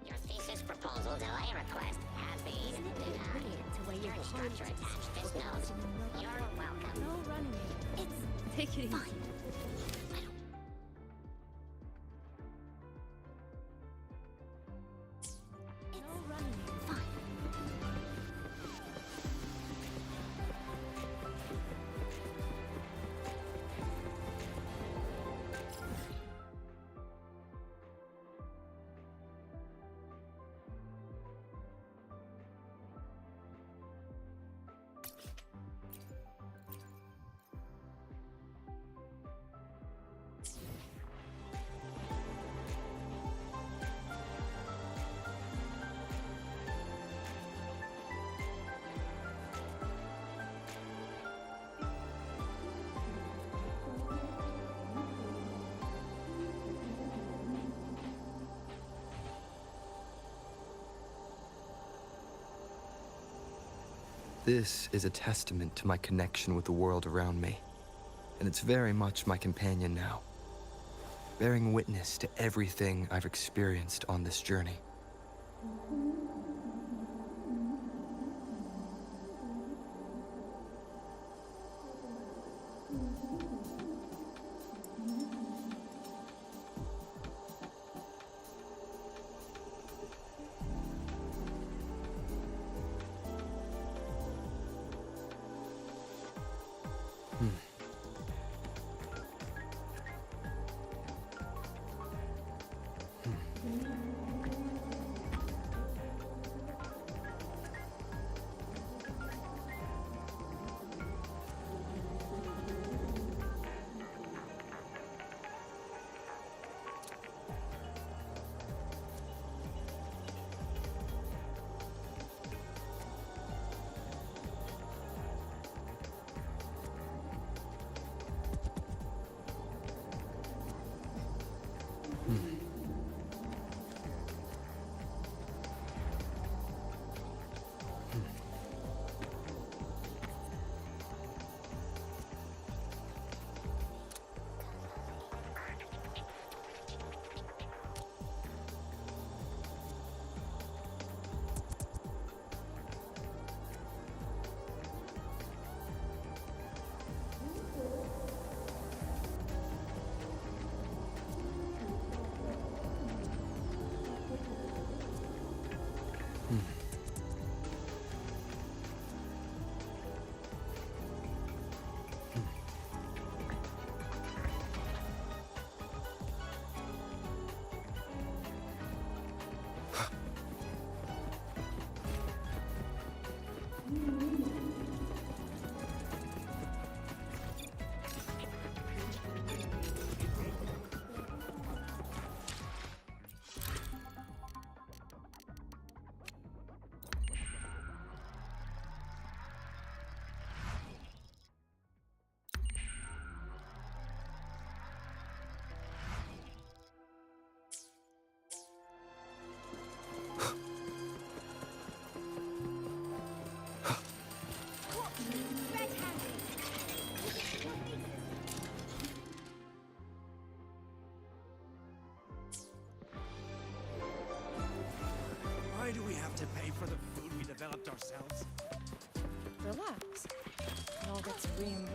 Your thesis proposal delay request has been denied. Your instructor attached this note. You're welcome. No running. Take it easy. No running. Fine. This is a testament to my connection with the world around me, and it's very much my companion now, bearing witness to everything I've experienced on this journey. Why do we have to pay for the food we developed ourselves? Relax. It all gets reimbursed.